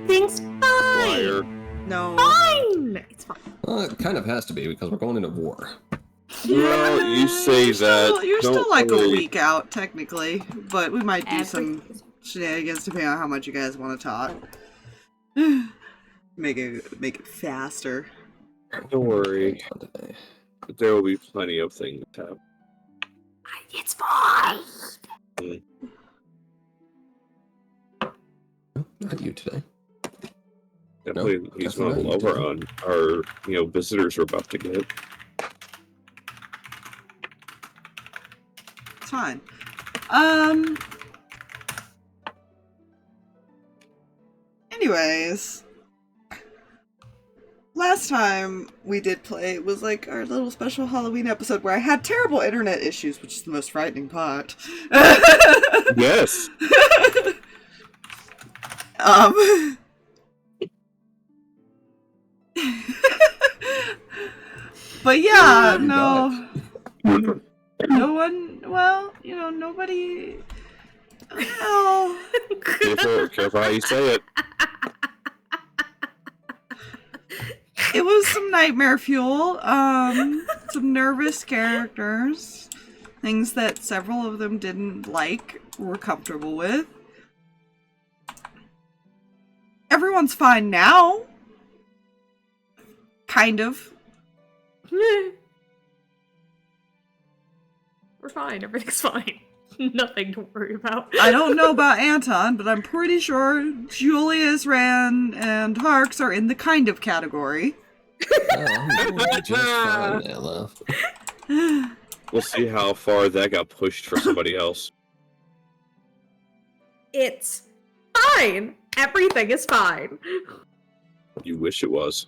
Everything's fine. Liar. No. Fine. It's fine. It kind of has to be because we're going into war. Well, you say that. You're Don't still like really- a week out, technically. But we might do some Everything's shenanigans depending on how much you guys want to talk. Make it faster. Don't worry. There will be plenty of things to have. It's fine. Not you today. Definitely, he's definitely one not. over on our, visitors we're about to get. It's fine. Anyways, last time we did play was like our little special Halloween episode where I had terrible internet issues, which is the most frightening part. Yes. But yeah, You no one, well, nobody, well, Careful how you say it. it was some nightmare fuel, some nervous characters, things that several of them didn't like, were comfortable with. Everyone's fine now. Kind of. We're fine. Everything's fine. Nothing to worry about. I don't know about Anton, but I'm pretty sure Julius, Reyan, and Harx are in the kind of category. Just fine, Ella. We'll see how far that got pushed for somebody else. It's fine. Everything is fine. You wish it was.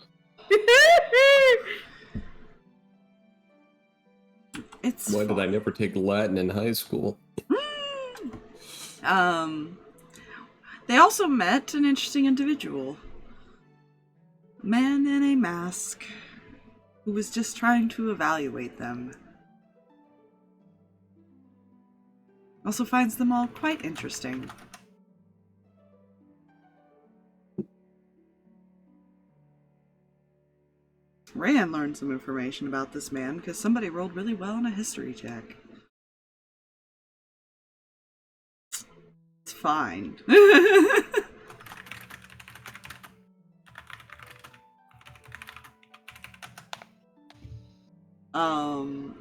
It's Why did I never take Latin in high school? They also met an interesting individual. A man in a mask who was just trying to evaluate them. Also finds them all quite interesting. Reyan learned some information about this man because somebody rolled really well on a history check. It's fine.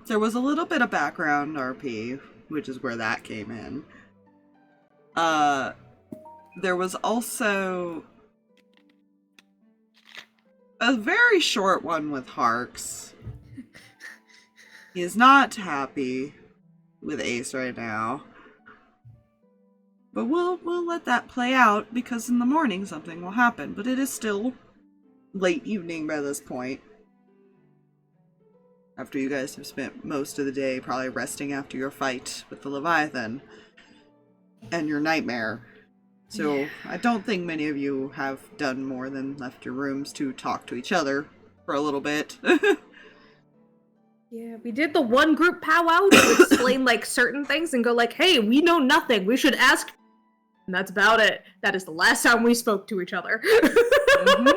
There was a little bit of background RP, which is where that came in. There was also a very short one with Harx. He is not happy with Ace right now. But we'll let that play out, because in the morning something will happen. But it is still late evening by this point. After you guys have spent most of the day probably resting after your fight with the Leviathan. And your nightmare. So I don't think many of you have done more than left your rooms to talk to each other for a little bit. Yeah, we did the one group powwow to explain like certain things and go like, hey, we know nothing. We should ask. And that's about it. That is the last time we spoke to each other. Mm-hmm.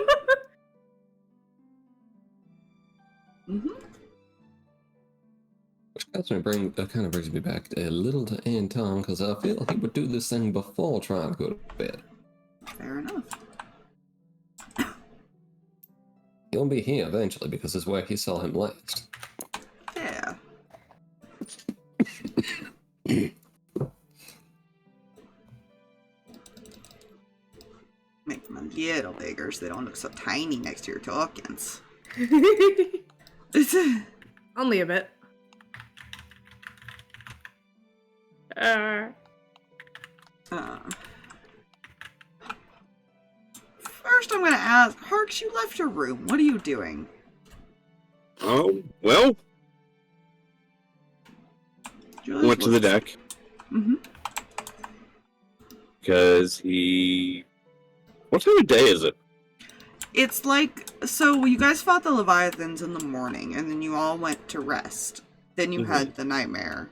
Mm-hmm. Which kind of brings me back a little to Anton, because I feel he would do this thing before trying to go to bed. Fair enough. He'll be here eventually, because it's where he saw him last. Yeah. Make them a little bigger so they don't look so tiny next to your tokens. Only a bit. First I'm gonna ask, Harx, you left your room. What are you doing? Oh, well, Julius went to the looks- deck. Mm-hmm. Because he... What time of day is it? It's like, so you guys fought the Leviathans in the morning, and then you all went to rest. Then you had the nightmare.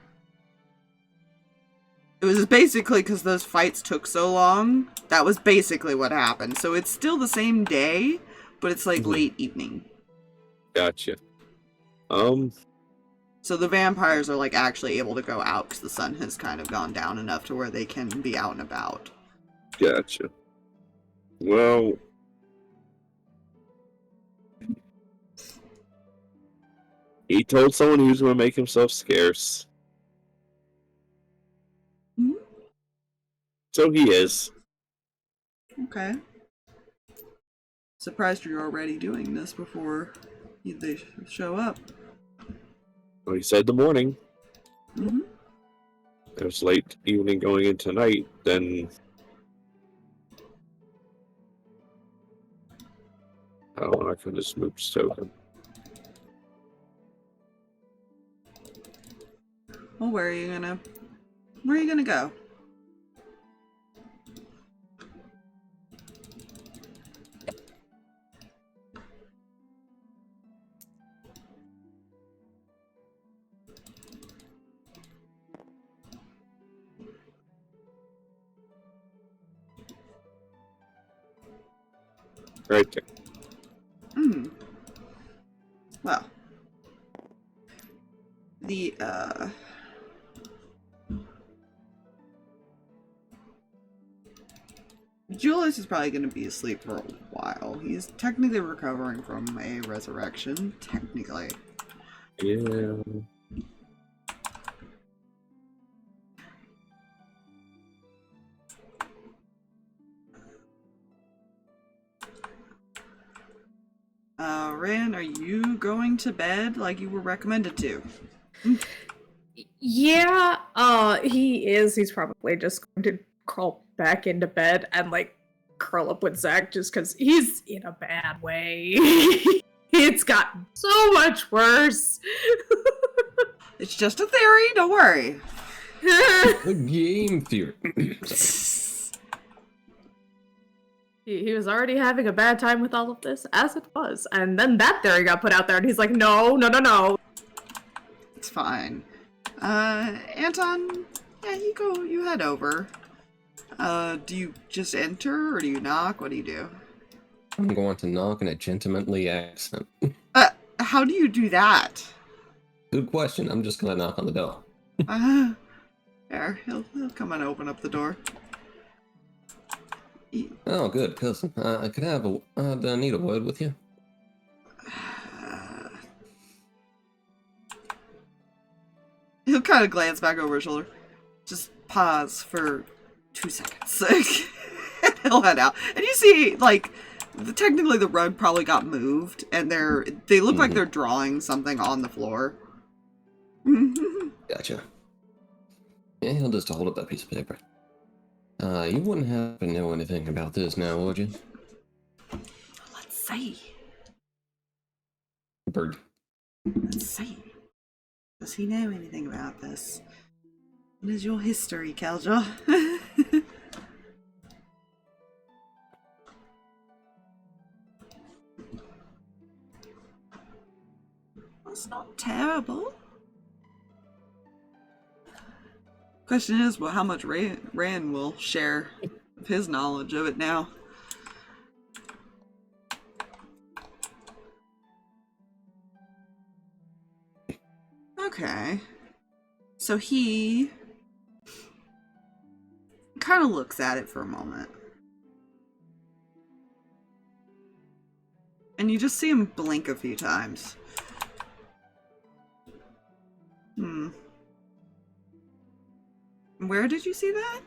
It was basically because those fights took so long. That was basically what happened. So it's still the same day, but it's like late evening. Gotcha. So the vampires are like actually able to go out because the sun has kind of gone down enough to where they can be out and about. Gotcha. Well, he told someone he was going to make himself scarce. Hmm? So he is. Okay. Surprised you're already doing this before they show up. Well, he said the morning. Mm-hmm. It was late evening going into night, then... Oh, I could have smooched token. Well, where are you gonna go? Right there. Hmm. Well. Julius is probably going to be asleep for a while. He's technically recovering from a resurrection. Technically. Yeah. Reyan, are you going to bed like you were recommended to? Yeah, he is. He's probably just going to crawl back into bed and, like, curl up with Zach just because he's in a bad way. It's gotten so much worse. It's just a theory, don't worry. The game theory. He was already having a bad time with all of this, as it was. And then that theory got put out there, and he's like, no, no, no, no. It's fine. Anton, yeah, you head over. Do you just enter, or do you knock? What do you do? I'm going to knock in a gentlemanly accent. How do you do that? Good question. I'm just going to knock on the door. There, he'll come and open up the door. Oh, good, cousin. Could I have I need a word with you? He'll kind of glance back over his shoulder. Just pause for 2 seconds. And he'll head out. And you see, like, technically the rug probably got moved, and they look like they're drawing something on the floor. Gotcha. Yeah, he'll just hold up that piece of paper. You wouldn't happen to know anything about this now, would you? Let's see. Bird. Let's see. Does he know anything about this? What is your history, Kelja? That's not terrible. Question is, well, how much Reyan will share of his knowledge of it now? Okay. So he kind of looks at it for a moment. And you just see him blink a few times. Where did you see that?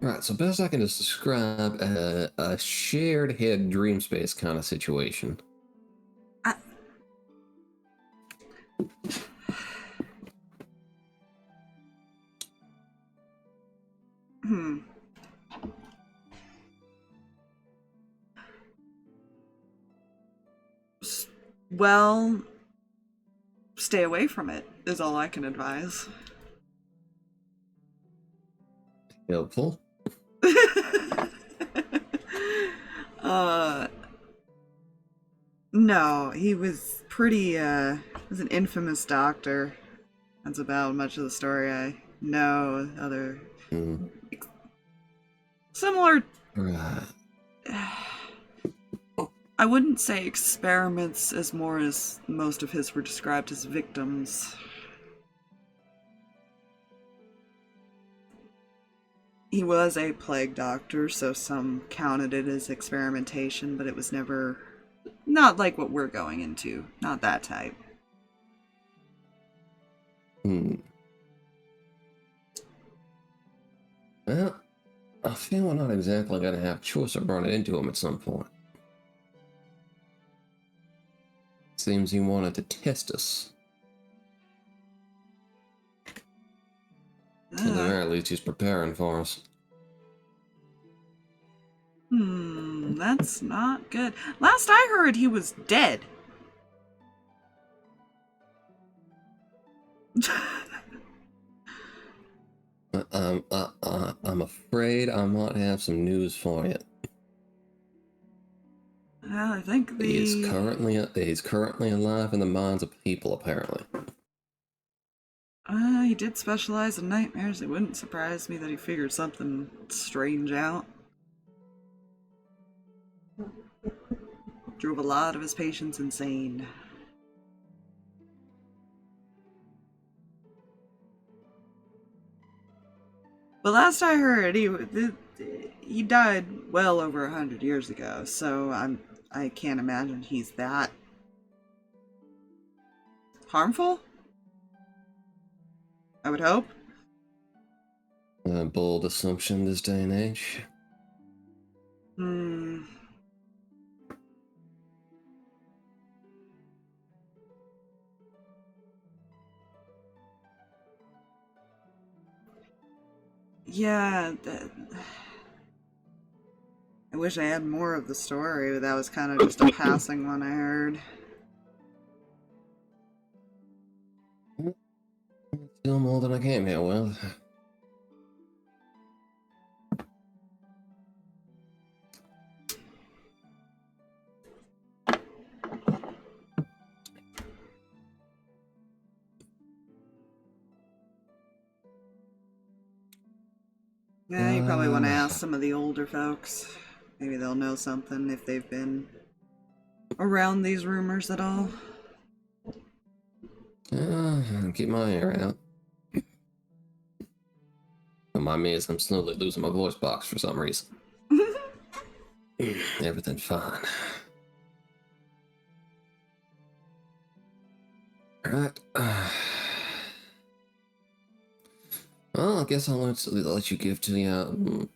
Right, so best I can just describe a shared head dream space kind of situation. Well, stay away from it is all I can advise. Helpful. No, he was pretty, was an infamous doctor. That's about much of the story I know. Other similar. Right. I wouldn't say experiments as more as most of his were described as victims. He was a plague doctor, so some counted it as experimentation, but it was never... not like what we're going into. Not that type. Well, I feel we're not exactly going to have a choice of running into him at some point. Seems he wanted to test us. At the very least, he's preparing for us. That's not good. Last I heard, he was dead. I'm afraid I might have some news for you. Well, I think He's currently alive in the minds of people, apparently. He did specialize in nightmares. It wouldn't surprise me that he figured something strange out. Drove a lot of his patients insane. But last I heard, he died well over 100 years ago, so I can't imagine he's that harmful. I would hope. A bold assumption this day and age. Yeah, I wish I had more of the story, but that was kind of just a passing one I heard. Still more than I came here with. Yeah, you probably want to ask some of the older folks. Maybe they'll know something if they've been around these rumors at all. Keep my ear out. Remind me as I'm slowly losing my voice box for some reason. Everything's fine. Alright. Well, I guess I'll let you give to the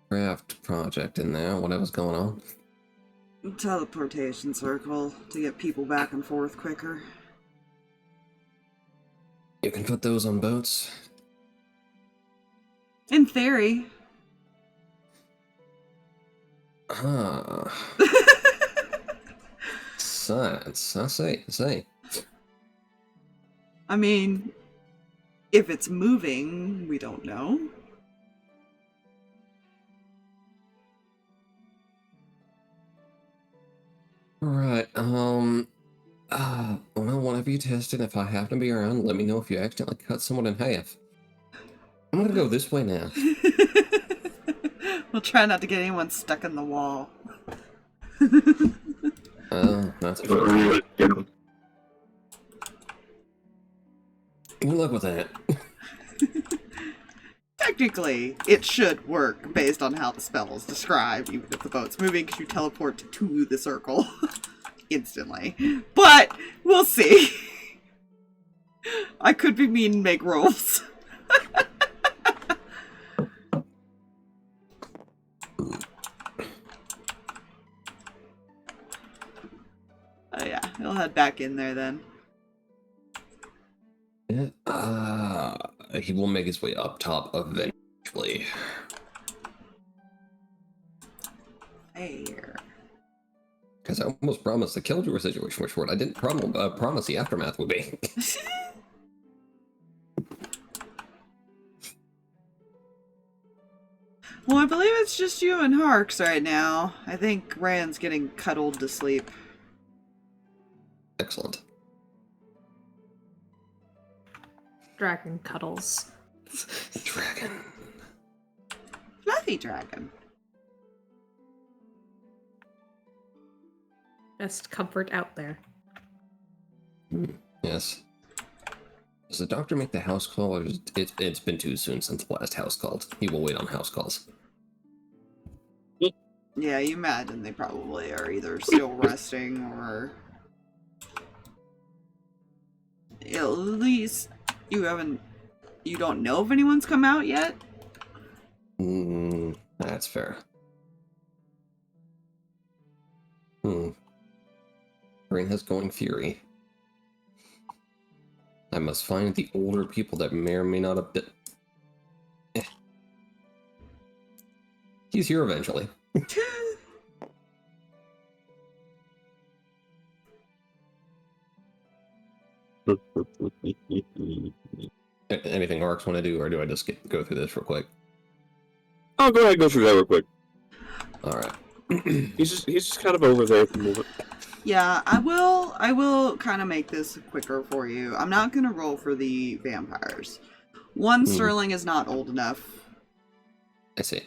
craft project in there, whatever's going on. Teleportation circle to get people back and forth quicker. You can put those on boats. In theory. Science, I see. I mean, if it's moving, we don't know. Right, well, whenever you test it, if I happen to be around, let me know if you accidentally cut someone in half. I'm gonna go this way now. We'll try not to get anyone stuck in the wall. Oh, that's good. Good luck with that. Technically, it should work based on how the spell is described, even if the boat's moving, because you teleport to the circle instantly. But, we'll see. I could be mean and make rolls. Oh yeah, he'll head back in there then. Yeah, he will make his way up top eventually. There. Because I almost promised the Killjoy situation was short. I didn't promise the aftermath would be. Well, I believe it's just you and Harx right now. I think Reyan's getting cuddled to sleep. Excellent. Dragon cuddles. Dragon. Fluffy dragon. Best comfort out there. Yes. Does the doctor make the house call, or it's been too soon since the last house called? He will wait on house calls. Yeah, you imagine they probably are either still resting or... At least you don't know if anyone's come out yet? That's fair. Brain has going fury. I must find the older people that may or may not have been... He's here eventually. Anything Harx want to do, or do I just go through this real quick? Oh, go ahead and go through that real quick. Alright. He's just kind of over there at the moment. Yeah, I will kind of make this quicker for you. I'm not gonna roll for the vampires. One, Sterling is not old enough. I see.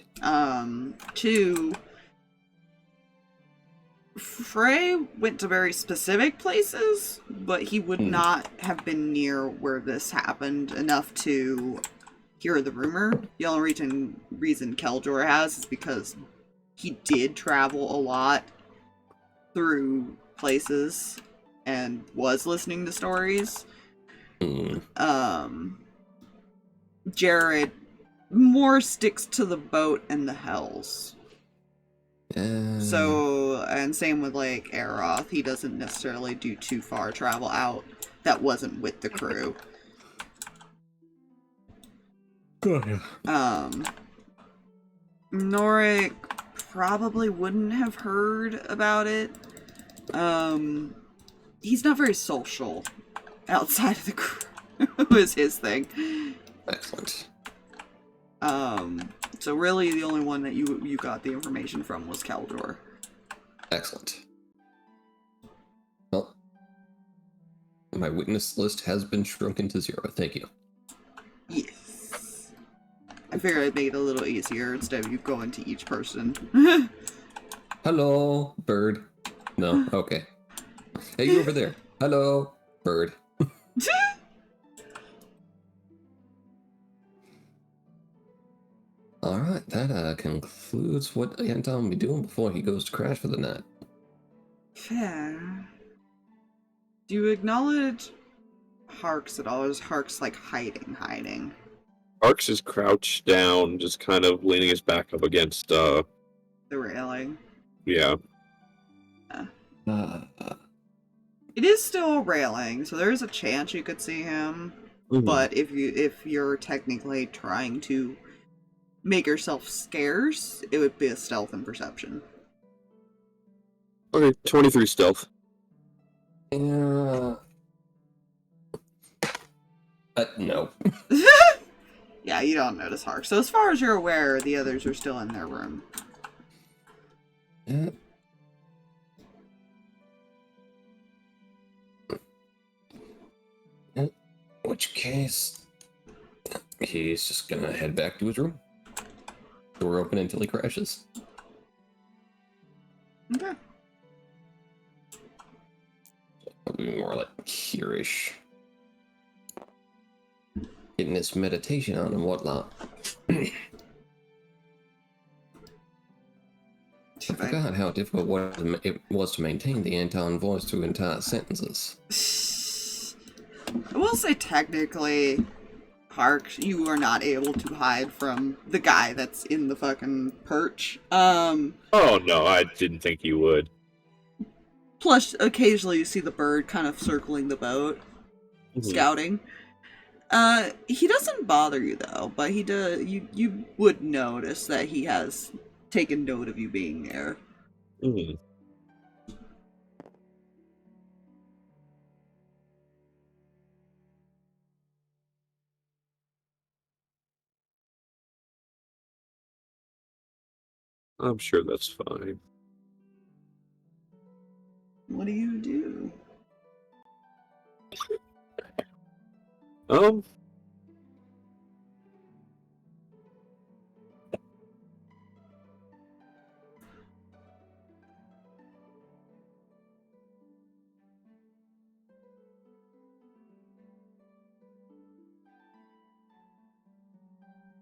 Two, Frey went to very specific places, but he would not have been near where this happened enough to hear the rumor. The only reason Keldor has is because he did travel a lot through places and was listening to stories. Jared more sticks to the boat and the hells. So, and same with like Aeroth, he doesn't necessarily do too far travel out that wasn't with the crew. Norik probably wouldn't have heard about it. He's not very social outside of the crew. Was his thing. Excellent. So really the only one that you got the information from was Keldor. Excellent. Well, my witness list has been shrunken to 0. Thank you. Yes. I figured I'd make it a little easier instead of you going to each person. Hello, bird. No? Okay. Hey, you over there. Hello, bird. Alright, that concludes what Anton will be doing before he goes to crash for the night. Fair. Do you acknowledge Harx at all, or is Harx like hiding? Harx is crouched down, just kind of leaning his back up against, The railing. yeah. It is still a railing, so there is a chance you could see him. But if you're technically trying to make yourself scarce, it would be a stealth and perception. Okay, 23 stealth. No. Yeah, you don't notice Hark. So as far as you're aware, the others are still in their room. Yeah. In which case, he's just gonna head back to his room. Door open until he crashes. Okay. Probably more like here-ish. Getting this meditation on and whatnot. I forgot how difficult it was to maintain the Anton voice through entire sentences. I will say technically, Hark, you are not able to hide from the guy that's in the fucking perch. Oh no, I didn't think you would. Plus, occasionally you see the bird kind of circling the boat, scouting. He doesn't bother you though, but he does. You would notice that he has taken note of you being there. I'm sure that's fine. What do you do?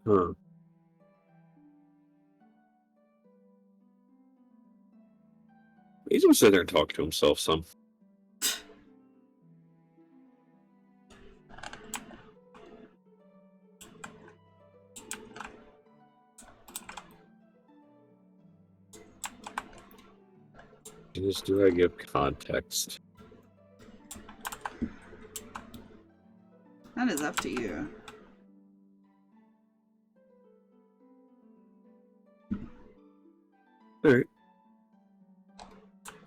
Huh. He's gonna sit there and talk to himself some. Just do I give context? That is up to you. Alright.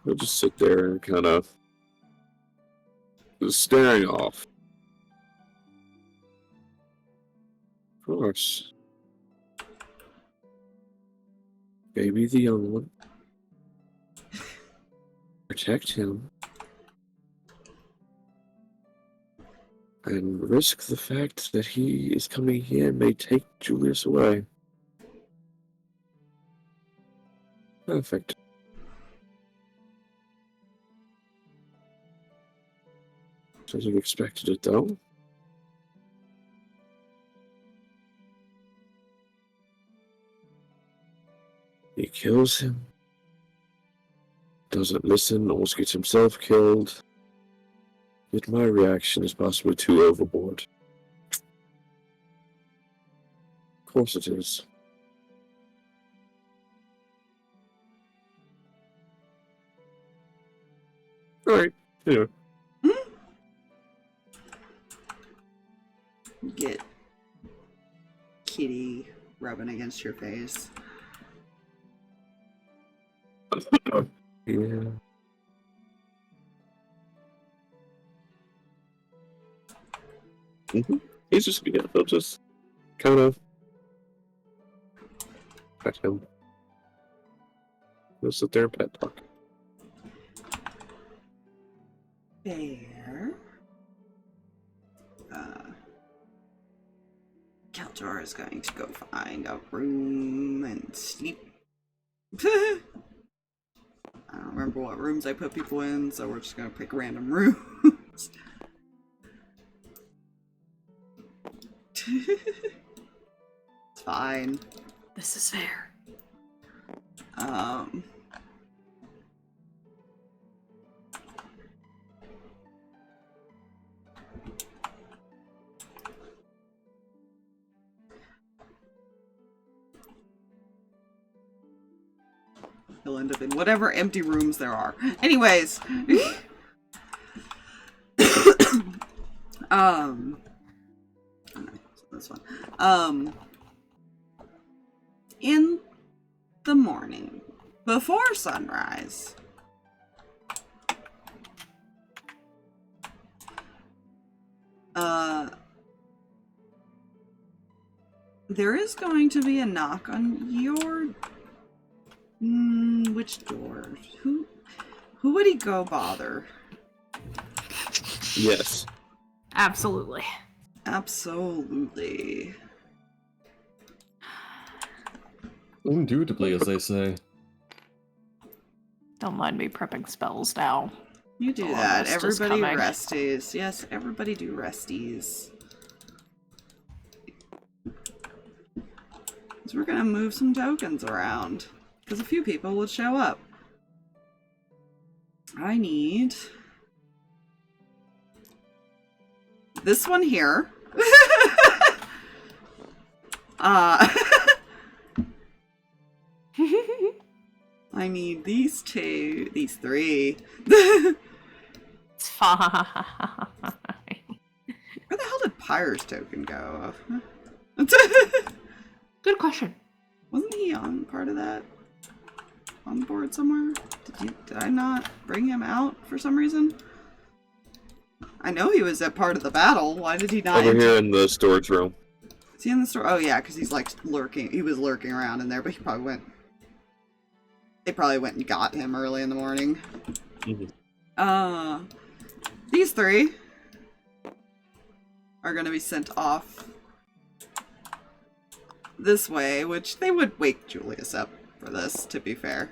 He'll just sit there and kind of staring off. Of course. Maybe the young one. Protect him. And risk the fact that he is coming here may take Julius away. Perfect. As you expected it, though. He kills him. Doesn't listen, almost gets himself killed. Yet my reaction is possibly too overboard. Of course it is. Alright, yeah. Get Kitty rubbing against your face. Yeah. He's just they'll just kind of pet him. He'll sit there and pet talk. Fair. Kaltor is going to go find a room and sleep. I don't remember what rooms I put people in, so we're just gonna pick random rooms. It's fine. This is fair. He'll end up in whatever empty rooms there are. Anyways. This one. In the morning, before sunrise, there is going to be a knock on your... which door? Who would he go bother? Yes. Absolutely. Absolutely. Indubitably, as they say. Don't mind me prepping spells now. You do Oh, that. this is Everybody coming. resties. Yes, everybody do resties. So we're gonna move some tokens around. Because a few people would show up. I need... this one here. I need these two, these three. It's fine. Where the hell did Pyre's token go? Good question. Wasn't he on part of that? On the board somewhere? Did I not bring him out for some reason? I know he was a part of the battle. Why did he not? Over here in the storage room. Is he in the store? Oh yeah, because he's like lurking. He was lurking around in there, but he probably went. They probably went and got him early in the morning. Mm-hmm. These three are gonna be sent off this way, which they would wake Julius up for this, to be fair.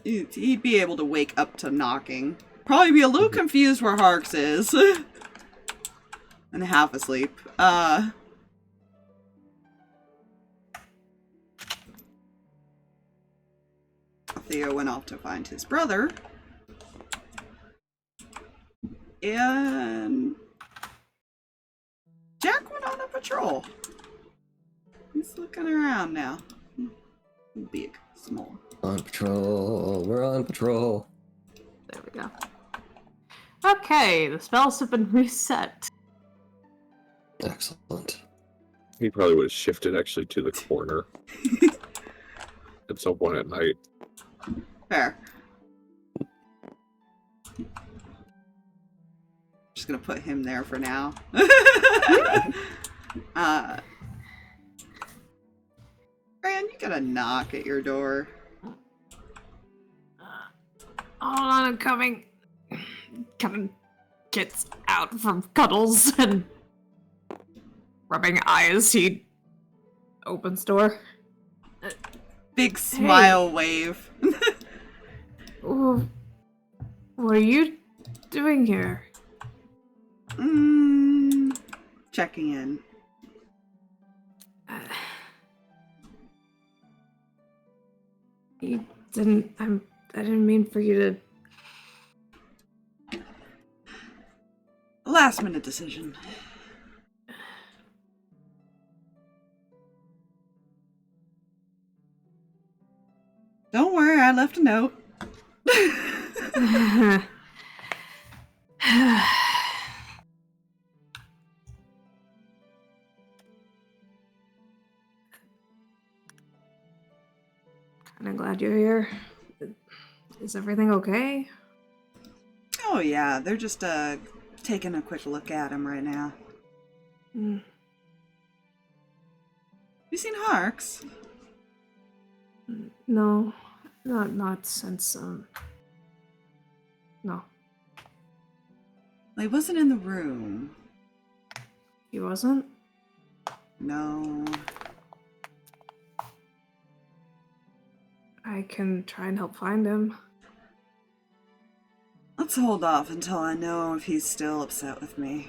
He'd be able to wake up to knocking. Probably be a little confused where Harx is. and half asleep. Theo went off to find his brother. And Jack went on a patrol. He's looking around now. Big, small. On patrol. We're on patrol. There we go. Okay, the spells have been reset. Excellent. He probably would have shifted actually to the corner at some point at night. Fair. Just gonna put him there for now. Reyan, you got a knock at your door. Hold on, I'm coming. Kind of gets out from Cuddles and rubbing eyes. He opens door. Big smile wave. Ooh, what are you doing here? Checking in. You didn't. I didn't mean for you to. Last minute decision. Don't worry, I left a note. Kinda glad you're here. Is everything okay? Oh yeah, they're just taking a quick look at him right now. Mm. You seen Harx? No, not since no. He wasn't in the room. He wasn't? No. I can try and help find him. Let's hold off until I know if he's still upset with me.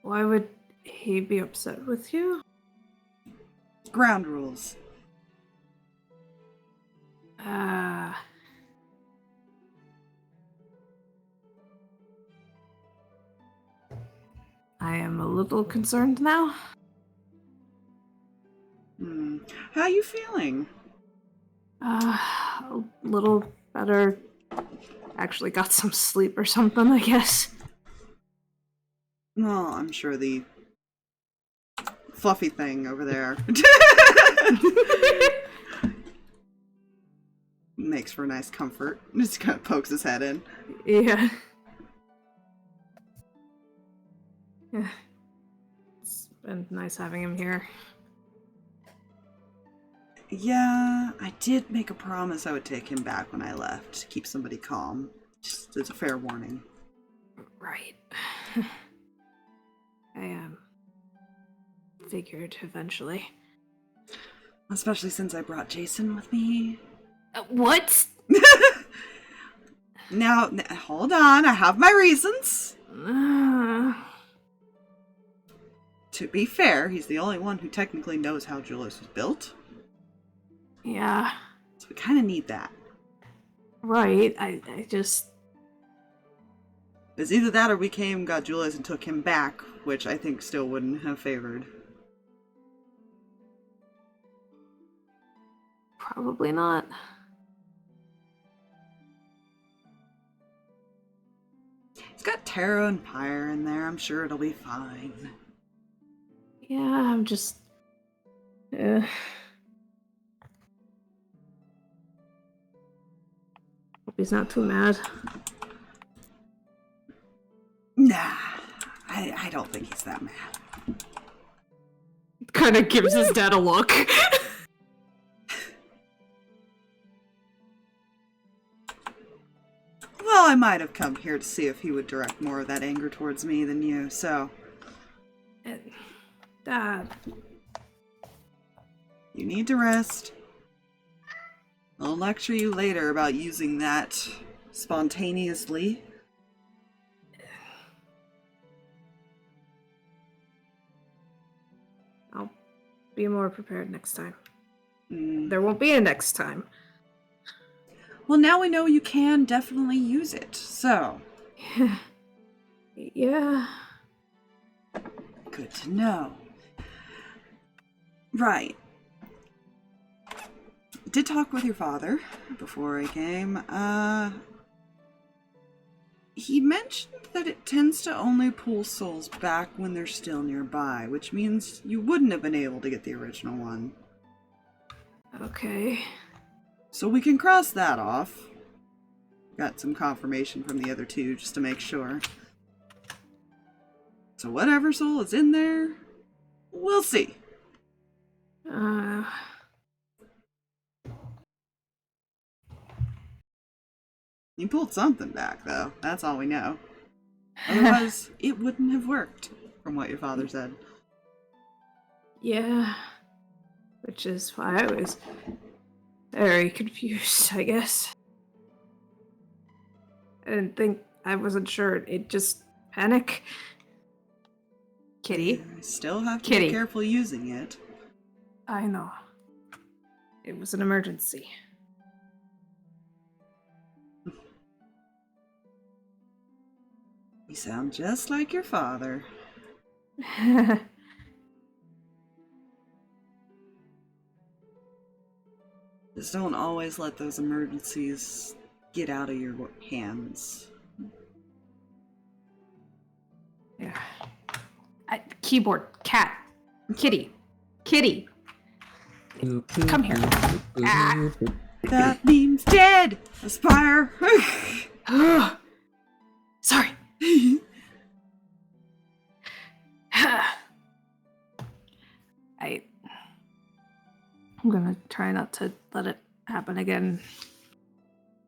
Why would he be upset with you? Ground rules. I am a little concerned now. How you feeling? A little better. Actually got some sleep or something, I guess. Well, I'm sure the fluffy thing over there makes for nice comfort. Just kind of pokes his head in. Yeah. Yeah. It's been nice having him here. Yeah, I did make a promise I would take him back when I left to keep somebody calm. Just as a fair warning. Right. I figured eventually. Especially since I brought Jason with me. What? Now, hold on, I have my reasons. To be fair, he's the only one who technically knows how Julius was built. Yeah. So we kind of need that. Right, I just... It's either that or we came, got Julius, and took him back, which I think still wouldn't have favored. Probably not. He's got Terra and Pyre in there. I'm sure it'll be fine. Yeah, I'm just... Hope he's not too mad. Nah, I don't think he's that mad. Kind of gives his dad a look. Well, I might have come here to see if he would direct more of that anger towards me than you, so... Dad. You need to rest. I'll lecture you later about using that spontaneously. be more prepared next time. Mm. There won't be a next time. Well, now we know you can definitely use it, so. Yeah. Good to know. Right. Did talk with your father before I came. He mentioned that it tends to only pull souls back when they're still nearby, which means you wouldn't have been able to get the original one. Okay. So we can cross that off. Got some confirmation from the other two just to make sure. So whatever soul is in there, we'll see. You pulled something back, though. That's all we know. Otherwise, it wouldn't have worked, from what your father said. Yeah. Which is why I was very confused, I guess. I wasn't sure. It just panic. Kitty. You still have to Kitty. be careful using it. I know. It was an emergency. You sound just like your father. Just don't always let those emergencies get out of your hands. Yeah. Keyboard. Cat. Kitty. Kitty. Come here. Ah. That means dead! Aspire! Sorry. I'm gonna try not to let it happen again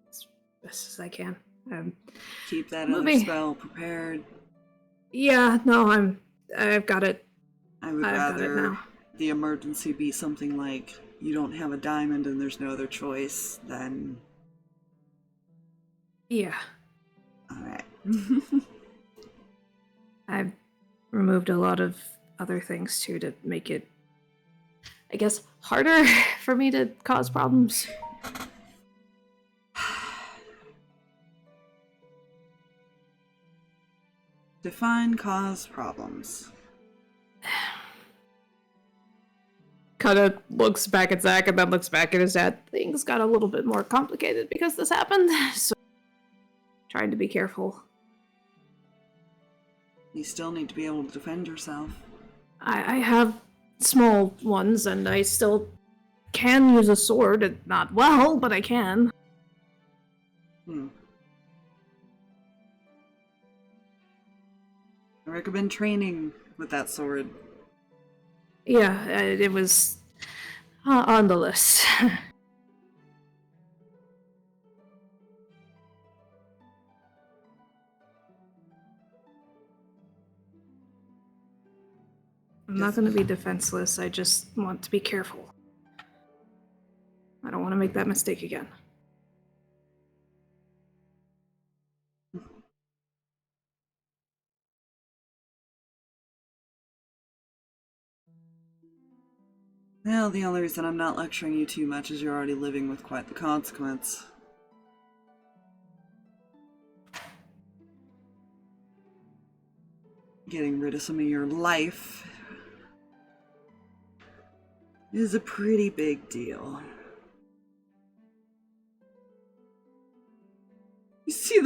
as best as I can. Keep that other moving. spell prepared. Yeah, no, I've got it. I would I've got it rather now. the emergency be something like you don't have a diamond and there's no other choice than... Yeah. Alright. I've removed a lot of other things too to make it, I guess, harder for me to cause problems. Define cause problems. Kind of looks back at Zach and then looks back at his dad. Things got a little bit more complicated because this happened, so trying to be careful. You still need to be able to defend yourself. I have small ones, and I still can use a sword. Not well, but I can. I recommend training with that sword. Yeah, it was on the list. I'm not going to be defenseless, I just want to be careful. I don't want to make that mistake again. Well, the only reason I'm not lecturing you too much is you're already living with quite the consequence. Getting rid of some of your life is a pretty big deal. You see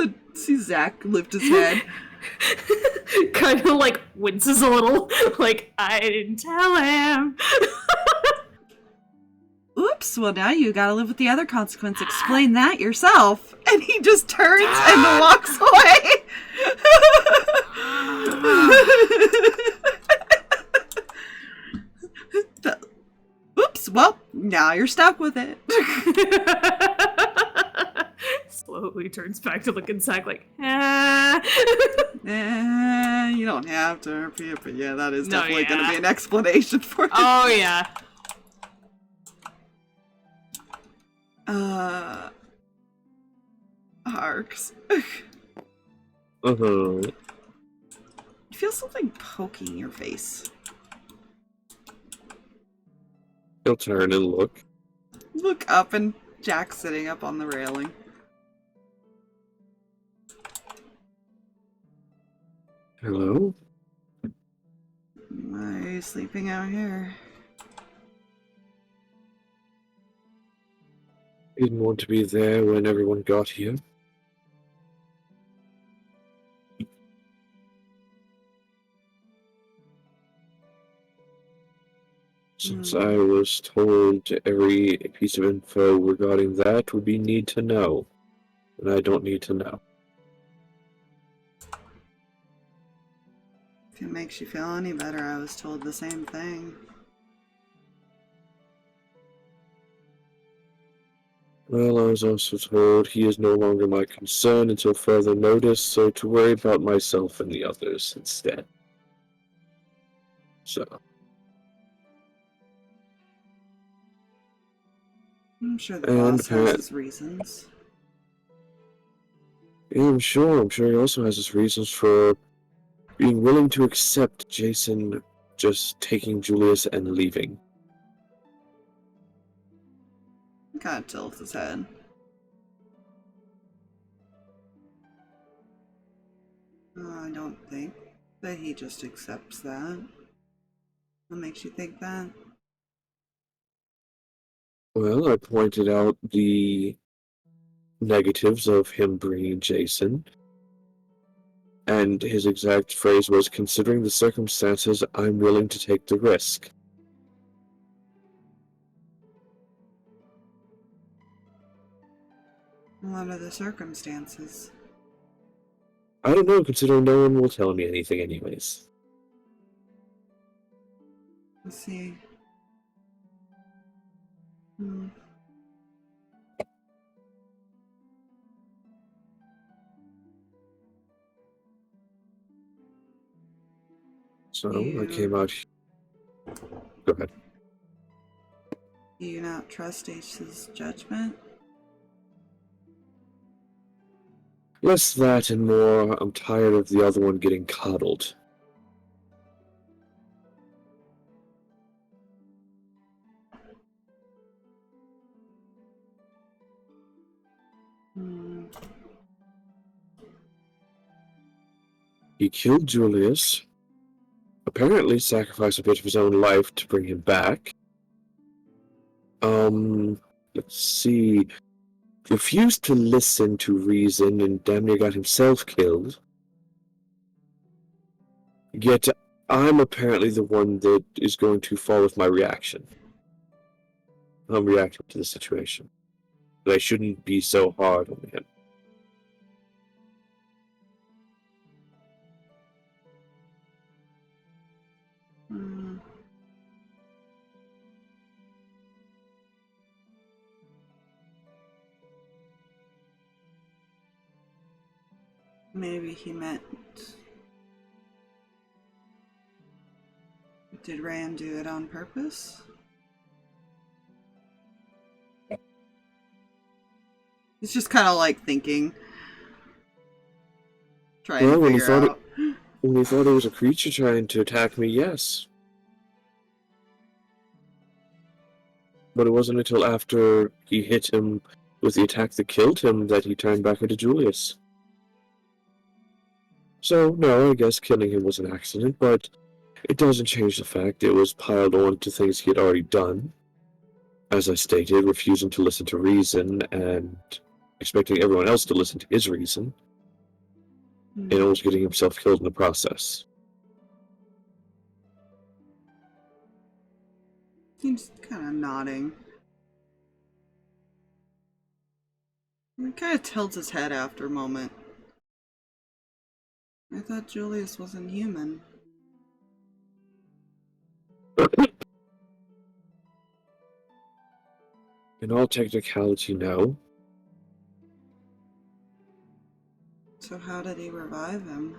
Zach lift his head. Kind of like winces a little, like, I didn't tell him. Oops, well now you gotta live with the other consequence. Explain that yourself. And he just turns and walks away. Oops, well, now you're stuck with it. Slowly turns back to look at Zach like, You don't have to repeat, but yeah, that is No, definitely yeah. going to be an explanation for you. Oh, yeah. Harx. Uh-huh. You feel something poking your face. He'll turn and look. Look up and Jack's sitting up on the railing. Hello? Why are you sleeping out here? Didn't want to be there when everyone got here. Since I was told every piece of info regarding that would be need to know, and I don't need to know. If it makes you feel any better, I was told the same thing. Well, I was also told he is no longer my concern until further notice, so to worry about myself and the others instead. So, I'm sure the And boss has Pat- his reasons. yeah, I'm sure he also has his reasons for being willing to accept Jason just taking Julius and leaving. He kind of tilts his head. I don't think that he just accepts that. What makes you think that? Well, I pointed out the negatives of him bringing Jason, and his exact phrase was, "Considering the circumstances, I'm willing to take the risk." What are the circumstances? I don't know, considering no one will tell me anything anyways. Let's see. So I came out. Go ahead. Do you not trust Ace's judgment? Less that and more, I'm tired of the other one getting coddled. He killed Julius, apparently sacrificed a bit of his own life to bring him back. Let's see. Refused to listen to reason and damn near got himself killed. Yet I'm apparently the one that is going to fall with my reaction. I'm reacting to the situation. But I shouldn't be so hard on him. Maybe he meant... Did Reyan do it on purpose? He's just kind of like thinking. Trying to figure out. When he thought it was a creature trying to attack me, yes. But it wasn't until after he hit him with the attack that killed him that he turned back into Julius. So, no, I guess killing him was an accident, but it doesn't change the fact it was piled on to things he had already done. As I stated, refusing to listen to reason and expecting everyone else to listen to his reason, and almost getting himself killed in the process. He's kind of nodding. He kind of tilts his head after a moment. I thought Julius wasn't human. In all technicality, no. So how did he revive him?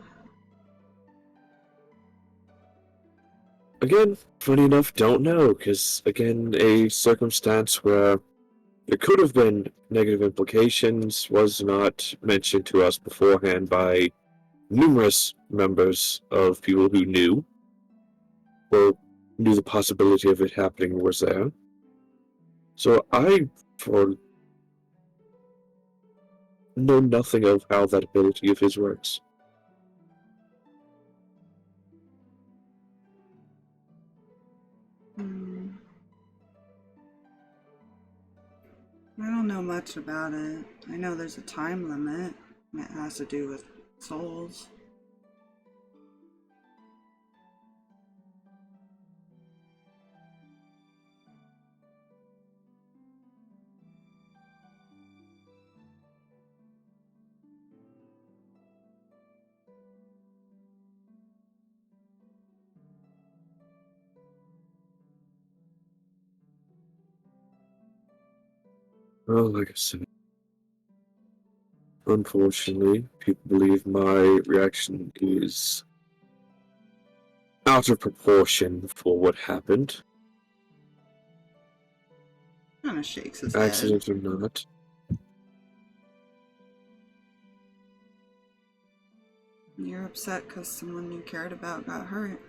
Again, funny enough, don't know, because, again, a circumstance where there could have been negative implications was not mentioned to us beforehand by numerous members of people who knew, or knew the possibility of it happening was there. So I, for know nothing of how that ability of his works. Hmm. I don't know much about it. I know there's a time limit, and it has to do with souls. Well, like I said, unfortunately, people believe my reaction is out of proportion for what happened, Kind of shakes his head. accident or not. You're upset because someone you cared about got hurt.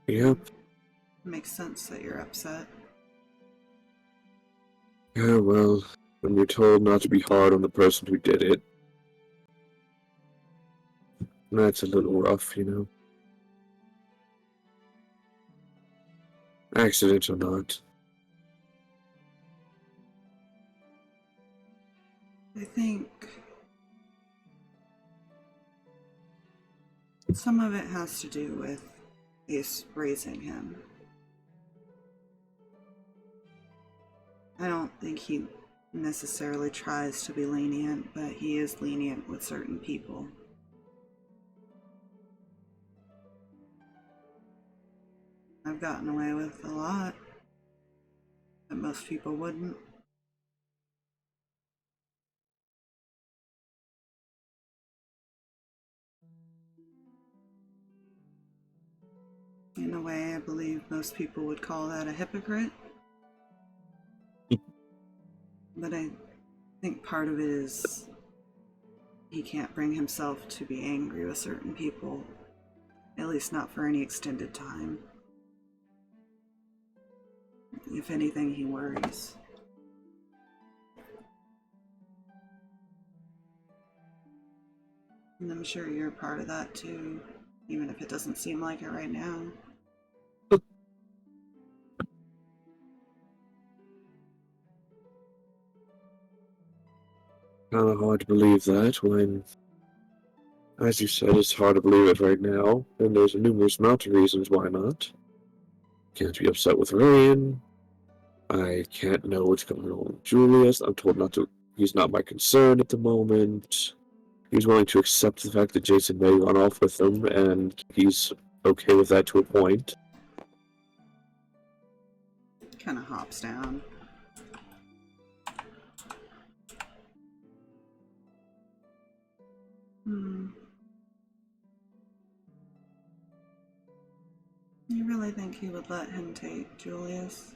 Yep. Makes sense that you're upset. Yeah, well, when you're told not to be hard on the person who did it, that's a little rough, you know. Accident or not. I think some of it has to do with Ace raising him. I don't think he necessarily tries to be lenient, but he is lenient with certain people. I've gotten away with a lot that most people wouldn't. In a way, I believe most people would call that a hypocrite. But I think part of it is he can't bring himself to be angry with certain people, at least not for any extended time. If anything, he worries. And I'm sure you're part of that too, even if it doesn't seem like it right now. Kind of hard to believe that when, as you said, it's hard to believe it right now, and there's a numerous amount of reasons why not. Can't be upset with Reyan. I can't know what's going on with Julius. I'm told not to. He's not my concern at the moment. He's willing to accept the fact that Jason may run off with him, and he's okay with that to a point. Kind of hops down. You really think he would let him take Julius?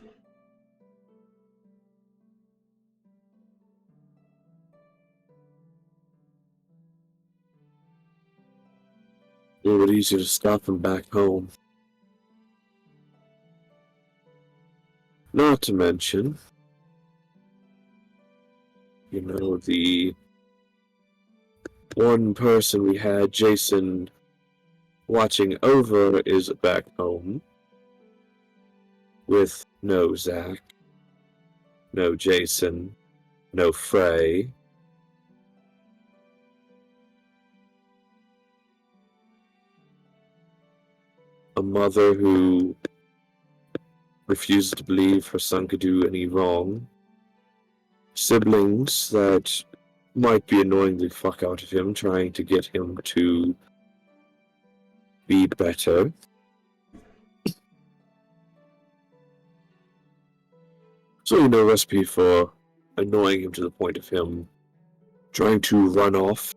A little bit easier to stop him back home. Not to mention, you know, the one person we had Jason watching over is back home with no Zach, no Jason, no Frey. A mother who refuses to believe her son could do any wrong. Siblings that might be annoying the fuck out of him, trying to get him to be better. So, you know, recipe for annoying him to the point of him trying to run off.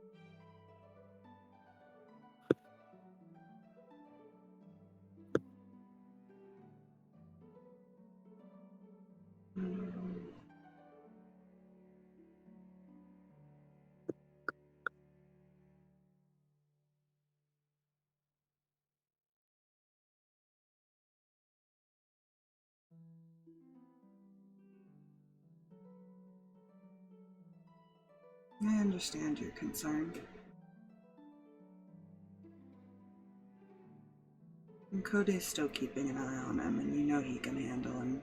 I understand your concern. And Cody's still keeping an eye on him, and you know he can handle him.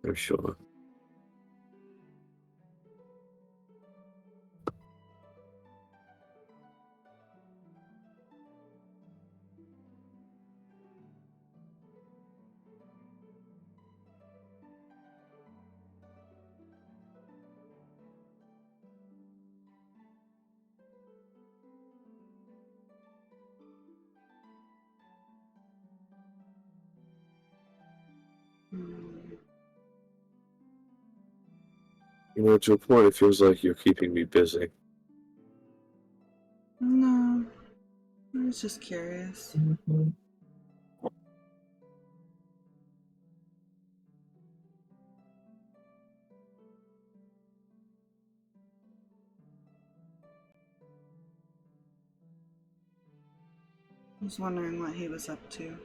For sure. You know, to a point, it feels like you're keeping me busy. No, I was just curious. I was wondering what he was up to.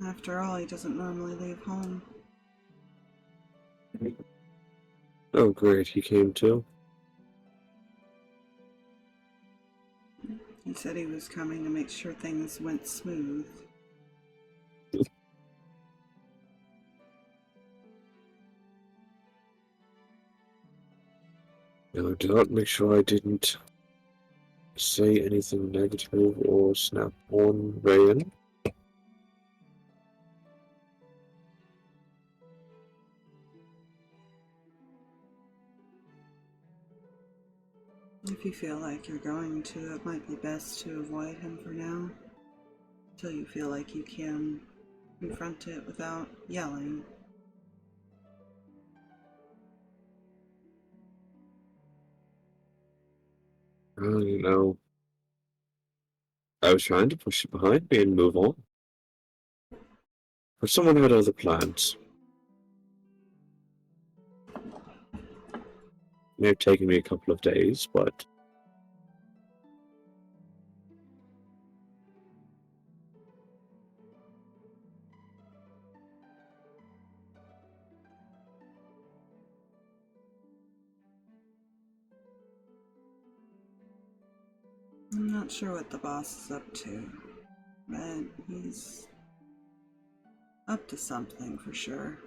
After all, he doesn't normally leave home. Oh, great, he came too. He said he was coming to make sure things went smooth. No doubt, make sure I didn't say anything negative or snap on Reyan. If you feel like you're going to, it might be best to avoid him for now, until you feel like you can confront it without yelling. Well, you know, I was trying to push it behind me and move on. But someone had other plans. May have taken me a couple of days, but I'm not sure what the boss is up to, but he's up to something for sure.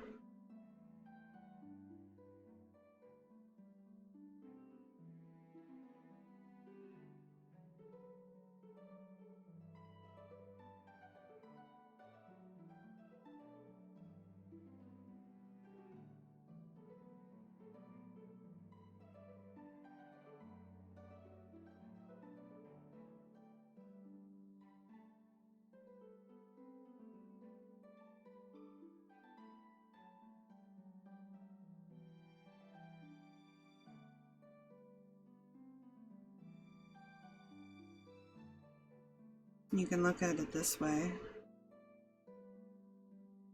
You can look at it this way.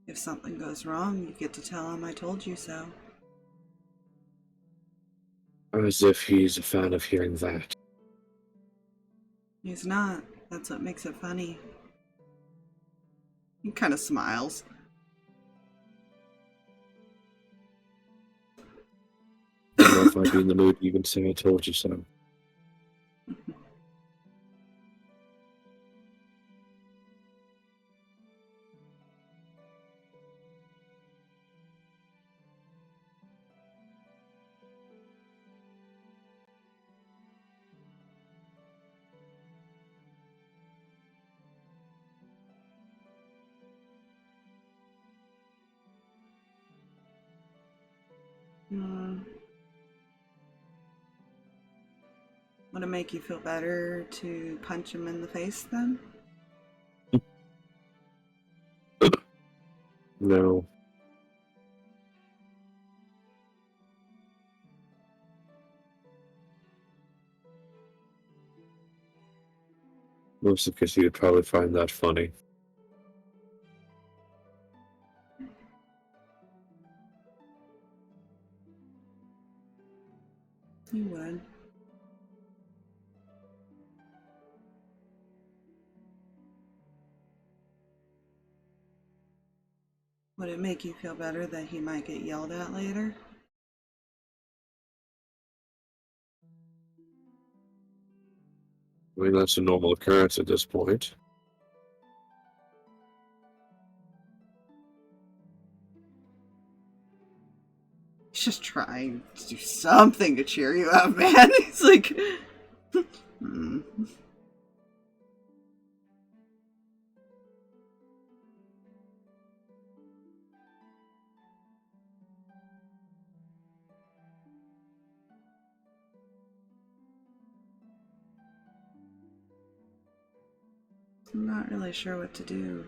If something goes wrong, you get to tell him I told you so. as if he's a fan of hearing that. He's not. That's what makes it funny. He kind of smiles. I don't know if I'd be in the mood to even say I told you so. Would it make you feel better to punch him in the face then? No. Mostly because he would probably find that funny. You would. Would it make you feel better that he might get yelled at later? I mean, that's a normal occurrence at this point. He's just trying to do something to cheer you up, man. He's like, hmm. I'm not really sure what to do.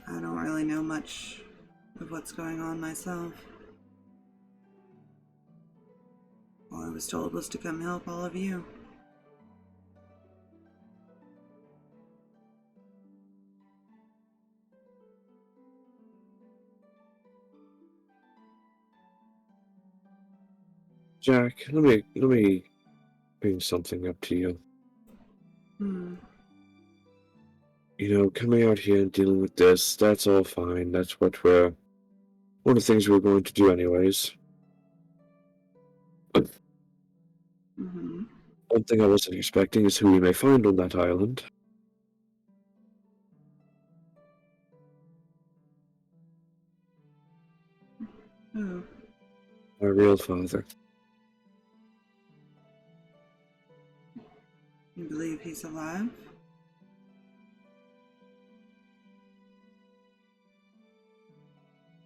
I don't really know much of what's going on myself. All I was told was to come help all of you. Jack, let me bring something up to you. You know, coming out here and dealing with this, that's all fine. That's what one of the things we're going to do anyways. But one thing I wasn't expecting is who we may find on that island. Who? My real father. You believe he's alive?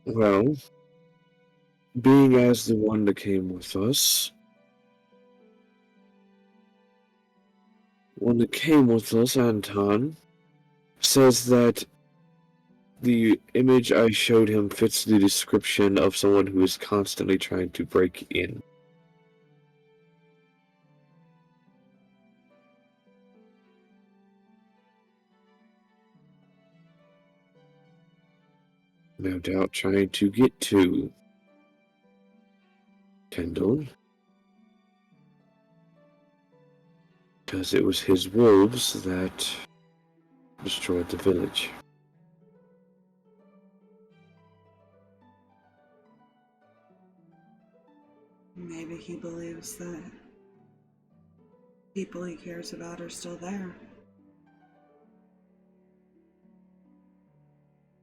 Well, being as the one that came with us, Anton, says that the image I showed him fits the description of someone who is constantly trying to break in. No doubt trying to get to Kendall. Because it was his wolves that destroyed the village. Maybe he believes that people he cares about are still there.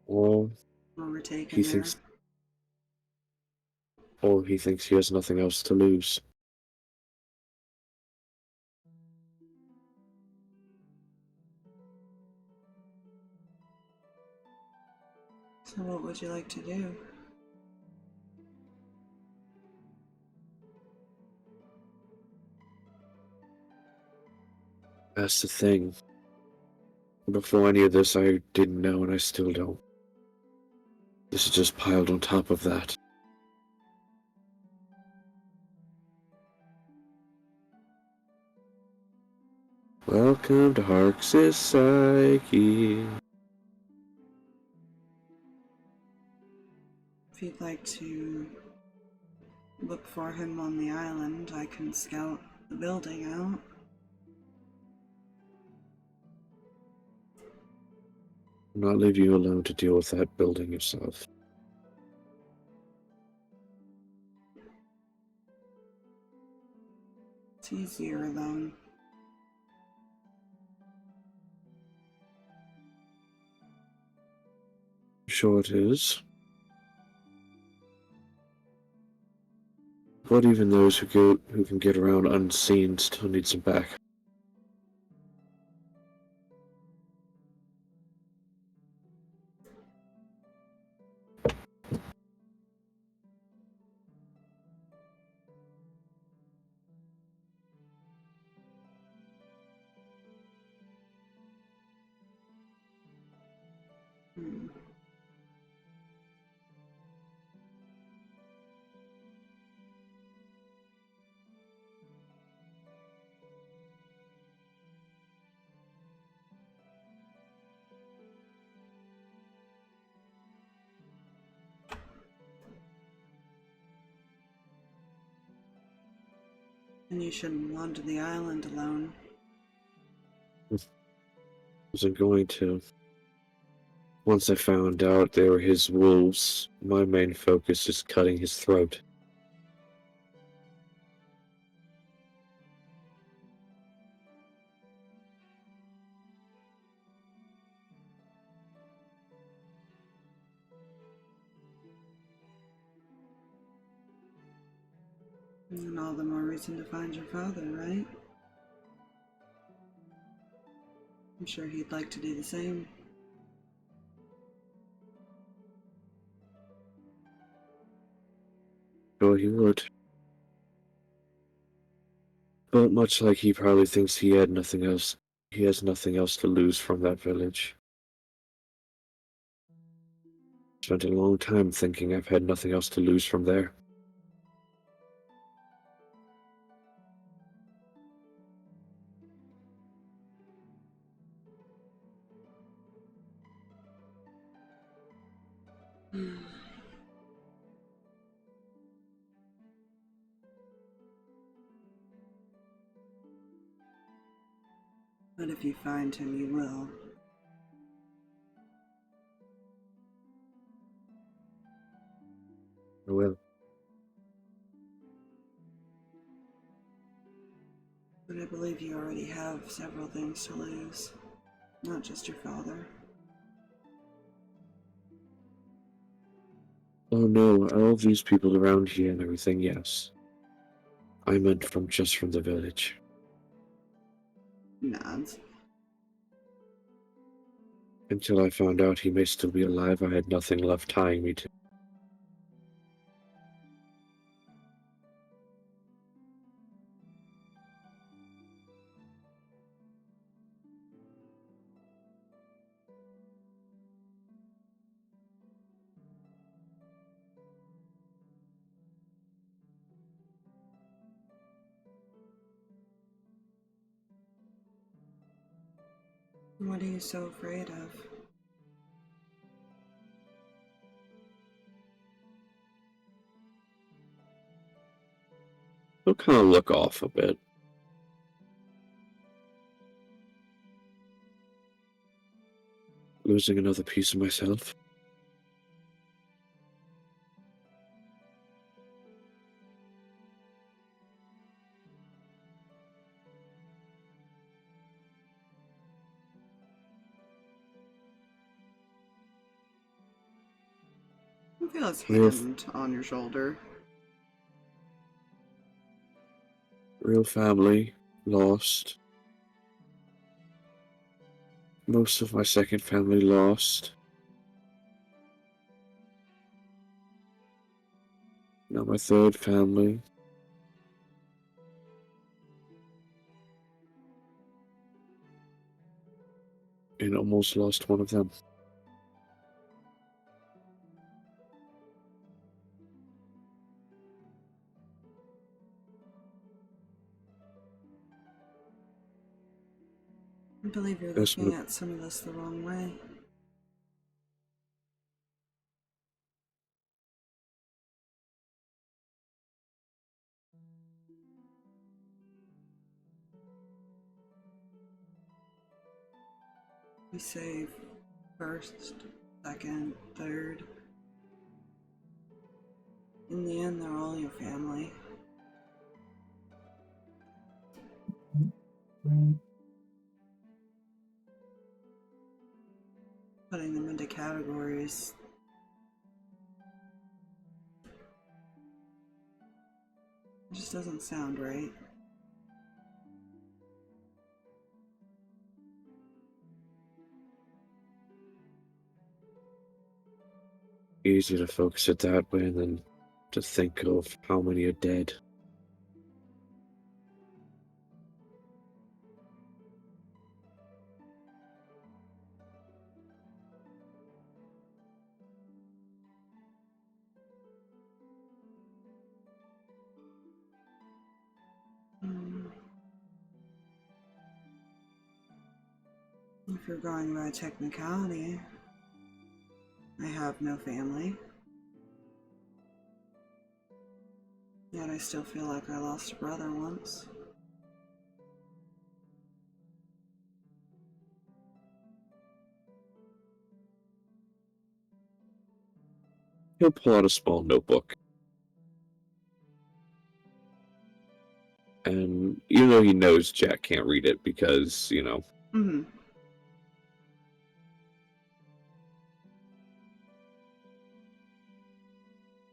Or Or were taken he there. thinks he has nothing else to lose. So what would you like to do? That's the thing. Before any of this, I didn't know, and I still don't. This is just piled on top of that. Welcome to Harx's Psyche. If you'd like to look for him on the island, I can scout the building out. I'll not leave you alone to deal with that building yourself. It's easier alone. Sure it is. But even those who can get around unseen still need some back. And you shouldn't wander the island alone. Wasn't going to. Once I found out they were his wolves, my main focus is cutting his throat. And all the more reason to find your father, right? I'm sure he'd like to do the same. Oh, he would. But much like he probably thinks he has nothing else to lose from that village. Spent a long time thinking I've had nothing else to lose from there. But if you find him, you will. I will. But I believe you already have several things to lose. Not just your father. Oh no, all these people around here and everything, yes. I meant just from the village. Nods. Until I found out he may still be alive, I had nothing left tying me to. What are you so afraid of? He'll kind of look off a bit. Losing another piece of myself. I feel his Real hand on your shoulder. Real family lost. Most of my second family lost. Now my third family. And almost lost one of them. I believe you're Yes, looking at some of this the wrong way. We say first, second, third. In the end, they're all your family. Putting them into categories just doesn't sound right. Easy to focus it that way than to think of how many are dead. If you're going by technicality, I have no family. Yet I still feel like I lost a brother once. He'll pull out a small notebook. And even though he knows Jack can't read it because, Mm-hmm.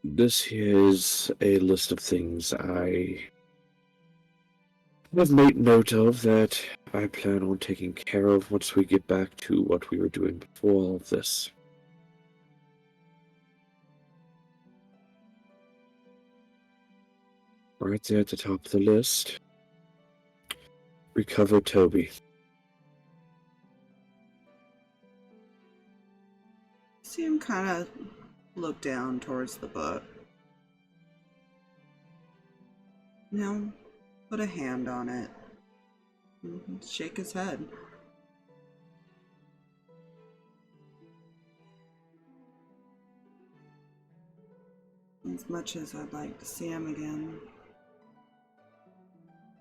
this is a list of things I have made note of that I plan on taking care of once we get back to what we were doing before all of this. Right there at the top of the list. Recover Toby. See him kind of look down towards the book. Put a hand on it. And shake his head. As much as I'd like to see him again,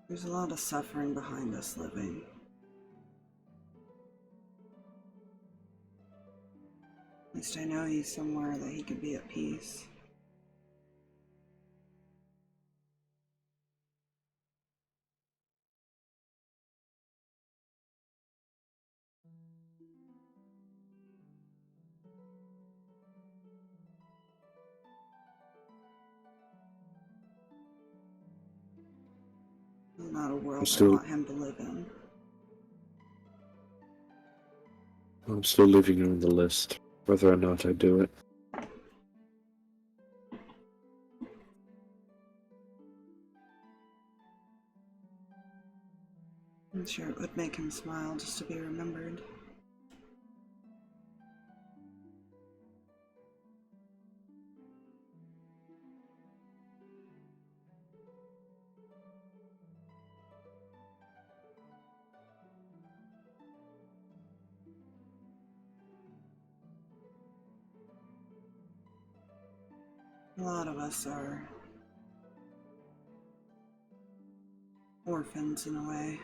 there's a lot of suffering behind us living. At least I know he's somewhere that he could be at peace. Not a world I want him to live in. I'm still leaving it on the list, whether or not I do it. I'm sure it would make him smile just to be remembered. A lot of us are orphans in a way.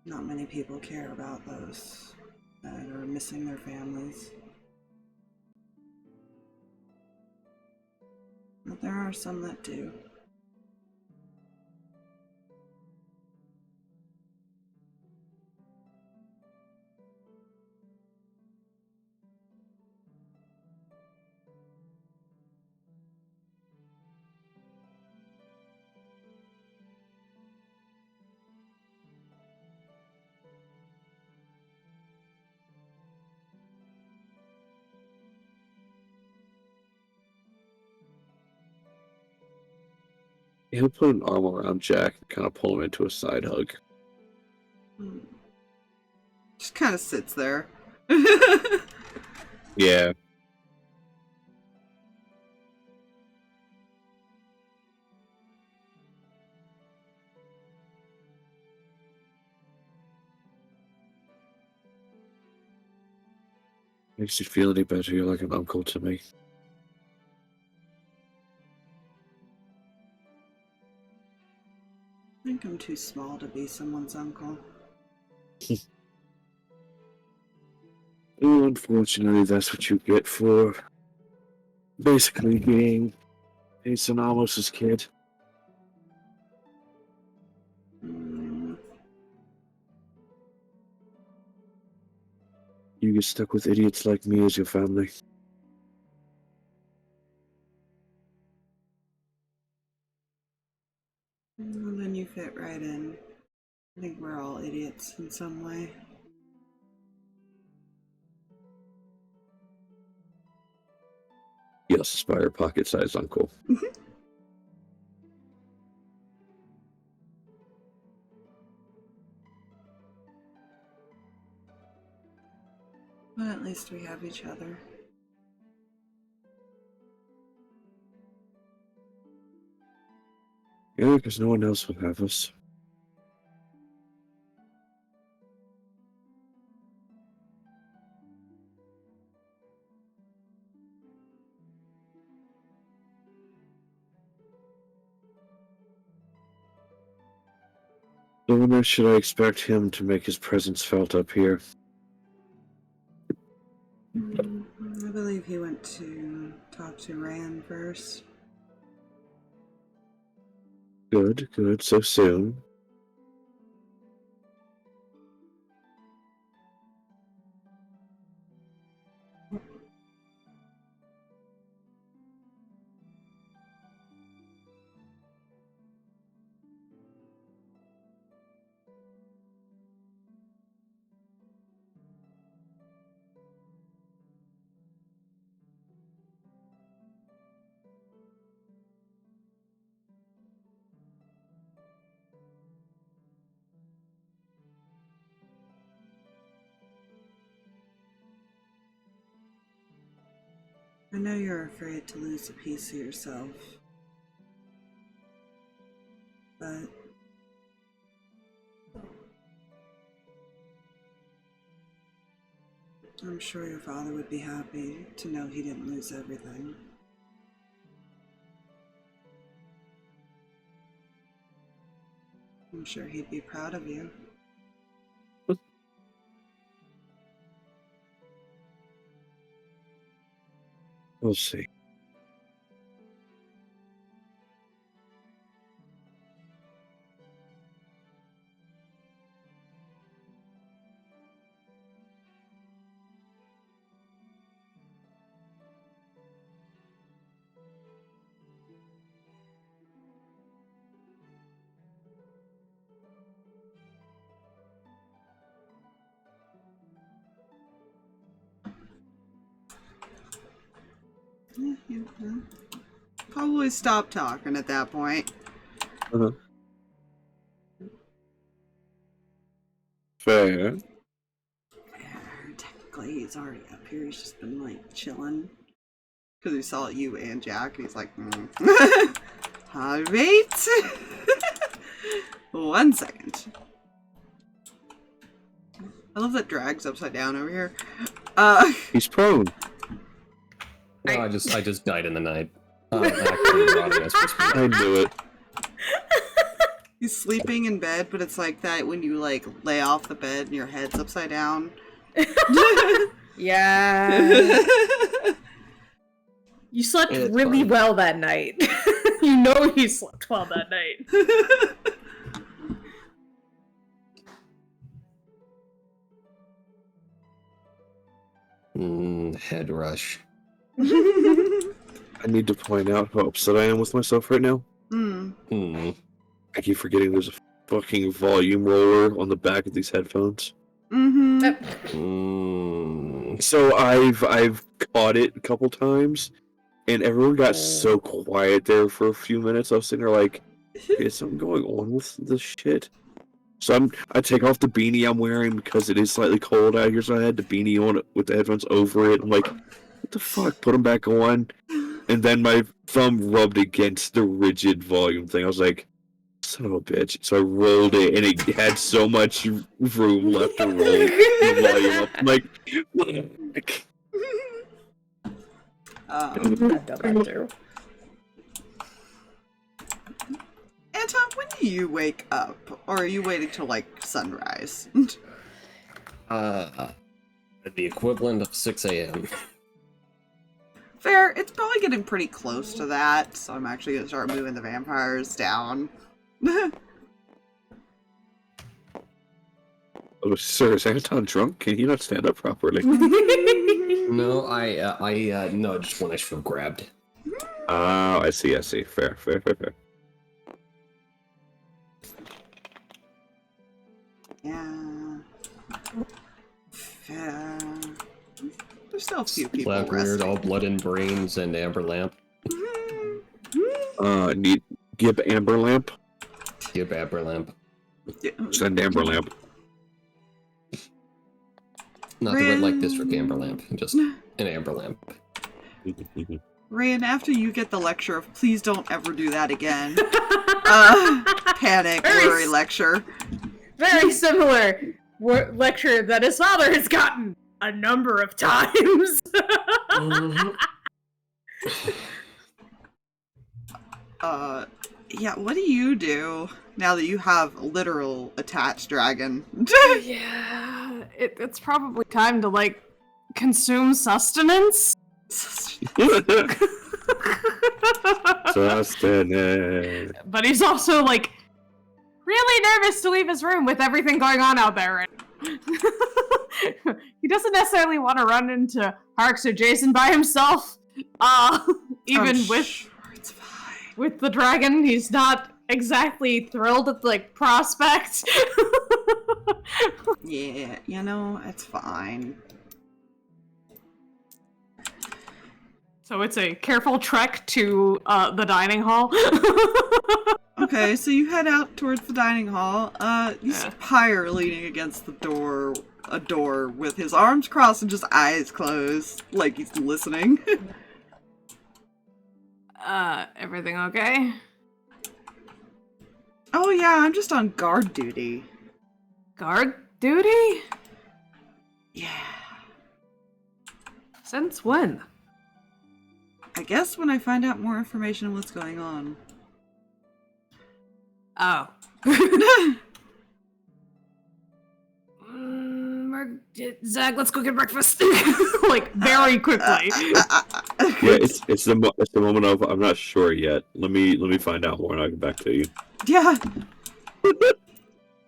Not many people care about those that are missing their families. But there are some that do. He'll put an arm around Jack and kind of pull him into a side hug. Just kind of sits there. Yeah. Makes you feel any better, you're like an uncle to me. I think I'm too small to be someone's uncle. Well, unfortunately, that's what you get for basically being Jason Amos's kid. You get stuck with idiots like me as your family. Well, then you fit right in. I think we're all idiots in some way. Yes, aspire pocket-sized uncle. But at least we have each other. Yeah, because no one else would have us. So when should I expect him to make his presence felt up here? I believe he went to talk to Reyan first. Good, good. So soon. I know you're afraid to lose a piece of yourself, but I'm sure your father would be happy to know he didn't lose everything. I'm sure he'd be proud of you. We'll see. Yeah, you know. Probably stop talking at that point. Uh-huh. Fair. Technically, he's already up here. He's just been like chilling because he saw you and Jack, and he's like, "All right." 1 second. I love that Drag's upside down over here. He's prone. No, I just died in the night. Actually, robbing us for speed. I knew it. He's sleeping in bed, but it's like that when you like lay off the bed and your head's upside down. Yeah. You slept It's really fine. well that night. You know you slept well that night. Head rush. I need to point out how upset I am with myself right now. I keep forgetting there's a fucking volume roller on the back of these headphones. So I've caught it a couple times, and everyone got so quiet there for a few minutes. I was sitting there like, is something going on with this shit? So I take off the beanie I'm wearing because it is slightly cold out here, so I had the beanie on with the headphones over it. I'm like, what the fuck? Put them back on. And then my thumb rubbed against the rigid volume thing. I was like, son of a bitch. So I rolled it, and it had so much room left to roll the volume up. I'm like, I've done that too. Anton, when do you wake up? Or are you waiting till like sunrise? The equivalent of 6 a.m. Fair. It's probably getting pretty close to that, so I'm actually gonna start moving the vampires down. oh, sir, is Anton drunk? Can he not stand up properly? No, I nudged when I should have grabbed. Oh, I see. Fair. Yeah. Fair. There's still a few people Blackbeard, resting. all blood and brains, and amber lamp. Need Gib Amber Lamp? Yep, amber lamp. Send Amber Lamp. Not the red light district amber lamp, just an amber lamp. Reyan, after you get the lecture of please don't ever do that again. Panic, worry lecture. Very similar lecture that his father has gotten a number of times. Yeah, what do you do now that you have a literal attached dragon? Yeah, it's probably time to, like, consume sustenance. Sustenance. But he's also, like, really nervous to leave his room with everything going on out there. He doesn't necessarily want to run into Harx or Jason by himself. Even with the dragon, he's not exactly thrilled at the, like, prospect. Yeah, you know, it's fine. So it's a careful trek to the dining hall. Okay, so you head out towards the dining hall. You see Pyre leaning against a door with his arms crossed and just eyes closed, like he's listening. Everything okay? Oh yeah, I'm just on guard duty. Guard duty? Yeah. Since when? I guess when I find out more information on what's going on. Oh. Zach, let's go get breakfast. Like, very quickly. Yeah, it's the moment of I'm not sure yet. Let me find out more and I'll get back to you. Yeah.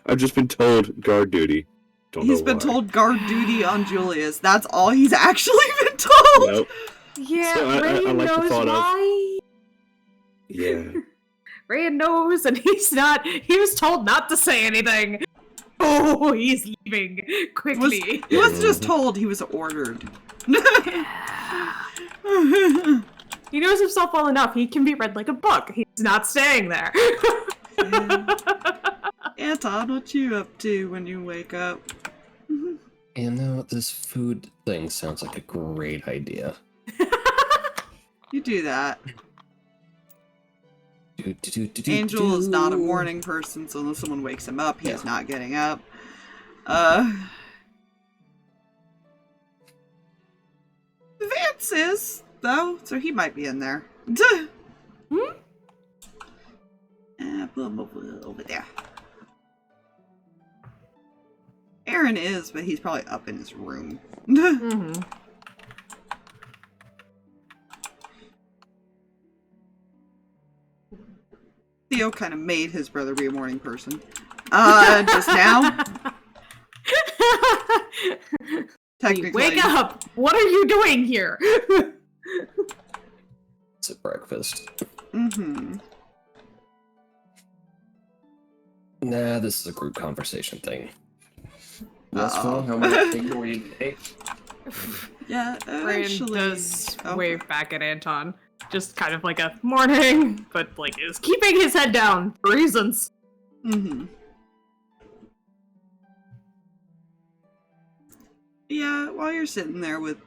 I've just been told guard duty. He's been told guard duty on Julius. That's all he's actually been told. Nope. Yeah, So I Reyan like the knows thought of- why. Yeah. Reyan knows, and he's not. He was told not to say anything. Oh, he's leaving quickly. He wasn't just told, he was ordered. He knows himself well enough. He can be read like a book. He's not staying there. Anton, what you up to when you wake up? You know, this food thing sounds like a great idea. You do that. Angel is not a morning person, so unless someone wakes him up, he's not getting up. Vance is, though, so he might be in there. Put him over there. Aaron is, but he's probably up in his room. Mm-hmm. Theo kind of made his brother be a morning person. Just now? Technically. Wake up! What are you doing here? It's at breakfast. Mm-hmm. Nah, this is a group conversation thing. Yes, well, how many people were you today? Yeah, Reyan eventually. does wave back at Anton. Just kind of like a morning, but like is keeping his head down for reasons. Mm-hmm. Yeah, while you're sitting there with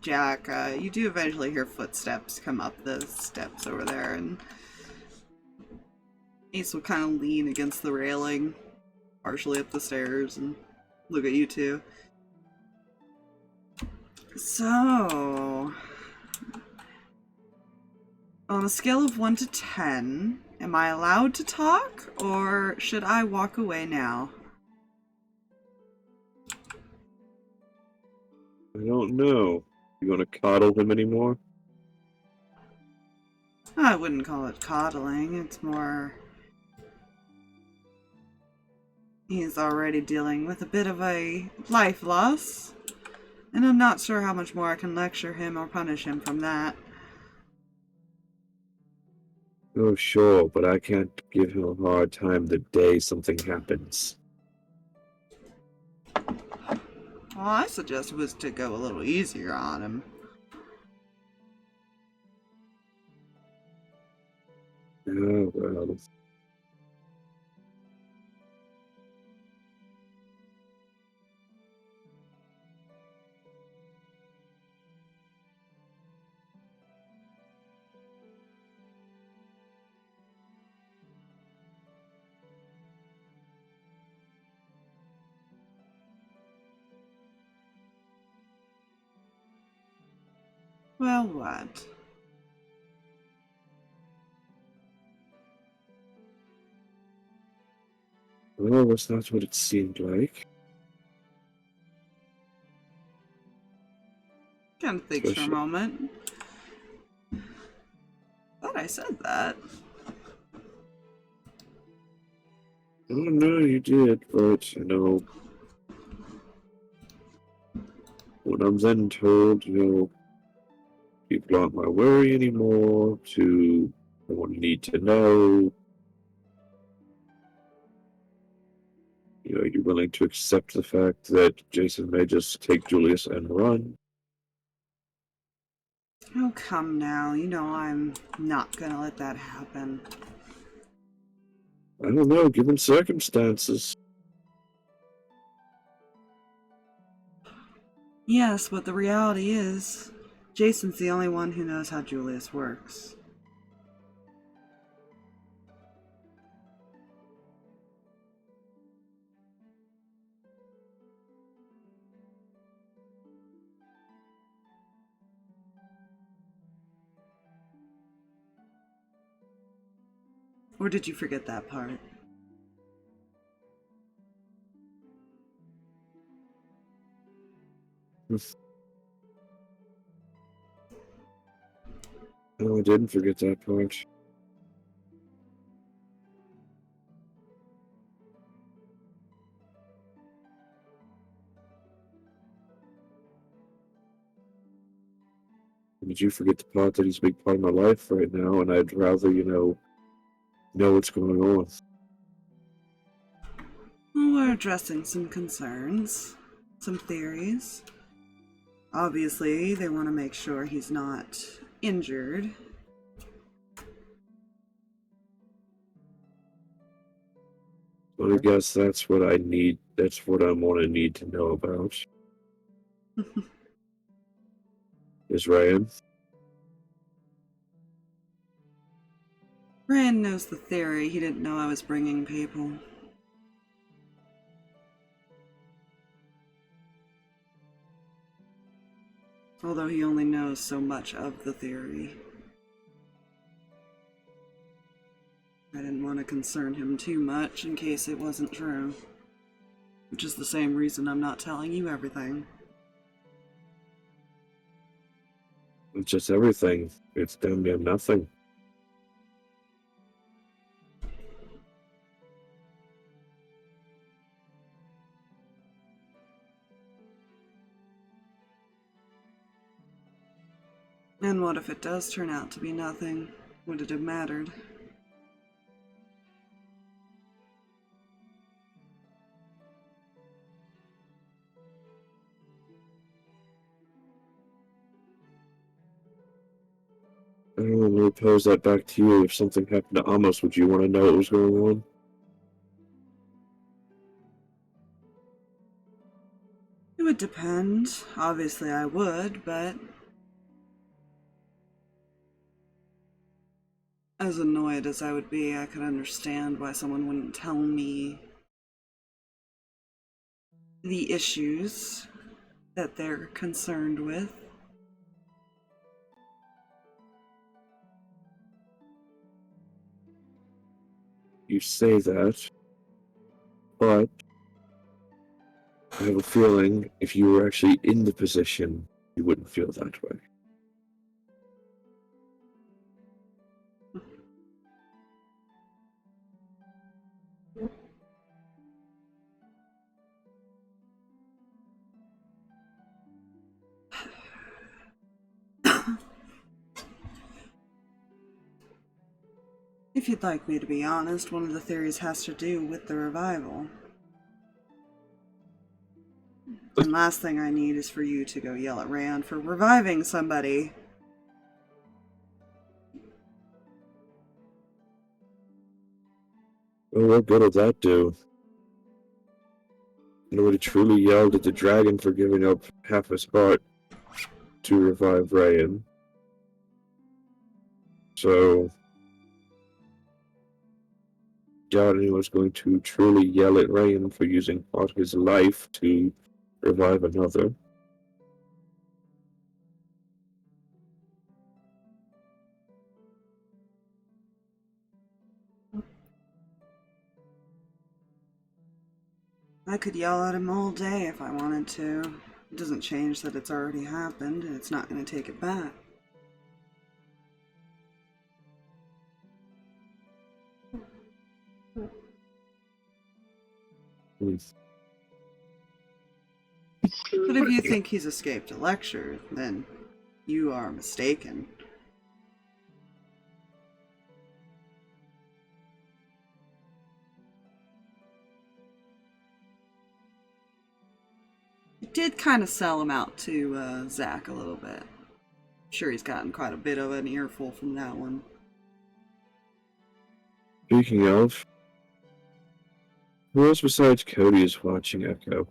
Jack, you do eventually hear footsteps come up the steps over there, and Ace will kind of lean against the railing, partially up the stairs, and look at you two. So, on a scale of 1 to 10, am I allowed to talk, or should I walk away now? I don't know. You gonna coddle him anymore? I wouldn't call it coddling, it's more... He's already dealing with a bit of a life loss, and I'm not sure how much more I can lecture him or punish him from that. Oh, sure, but I can't give him a hard time the day something happens. All I suggested was to go a little easier on him. Oh, well. Well, what? Well, that's not what it seemed like. Kind of thinks for a moment. Thought I said that. Oh, no, you did, but, you know, when I'm then told, you know, people aren't my worry anymore, to no one need to know, you know, you're willing to accept the fact that Jason may just take Julius and run. Oh, come now. You know I'm not gonna let that happen. I don't know, given circumstances. Yes, but the reality is, Jason's the only one who knows how Julius works. Or did you forget that part? No, I didn't forget that part. Did you forget the part that he's a big part of my life right now, and I'd rather, you know what's going on. Well, we're addressing some concerns, some theories. Obviously, they want to make sure he's not injured. Well, I guess that's what I need. That's what I'm gonna need to know about. Is Reyan. Reyan knows the theory. He didn't know I was bringing people. Although he only knows so much of the theory. I didn't want to concern him too much in case it wasn't true. Which is the same reason I'm not telling you everything. It's just everything. It's damn near nothing. And what if it does turn out to be nothing? Would it have mattered? I don't know, let me pose that back to you. If something happened to Amos, would you want to know what was going on? It would depend. Obviously I would, but as annoyed as I would be, I could understand why someone wouldn't tell me the issues that they're concerned with. You say that, but I have a feeling if you were actually in the position, you wouldn't feel that way. If you'd like me to be honest, one of the theories has to do with the revival. And last thing I need is for you to go yell at Reyan for reviving somebody. Well, what good did that do? Nobody truly yelled at the dragon for giving up half his heart to revive Reyan. So, doubt anyone's going to truly yell at Reyan for using part of his life to revive another. I could yell at him all day if I wanted to. It doesn't change that it's already happened, and it's not going to take it back. But if you think he's escaped a lecture, then you are mistaken. It did kind of sell him out to Zach a little bit. I'm sure he's gotten quite a bit of an earful from that one. Speaking of, who else besides Cody is watching Echo?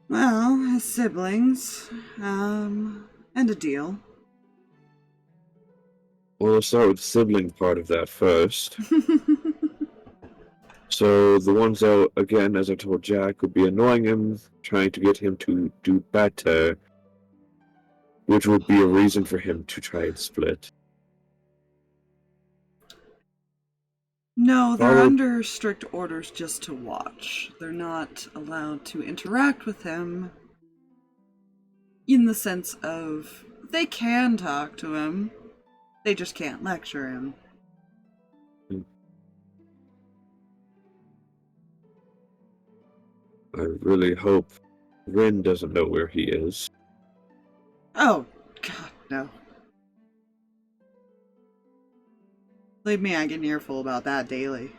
Well, his siblings, and a deal. Well, let's start with the sibling part of that first. So the ones that, again, as I told Jack, would be annoying him, trying to get him to do better, which would be a reason for him to try and split. No, they're Follow- under strict orders just to watch. They're not allowed to interact with him in the sense of they can talk to him, they just can't lecture him. I really hope Rin doesn't know where he is. Oh, God, no. Believe me, I get an earful about that daily.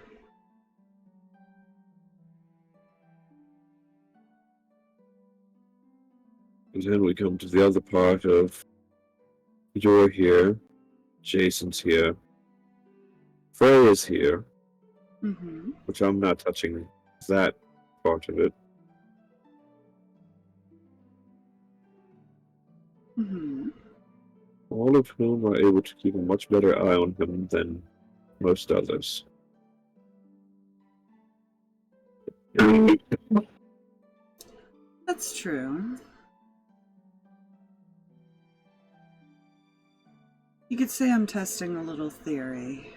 And then we come to the other part of you're here, Jason's here, Frey is here, Mm-hmm. which I'm not touching that part of it. Mm-hmm. All of whom are able to keep a much better eye on him than most others. That's true. You could say I'm testing a little theory.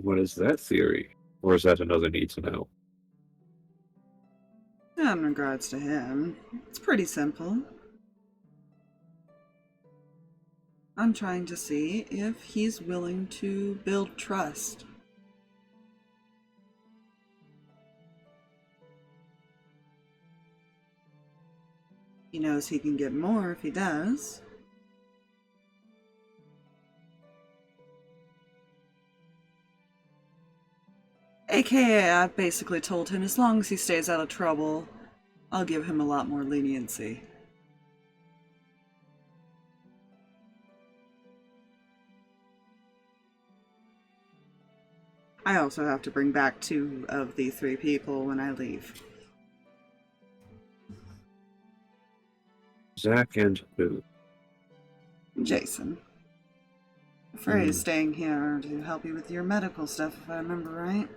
What is that theory? Or is that another need to know? In regards to him, it's pretty simple. I'm trying to see if he's willing to build trust. He knows he can get more if he does. AKA, I've basically told him as long as he stays out of trouble, I'll give him a lot more leniency. I also have to bring back 2 of the 3 people when I leave. Zach and who? Jason. Frey is staying here to help you with your medical stuff, if I remember right.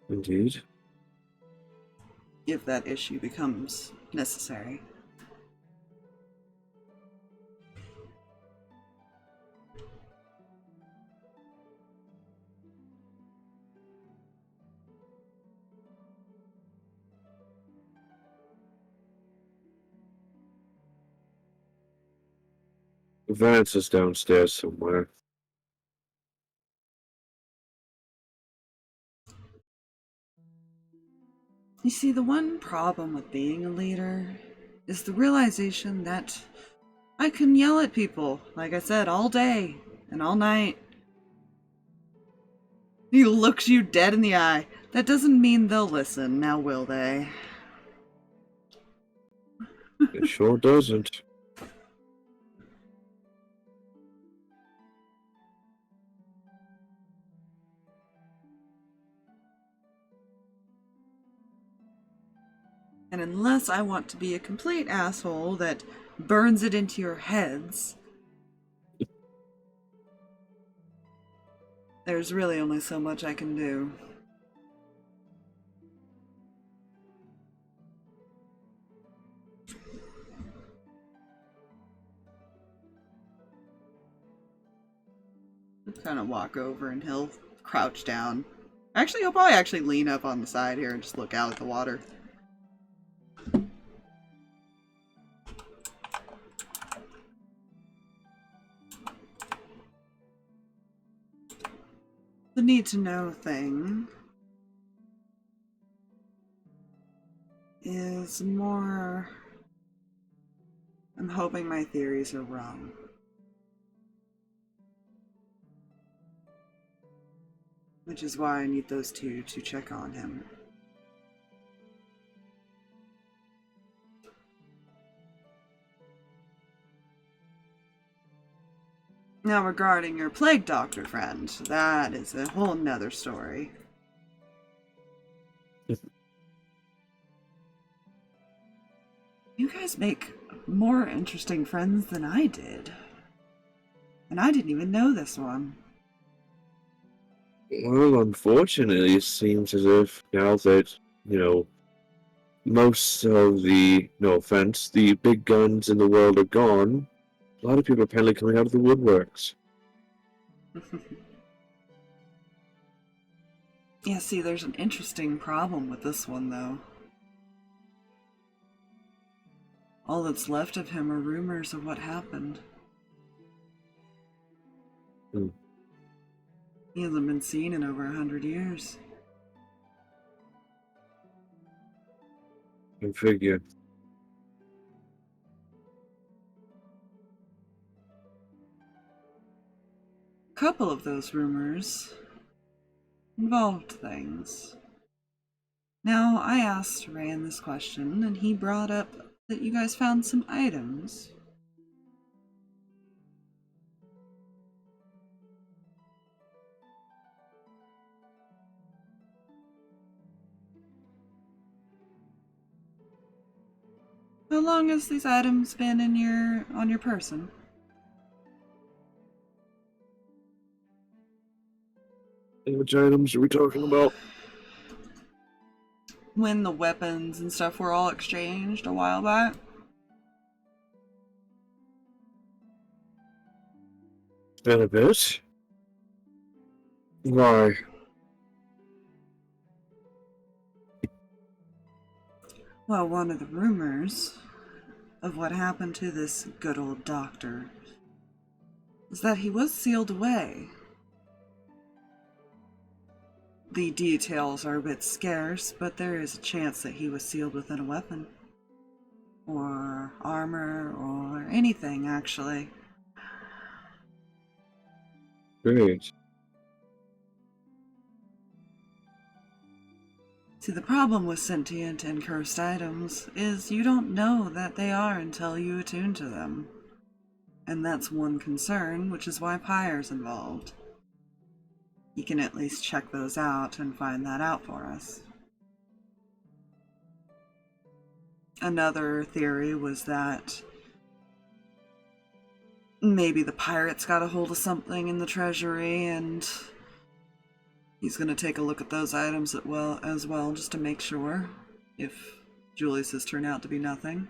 Indeed. If that issue becomes necessary. Vance is downstairs somewhere. You see, the one problem with being a leader is the realization that I can yell at people, like I said, all day and all night. He looks you dead in the eye. That doesn't mean they'll listen, now will they? It sure doesn't. And unless I want to be a complete asshole that burns it into your heads, there's really only so much I can do. He'll kind of walk over and he'll crouch down. Actually, he'll probably actually lean up on the side here and just look out at the water. The need to know thing is more... I'm hoping my theories are wrong. Which is why I need those two to check on him. Now regarding your plague doctor friend, that is a whole nother story. You guys make more interesting friends than I did. And I didn't even know this one. Well, unfortunately, it seems as if now that, most of the, no offense, the big guns in the world are gone, a lot of people are apparently coming out of the woodworks. Yeah, see, there's an interesting problem with this one, though. All that's left of him are rumors of what happened. He hasn't been seen in over 100 years. I figure. A couple of those rumors involved things. Now, I asked Reyan this question, and he brought up that you guys found some items. How long has these items been in on your person? Which items are we talking about? When the weapons and stuff were all exchanged a while back? Been a bit. Why? Well, one of the rumors of what happened to this good old doctor is that he was sealed away. The details are a bit scarce, but there is a chance that he was sealed within a weapon. Or armor, or anything, actually. Great. See, the problem with sentient and cursed items is you don't know that they are until you attune to them. And that's one concern, which is why Pyre's involved. He can at least check those out and find that out for us. Another theory was that maybe the pirates got a hold of something in the treasury and he's going to take a look at those items as well, just to make sure if Julius's turn out to be nothing.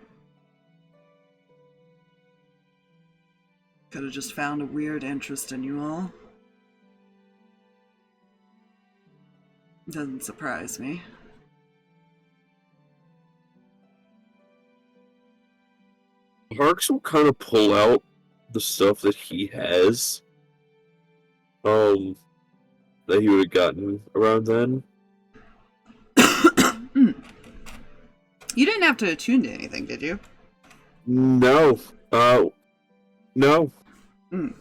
Could have just found a weird interest in you all. Doesn't surprise me. Harx will kind of pull out the stuff that he has. That he would have gotten around then. You didn't have to attune to anything, did you? No. No. Mm.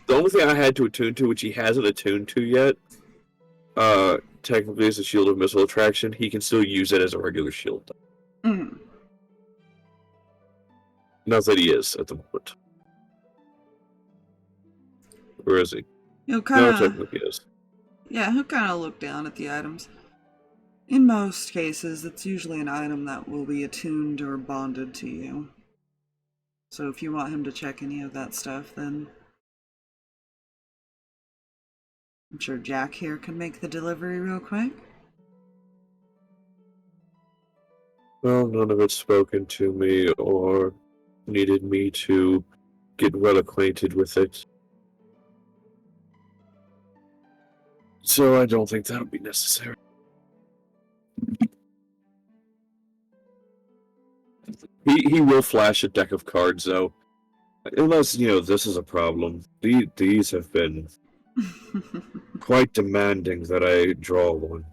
The only thing I had to attune to, which he hasn't attuned to yet, technically is a shield of missile attraction. He can still use it as a regular shield. Mm. Not that he is at the moment. Or is he? He'll kind No, of... technically he is. Yeah, he'll kind of look down at the items. In most cases, it's usually an item that will be attuned or bonded to you. So if you want him to check any of that stuff, then I'm sure Jack here can make the delivery real quick. Well, none of it's spoken to me or needed me to get well acquainted with it. So I don't think that'll be necessary. He will flash a deck of cards, though. Unless, this is a problem. These have been quite demanding that I draw one.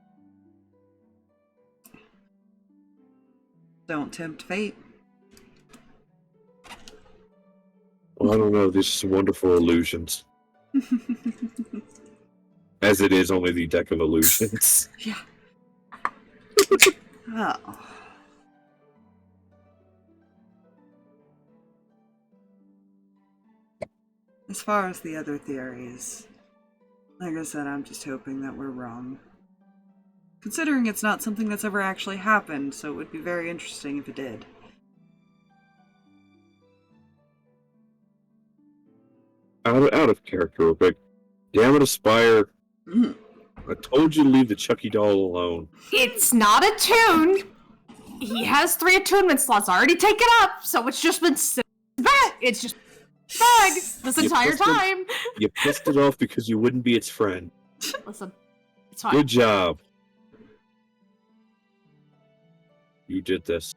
Don't tempt fate. Well, I don't know. These are some wonderful illusions. As it is only the deck of illusions. Yeah. Oh. As far as the other theories, like I said, I'm just hoping that we're wrong. Considering it's not something that's ever actually happened, so it would be very interesting if it did. Out of character real quick. Damn it, Aspire. Mm. I told you to leave the Chucky doll alone. It's not attuned. He has 3 attunement slots already taken up, so it's just been back. It's just bag this entire time. You pissed it off because you wouldn't be its friend. Listen, it's fine. Good job. You did this.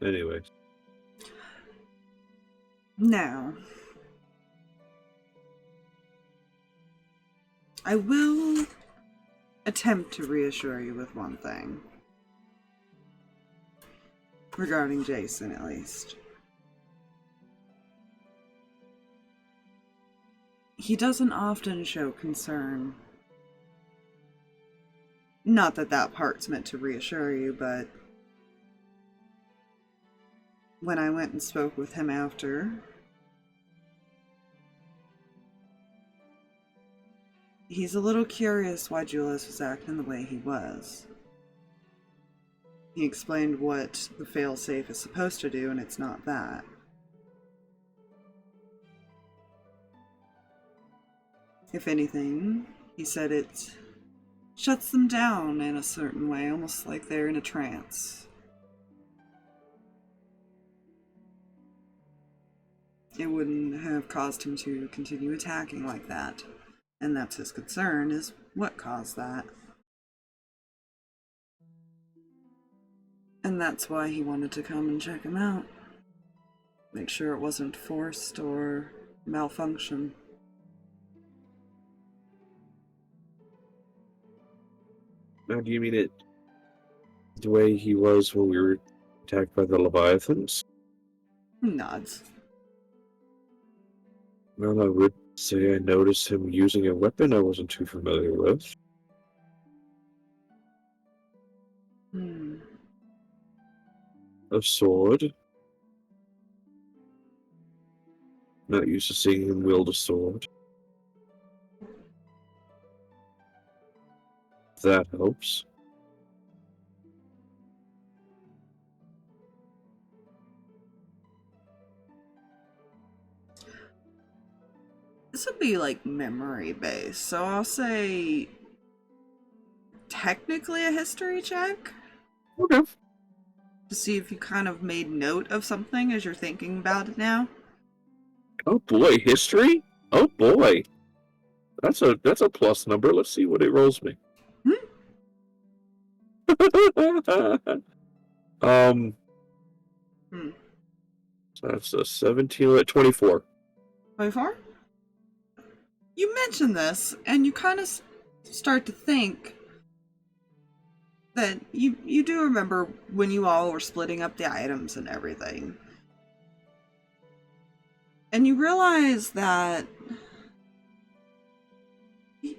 Anyways. Now, I will attempt to reassure you with one thing. Regarding Jason, at least. He doesn't often show concern. Not that that part's meant to reassure you, but when I went and spoke with him after, he's a little curious why Julius was acting the way he was. He explained what the failsafe is supposed to do, and it's not that. If anything, he said it shuts them down in a certain way, almost like they're in a trance. It wouldn't have caused him to continue attacking like that. And that's his concern, is what caused that. And that's why he wanted to come and check him out. Make sure it wasn't forced or malfunction. Now, do you mean it the way he was when we were attacked by the Leviathans? Nods. Well, I would say I noticed him using a weapon I wasn't too familiar with. A sword. Not used to seeing him wield a sword. That helps. This would be like memory based, so I'll say technically a history check. Okay. To see if you kind of made note of something as you're thinking about it now. Oh boy, history? Oh boy. That's a plus number. Let's see what it rolls me. So that's a 17, 24. 24? You mentioned this, and you kind of start to think that you do remember when you all were splitting up the items and everything. And you realize that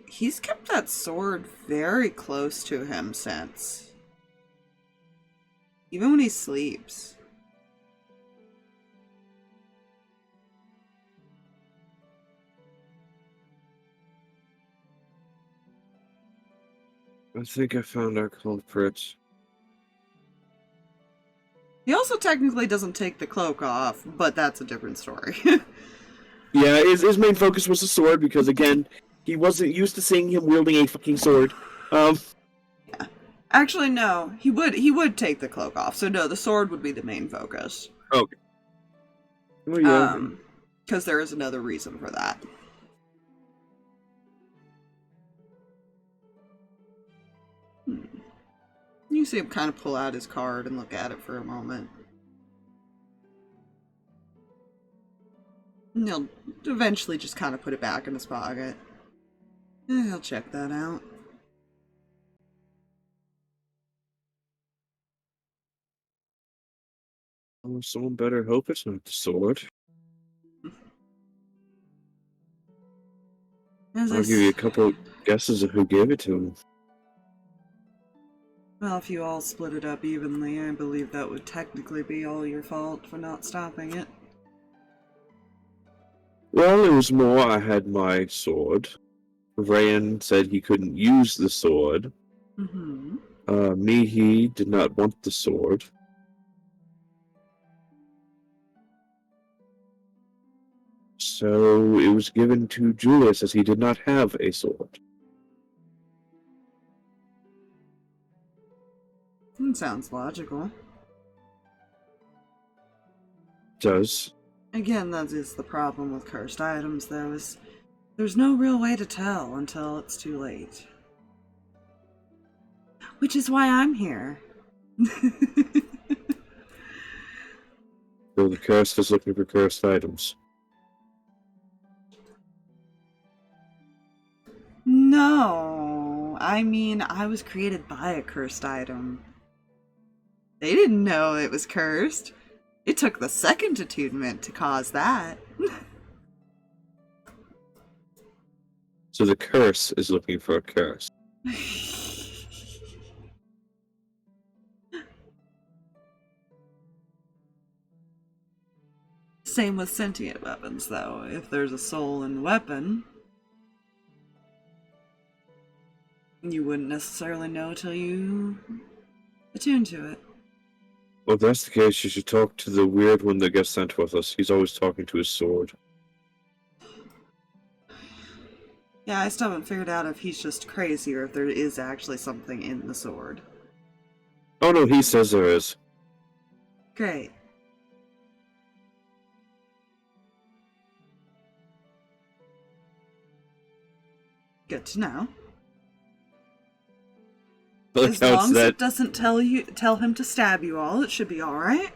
he's kept that sword very close to him since. Even when he sleeps. I think I found our culprit. He also technically doesn't take the cloak off, but that's a different story. Yeah, his main focus was the sword because, again, he wasn't used to seeing him wielding a fucking sword. Yeah. Actually, no. He would take the cloak off, so no, the sword would be the main focus. Okay. Well, yeah. Because there is another reason for that. You see him kind of pull out his card and look at it for a moment. And he'll eventually just kind of put it back in his pocket. And he'll check that out. Oh, someone better hope it's not the sword. As I I'll give you a couple guesses of who gave it to him. Well, if you all split it up evenly, I believe that would technically be all your fault for not stopping it. Well, it was more I had my sword. Reyan said he couldn't use the sword. Mm-hmm. Mihi did not want the sword. So it was given to Julius as he did not have a sword. Sounds logical. Does. Again, that is the problem with cursed items, though, is there's no real way to tell until it's too late. Which is why I'm here. So the curse is looking for cursed items. No, I mean, I was created by a cursed item. They didn't know it was cursed. It took the second attunement to cause that. So the curse is looking for a curse. Same with sentient weapons, though. If there's a soul in the weapon, you wouldn't necessarily know till you attune to it. Well, if that's the case, you should talk to the weird one that gets sent with us. He's always talking to his sword. Yeah, I still haven't figured out if he's just crazy or if there is actually something in the sword. Oh no, he says there is. Great. Good to know. Look As how long as that. it doesn't tell him to stab you all, it should be alright.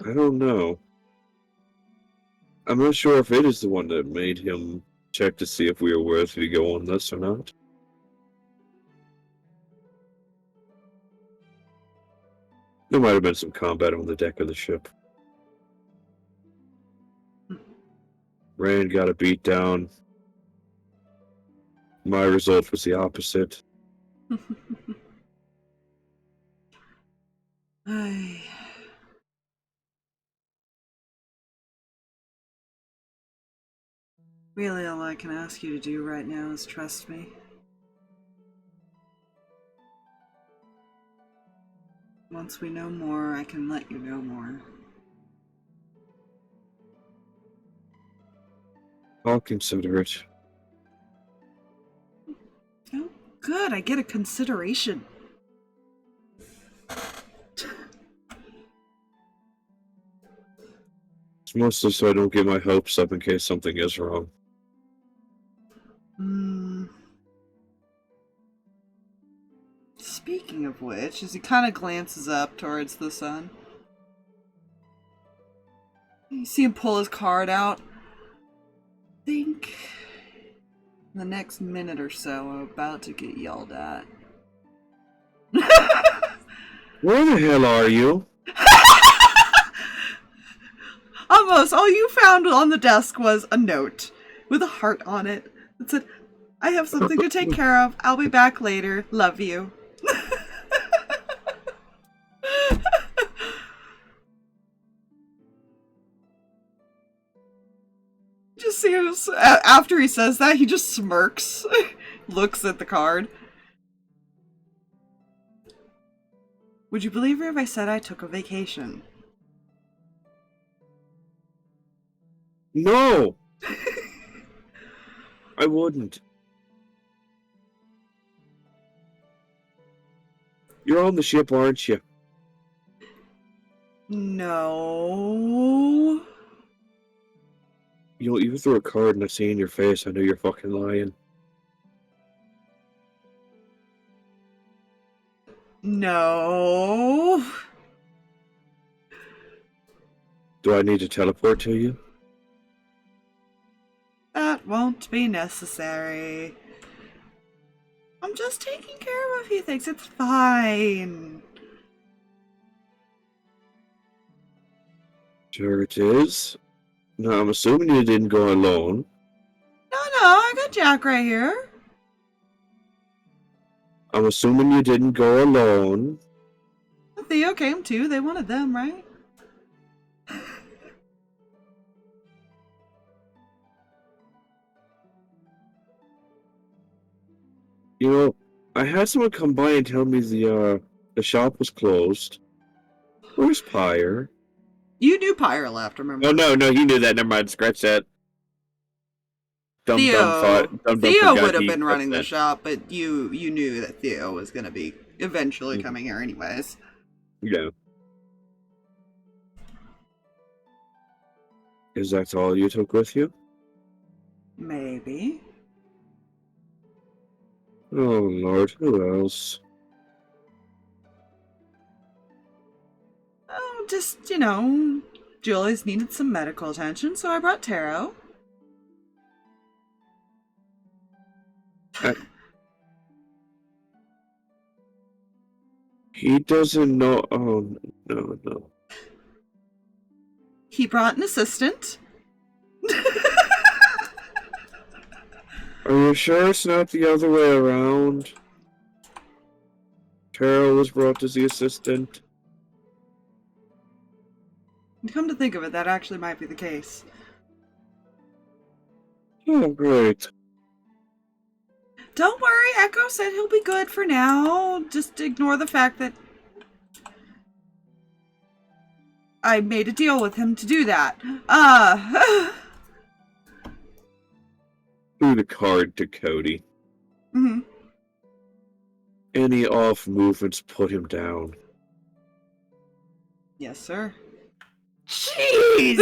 I don't know. I'm not sure if it is the one that made him check to see if we were worthy to go on this or not. There might have been some combat on the deck of the ship. Rand got a beat down. My result was the opposite. Ay. Really, all I can ask you to do right now is trust me. Once we know more, I can let you know more. I'll consider it. Oh, good, I get a consideration. It's mostly so I don't get my hopes up in case something is wrong. Speaking of which, as he kind of glances up towards the sun, you see him pull his card out. I think in the next minute or so, I'm about to get yelled at. Where the hell are you? Almost. All you found on the desk was a note with a heart on it that said, "I have something to take care of. I'll be back later. Love you." Just see him, after he says that, he just smirks, looks at the card. Would you believe me if I said I took a vacation? No! I wouldn't. You're on the ship, aren't you? No. You know, even through a card and I see in your face, I know you're fucking lying. No. Do I need to teleport to you? That won't be necessary. I'm just taking care of a few things. It's fine. Sure it is. Now, I'm assuming you didn't go alone. No, I got Jack right here. I'm assuming you didn't go alone. Theo came too. They wanted them, right? You know, I had someone come by and tell me the shop was closed. Where's Pyre? You knew Pyre left, remember? Oh no, he knew that. Never mind. Scratch that. Theo forgot would have he been running the that. shop, but you knew that Theo was going to be eventually coming here anyways. Yeah. Is that all you took with you? Maybe. Oh Lord, who else? Oh, just, Julie's needed some medical attention, so I brought Taro. He doesn't know. Oh no. He brought an assistant. Are you sure it's not the other way around? Carol was brought as the assistant. Come to think of it, that actually might be the case. Oh, great. Don't worry, Echo said he'll be good for now. Just ignore the fact that I made a deal with him to do that. Threw the card to Cody. Mm-hmm. Any off movements put him down. Yes, sir. Jeez!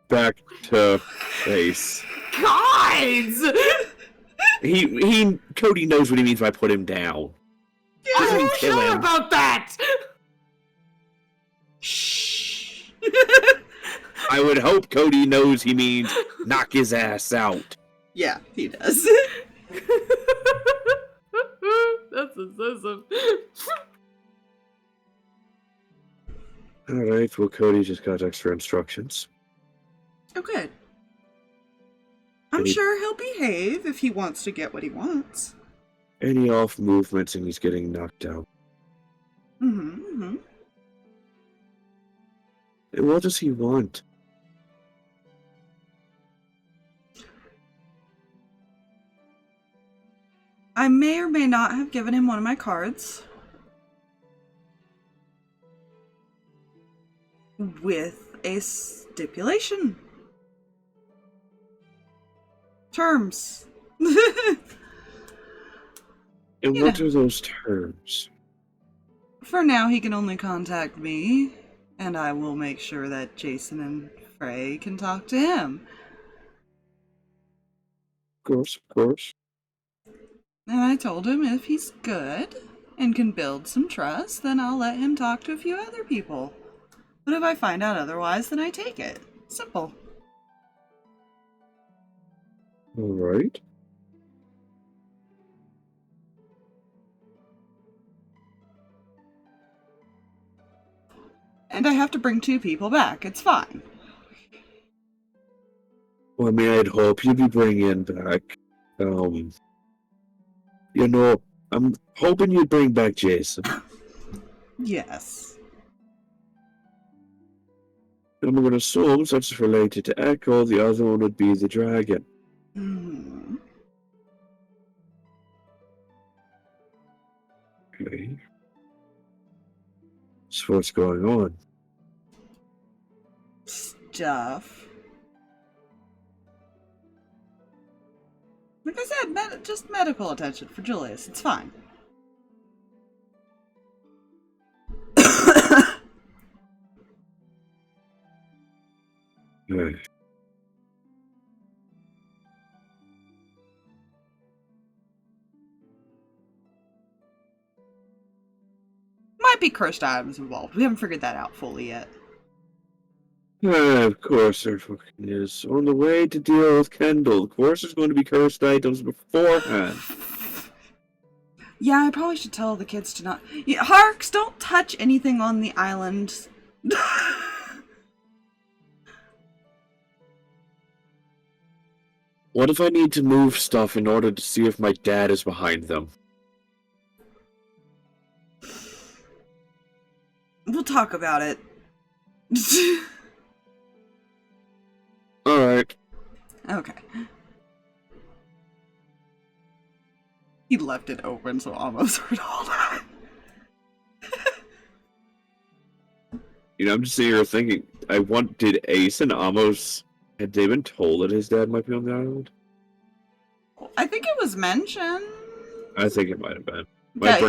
Back to base. Guys! Cody knows what he means by put him down. I'm Doesn't not kill sure him. about that! Shh. I would hope Cody knows he means knock his ass out. Yeah, he does. That's excessive. Alright, well Cody just got extra instructions. Oh, good. I'm sure he'll behave if he wants to get what he wants. Any off movements and he's getting knocked out. Mm-hmm. And what does he want? I may or may not have given him one of my cards. With a stipulation. Terms. And what are those terms? For now, he can only contact me, and I will make sure that Jason and Frey can talk to him. Of course. And I told him if he's good and can build some trust, then I'll let him talk to a few other people. But if I find out otherwise, then I take it. Simple. Alright. And I have to bring 2 people back. It's fine. Well, I mean, I'd hope you'd be bringing back, I'm hoping you'd bring back Jason. Yes. I'm going to assume, since it's related to Echo, the other one would be the dragon. Mm-hmm. Okay. So what's going on? Stuff. Like I said, just medical attention for Julius. It's fine. Hey. might be cursed items involved. We haven't figured that out fully yet. Of course there fucking is. On the way to deal with Kendall, of course there's going to be cursed items beforehand. Yeah, I probably should tell the kids to not... Yeah, Harx, don't touch anything on the island. What if I need to move stuff in order to see if my dad is behind them? We'll talk about it. Alright. Okay. He left it open, so almost heard all that. You know, I'm just sitting here thinking, did Ace and Amos, had they been told that his dad might be on the island? I think it was mentioned. I think it might have been. Yeah,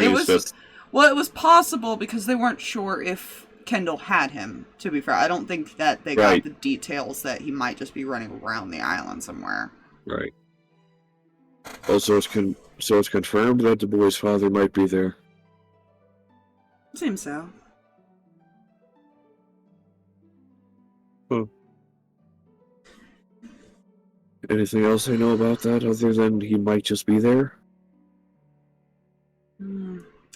well, it was possible because they weren't sure if Kendall had him, to be fair. I don't think that they got the details that he might just be running around the island somewhere. Right. Also, it's confirmed that the boy's father might be there. Seems so. Huh. Anything else I know about that other than he might just be there?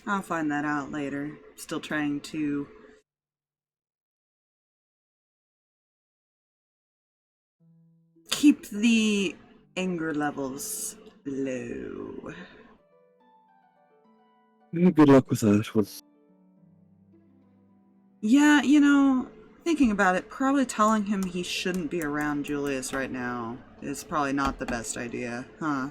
I'll find that out later. Still trying to... keep the anger levels low. Yeah, good luck with that one. Yeah, you know, thinking about it, probably telling him he shouldn't be around Julius right now is probably not the best idea, huh?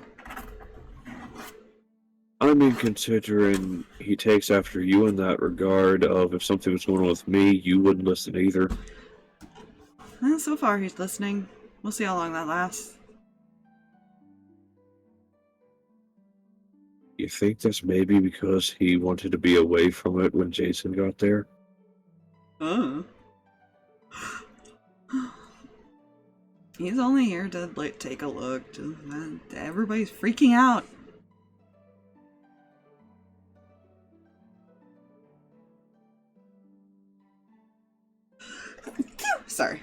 I mean, considering he takes after you in that regard of if something was going on with me, you wouldn't listen either. Well, so far he's listening. We'll see how long that lasts. You think that's maybe because he wanted to be away from it when Jason got there? He's only here to, like, take a look. Everybody's freaking out. Sorry.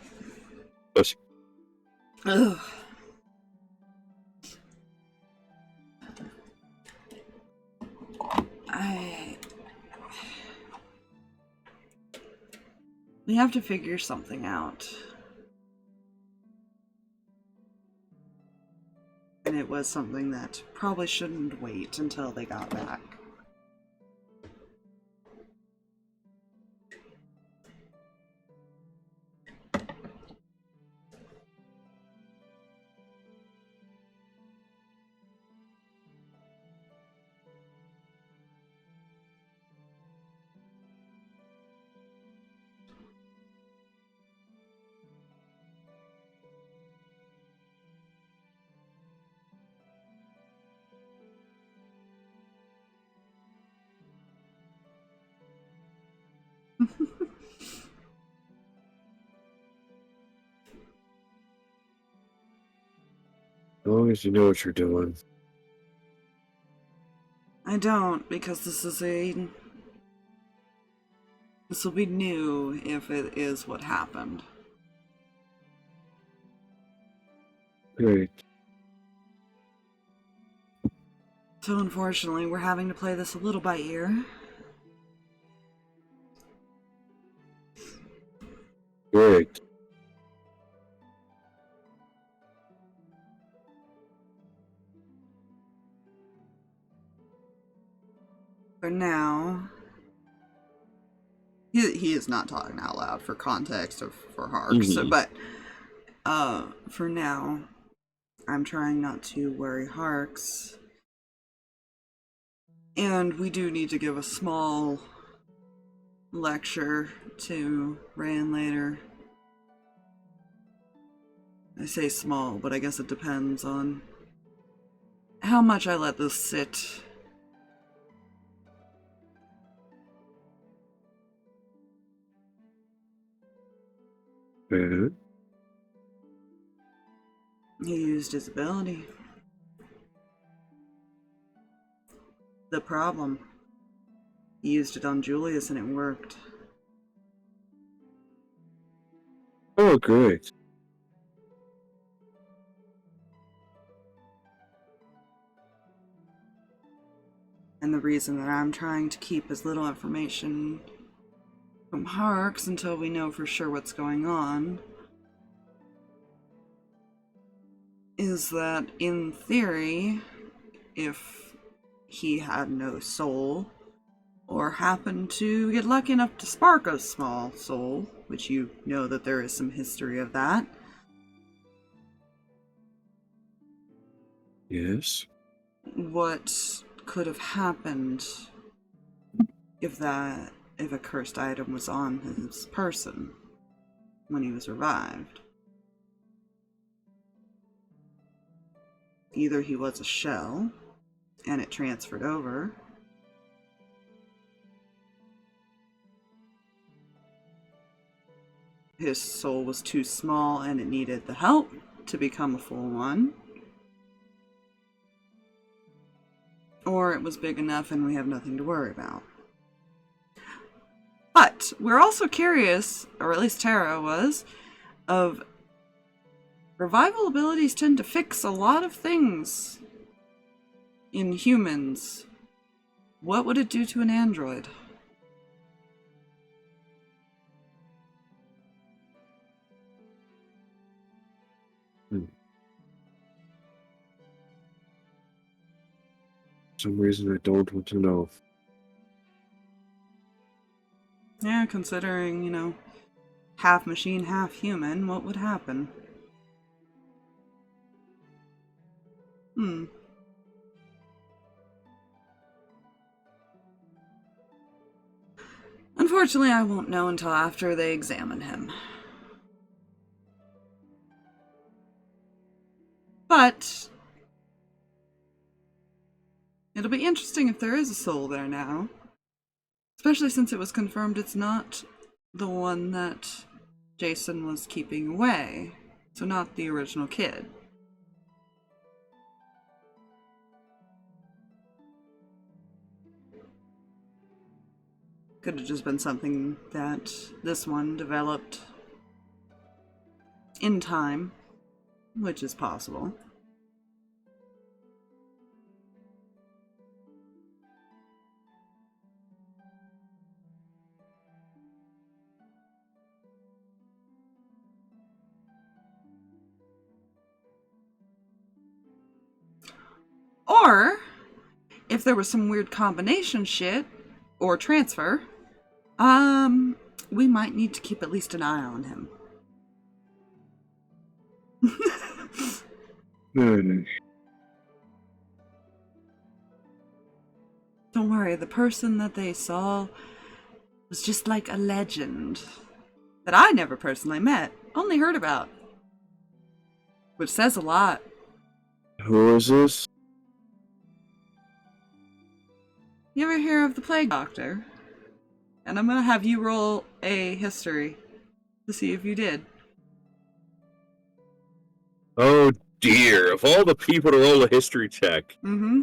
Yes. Ugh. We have to figure something out. And it was something that probably shouldn't wait until they got back. As long as you know what you're doing. I don't, because this will be new if it is what happened. Great. So unfortunately, we're having to play this a little by ear. Great. For now, he is not talking out loud for context for Harx, but for now, I'm trying not to worry Harx. And we do need to give a small lecture to Reyan later. I say small, but I guess it depends on how much I let this sit. Mm-hmm. He used his ability. The problem. He used it on Julius and it worked. Oh, great. And the reason that I'm trying to keep as little information from Harx until we know for sure what's going on is that, in theory, if he had no soul, or happened to get lucky enough to spark a small soul, which you know that there is some history of that. Yes. What could have happened if a cursed item was on his person when he was revived? Either he was a shell and it transferred over, his soul was too small and it needed the help to become a full one, or it was big enough and we have nothing to worry about. But we're also curious, or at least Tara was, of revival abilities tend to fix a lot of things in humans. What would it do to an android? For some reason I don't want to know. Yeah, considering, half machine, half human, what would happen? Unfortunately, I won't know until after they examine him. But it'll be interesting if there is a soul there now. Especially since it was confirmed it's not the one that Jason was keeping away. So not the original kid. Could have just been something that this one developed in time, which is possible. Or, if there was some weird combination shit, or transfer, we might need to keep at least an eye on him. Don't worry, the person that they saw was just like a legend that I never personally met, only heard about. Which says a lot. Who is this? You ever hear of the Plague Doctor? And I'm gonna have you roll a history to see if you did. Oh dear, of all the people to roll a history check. Mm-hmm.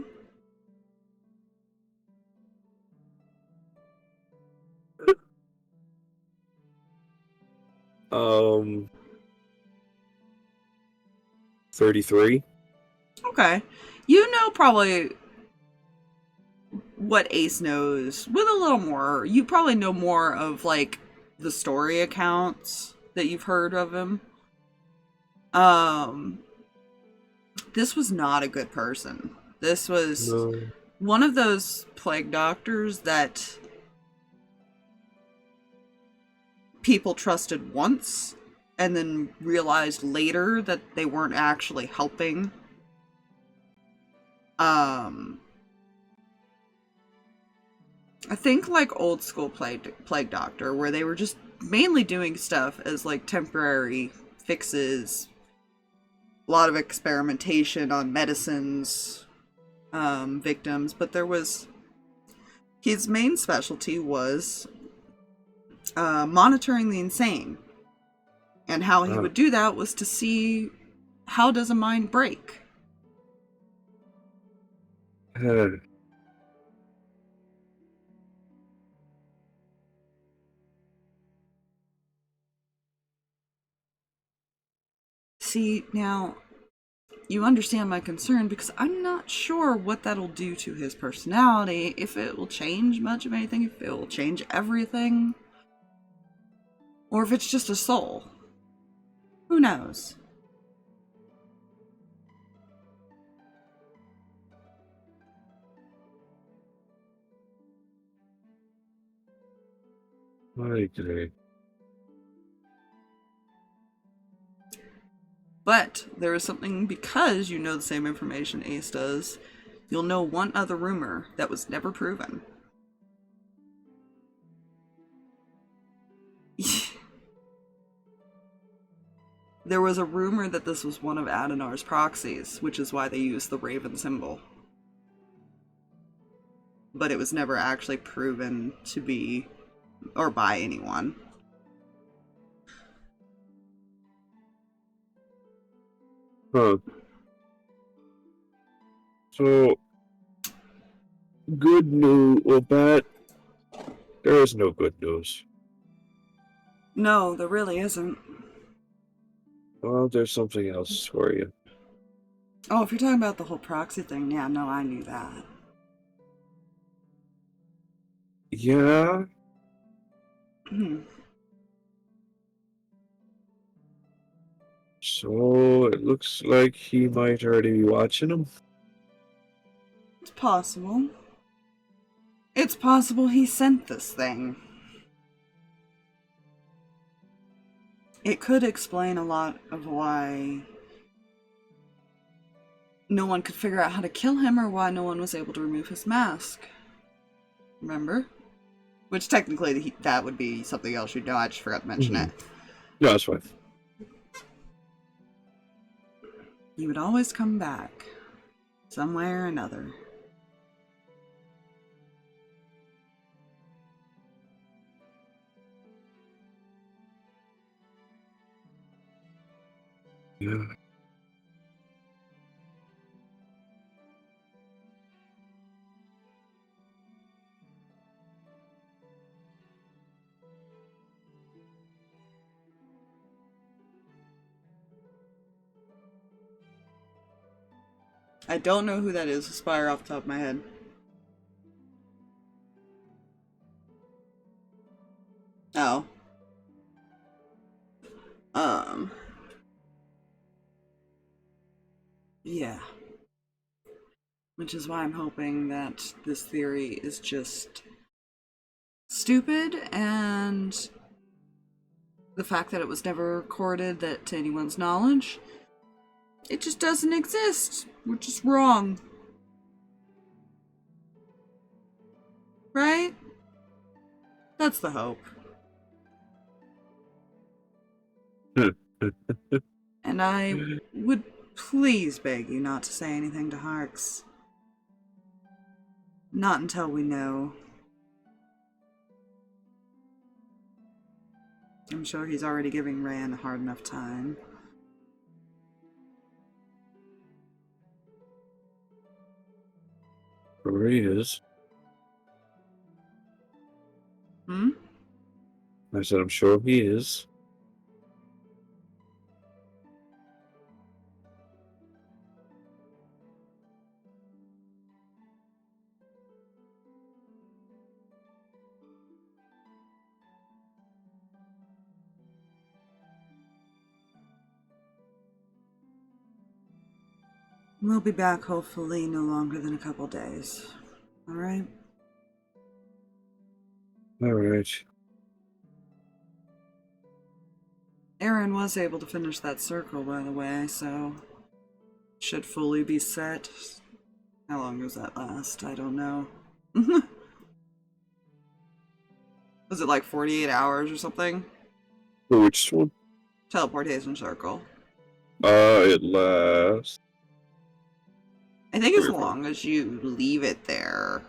Um, 33. Okay. You know probably what Ace knows with a little more. You probably know more of, like, the story accounts that you've heard of him. This was not a good person. This was one of those plague doctors that people trusted once and then realized later that they weren't actually helping. I think like old school plague doctor, where they were just mainly doing stuff as like temporary fixes, a lot of experimentation on medicines, victims, but his main specialty was monitoring the insane. And how he would do that was to see, how does a mind break? See, now, you understand my concern because I'm not sure what that'll do to his personality, if it will change much of anything, if it will change everything, or if it's just a soul. Who knows? I agree. But there is something, because you know the same information Ace does, you'll know one other rumor that was never proven. There was a rumor that this was one of Adenar's proxies, which is why they used the raven symbol. But it was never actually proven to be, or by anyone. Huh. So, good news. Well, bad. There is no good news. No, there really isn't. Well, there's something else for you. Oh, if you're talking about the whole proxy thing, yeah, no, I knew that. Yeah? So, it looks like he might already be watching him. It's possible. It's possible he sent this thing. It could explain a lot of why no one could figure out how to kill him, or why no one was able to remove his mask. Remember? Which technically that would be something else you'd know, I just forgot to mention it. Yeah, that's fine. He would always come back, some way or another. Yeah. I don't know who that is, Aspire, off the top of my head. Oh. Yeah. Which is why I'm hoping that this theory is just stupid, and the fact that it was never recorded, that to anyone's knowledge, it just doesn't exist. We're just wrong. Right? That's the hope. And I would please beg you not to say anything to Harx. Not until we know. I'm sure he's already giving Reyan a hard enough time. Sure he is. I said, I'm sure he is. We'll be back hopefully no longer than a couple days. Alright? Alright. Aaron was able to finish that circle, by the way, so should fully be set. How long does that last? I don't know. Was it like 48 hours or something? For which one? Teleportation circle. It lasts. I think as long as you leave it there.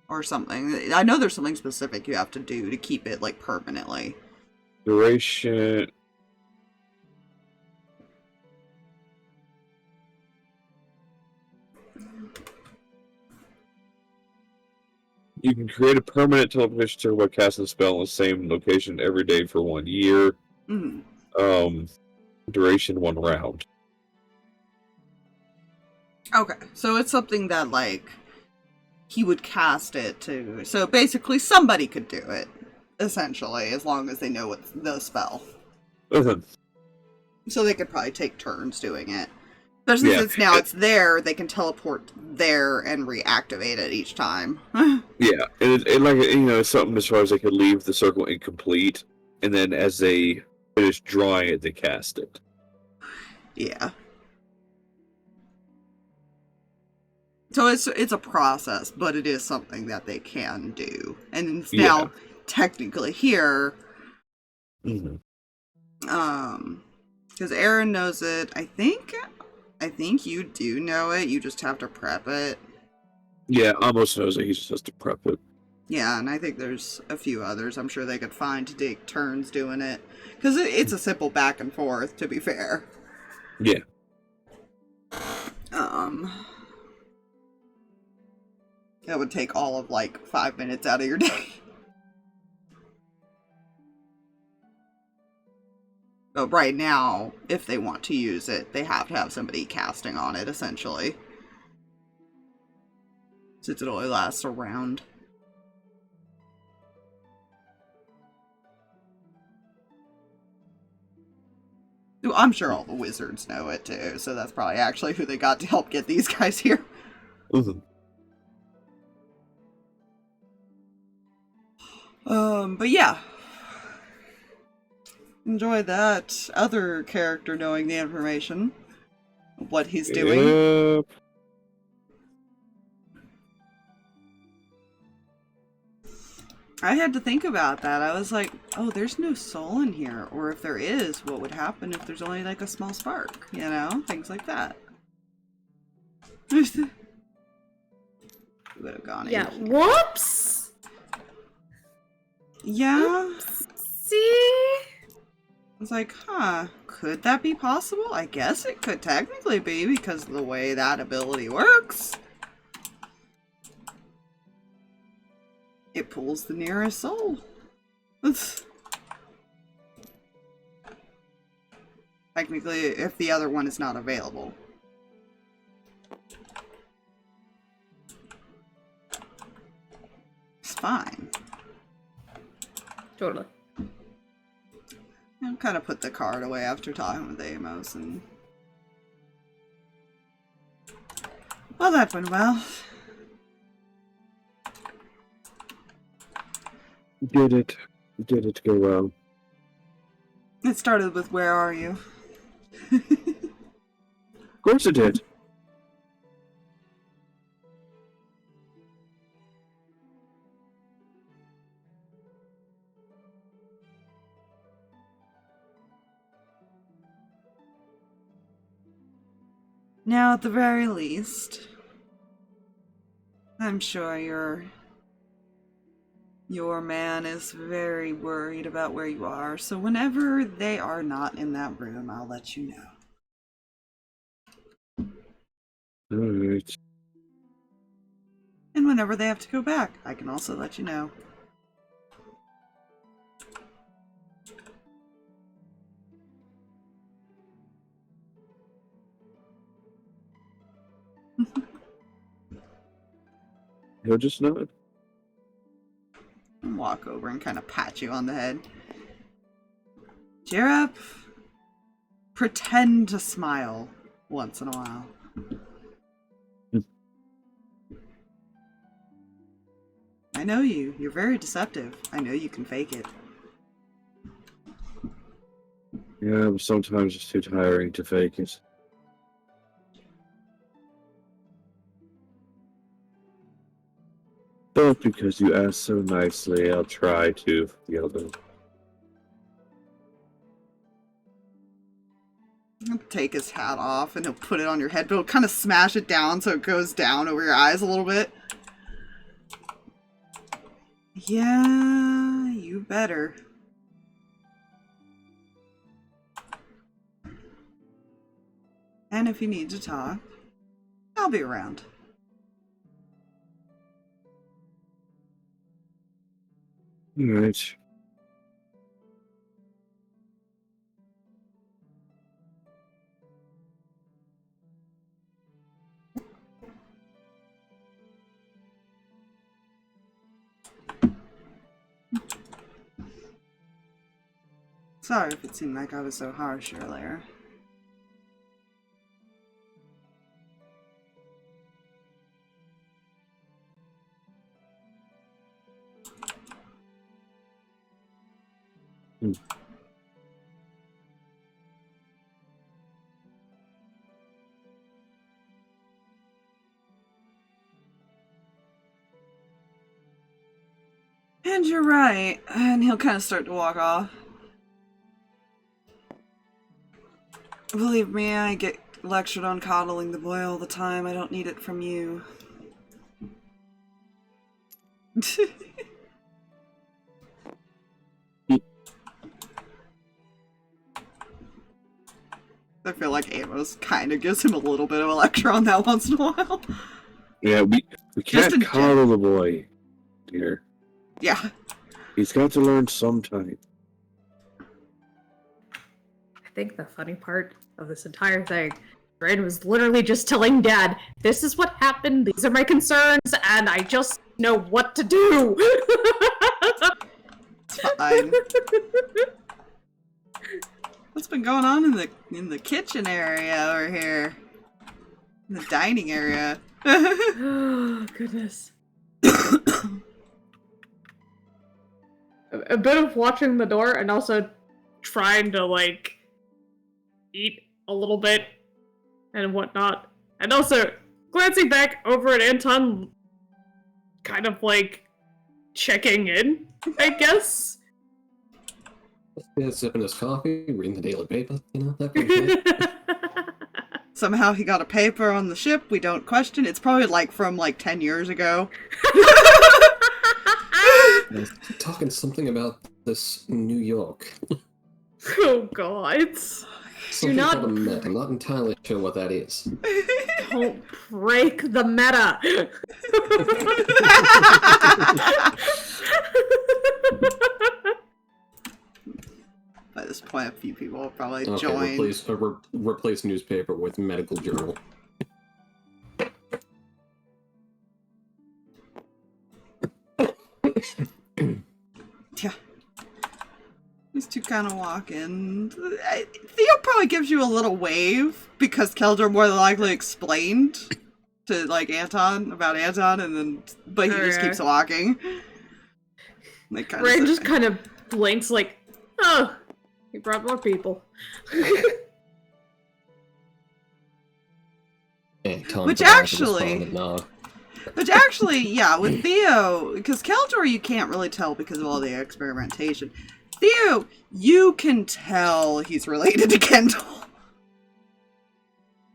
Or something. I know there's something specific you have to do to keep it, like, permanently. Duration. You can create a permanent teleportation circle by casting a spell in the same location every day for 1 year. Mm. Duration 1 round. Okay, so it's something that, like, he would cast it to. So basically, somebody could do it, essentially, as long as they know what's the spell. So they could probably take turns doing it. Especially since now it's there, they can teleport there and reactivate it each time. Yeah, and like, you know, it's something as far as they could leave the circle incomplete, and then as they finish drawing it, they cast it. Yeah. So it's a process, but it is something that they can do. And it's now technically here. Mm-hmm. Because Aaron knows it. I think you do know it. You just have to prep it. Yeah, almost knows it. He just has to prep it. Yeah, and I think there's a few others I'm sure they could find to take turns doing it. Because it's a simple back and forth, to be fair. Yeah. That would take all of, like, 5 minutes out of your day. But right now, if they want to use it, they have to have somebody casting on it, essentially. Since it only lasts a round. I'm sure all the wizards know it, too, so that's probably actually who they got to help get these guys here. Mm-hmm. But yeah. Enjoy that other character knowing the information of what he's doing. Yep. I had to think about that. I was like, oh, there's no soul in here. Or if there is, what would happen if there's only like a small spark? You know? Things like that. Would have gone in. Yeah, whoops! Yeah. See? I was like, huh, could that be possible? I guess it could technically be because of the way that ability works. It pulls the nearest soul. Technically, if the other one is not available. It's fine. Totally. I'll kind of put the card away after talking with Amos and... Well, that went well. Did it go well? It started with, where are you? Of course it did. Now, at the very least, I'm sure your man is very worried about where you are, so whenever they are not in that room, I'll let you know. Alright. And whenever they have to go back, I can also let you know. He'll just nod. And walk over and kind of pat you on the head. Cheer up. Pretend to smile once in a while. I know you. You're very deceptive. I know you can fake it. Yeah, but sometimes it's too tiring to fake it. But because you asked so nicely, I'll try to for the other. He'll take his hat off and he'll put it on your head, but he'll kind of smash it down so it goes down over your eyes a little bit. Yeah, you better. And if you need to talk, I'll be around. Alright. Sorry if it seemed like I was so harsh earlier. And you're right. And he'll kind of start to walk off. Believe me, I get lectured on coddling the boy all the time. I don't need it from you. I feel like Amos kind of gives him a little bit of a lecture on that once in a while. Yeah, we can't coddle the boy, dear. Yeah. He's got to learn sometime. I think the funny part of this entire thing, Reyan was literally just telling Dad, this is what happened, these are my concerns, and I just know what to do. It's fine. What's been going on in the kitchen area over here? In the dining area. Oh, goodness. A bit of watching the door and also trying to, like, eat a little bit and whatnot. And also glancing back over at Anton, kind of, like, checking in, I guess. Yeah, sipping his coffee, reading the daily paper, you know, that kind of thing. Somehow he got a paper on the ship. We don't question. It's probably like from like 10 years ago. Talking something about this New York. Oh, God. Something not- called a Met. I'm not entirely sure what that is. Don't break the meta. By this point, a few people will probably Okay, join. replace newspaper with medical journal. Yeah. These two kind of walk in. Theo probably gives you a little wave because Keldor more than likely explained to like Anton about Anton, and then but he just keeps walking. Like, Reyan just kind of blinks like, oh, he brought more people. Which actually, yeah, with Theo, because Keldor you can't really tell because of all the experimentation. Theo, you can tell he's related to Kendall.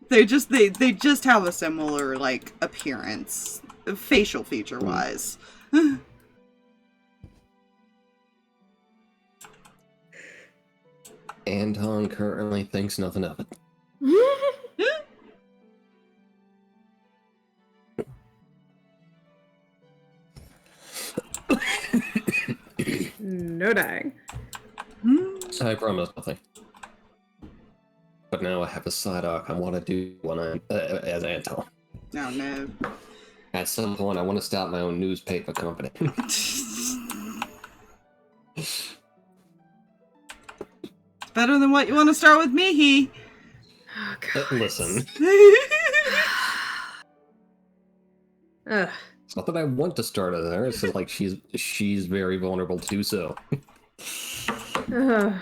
They just have a similar like appearance, facial feature wise. Anton currently thinks nothing of it. No dang. I promise nothing. But now I have a side arc I want to do when I'm as Anton. No, no. At some point, I want to start my own newspaper company. It's better than what you want to start with Mihi. Oh, God. Listen, Ugh. it's not that I want to start as her. It's just like she's very vulnerable to do so. Ugh.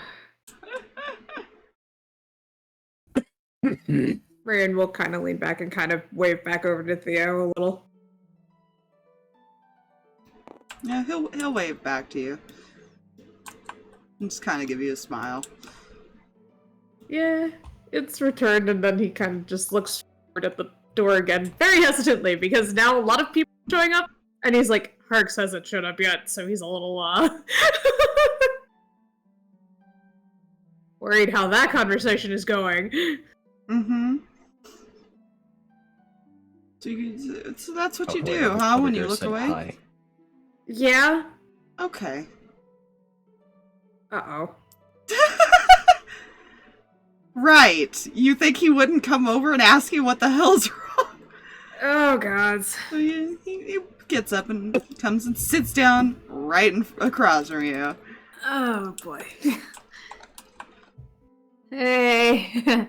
Reyan will kind of lean back and kind of wave back over to Theo a little. Yeah, he'll wave back to you. And just kind of give you a smile. Yeah, it's returned, and then he kind of just looks forward at the door again, very hesitantly, because now a lot of people are showing up, and he's like, Harx hasn't showed up yet, so he's a little, worried how that conversation is going. Mm-hmm. So that's what you Oh, wait, do, I was huh? probably When you gonna look say away? hi. Yeah? Okay. Uh-oh. Right. You think he wouldn't come over and ask you what the hell's wrong? Oh, God. So he gets up and comes and sits down right across from you. Oh, boy. Hey.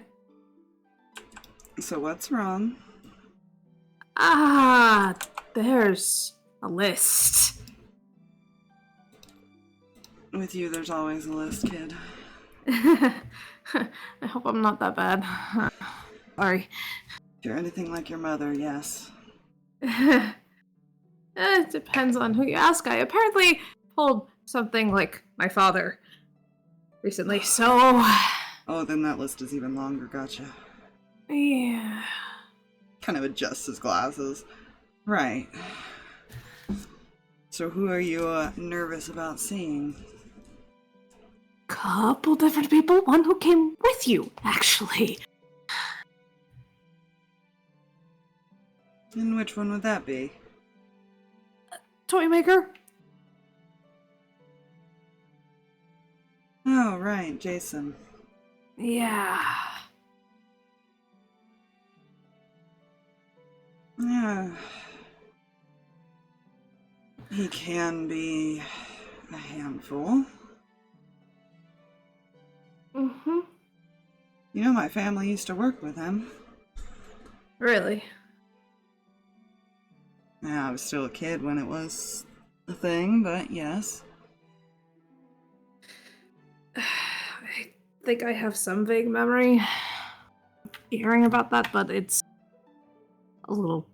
So what's wrong? There's a list. With you, there's always a list, kid. I hope I'm not that bad. Sorry. If you're anything like your mother, yes. It depends on who you ask. I apparently pulled something like my father recently, so... Oh, then that list is even longer, gotcha. Yeah. Kind of adjusts his glasses. Right. So who are you nervous about seeing? Couple different people. One who came with you, actually. And which one would that be? Toy maker? Oh, right, Jason. Yeah. Yeah. He can be a handful. Mm-hmm. You know, my family used to work with him. Really? Yeah, I was still a kid when it was a thing, but yes. I think I have some vague memory hearing about that, but it's a little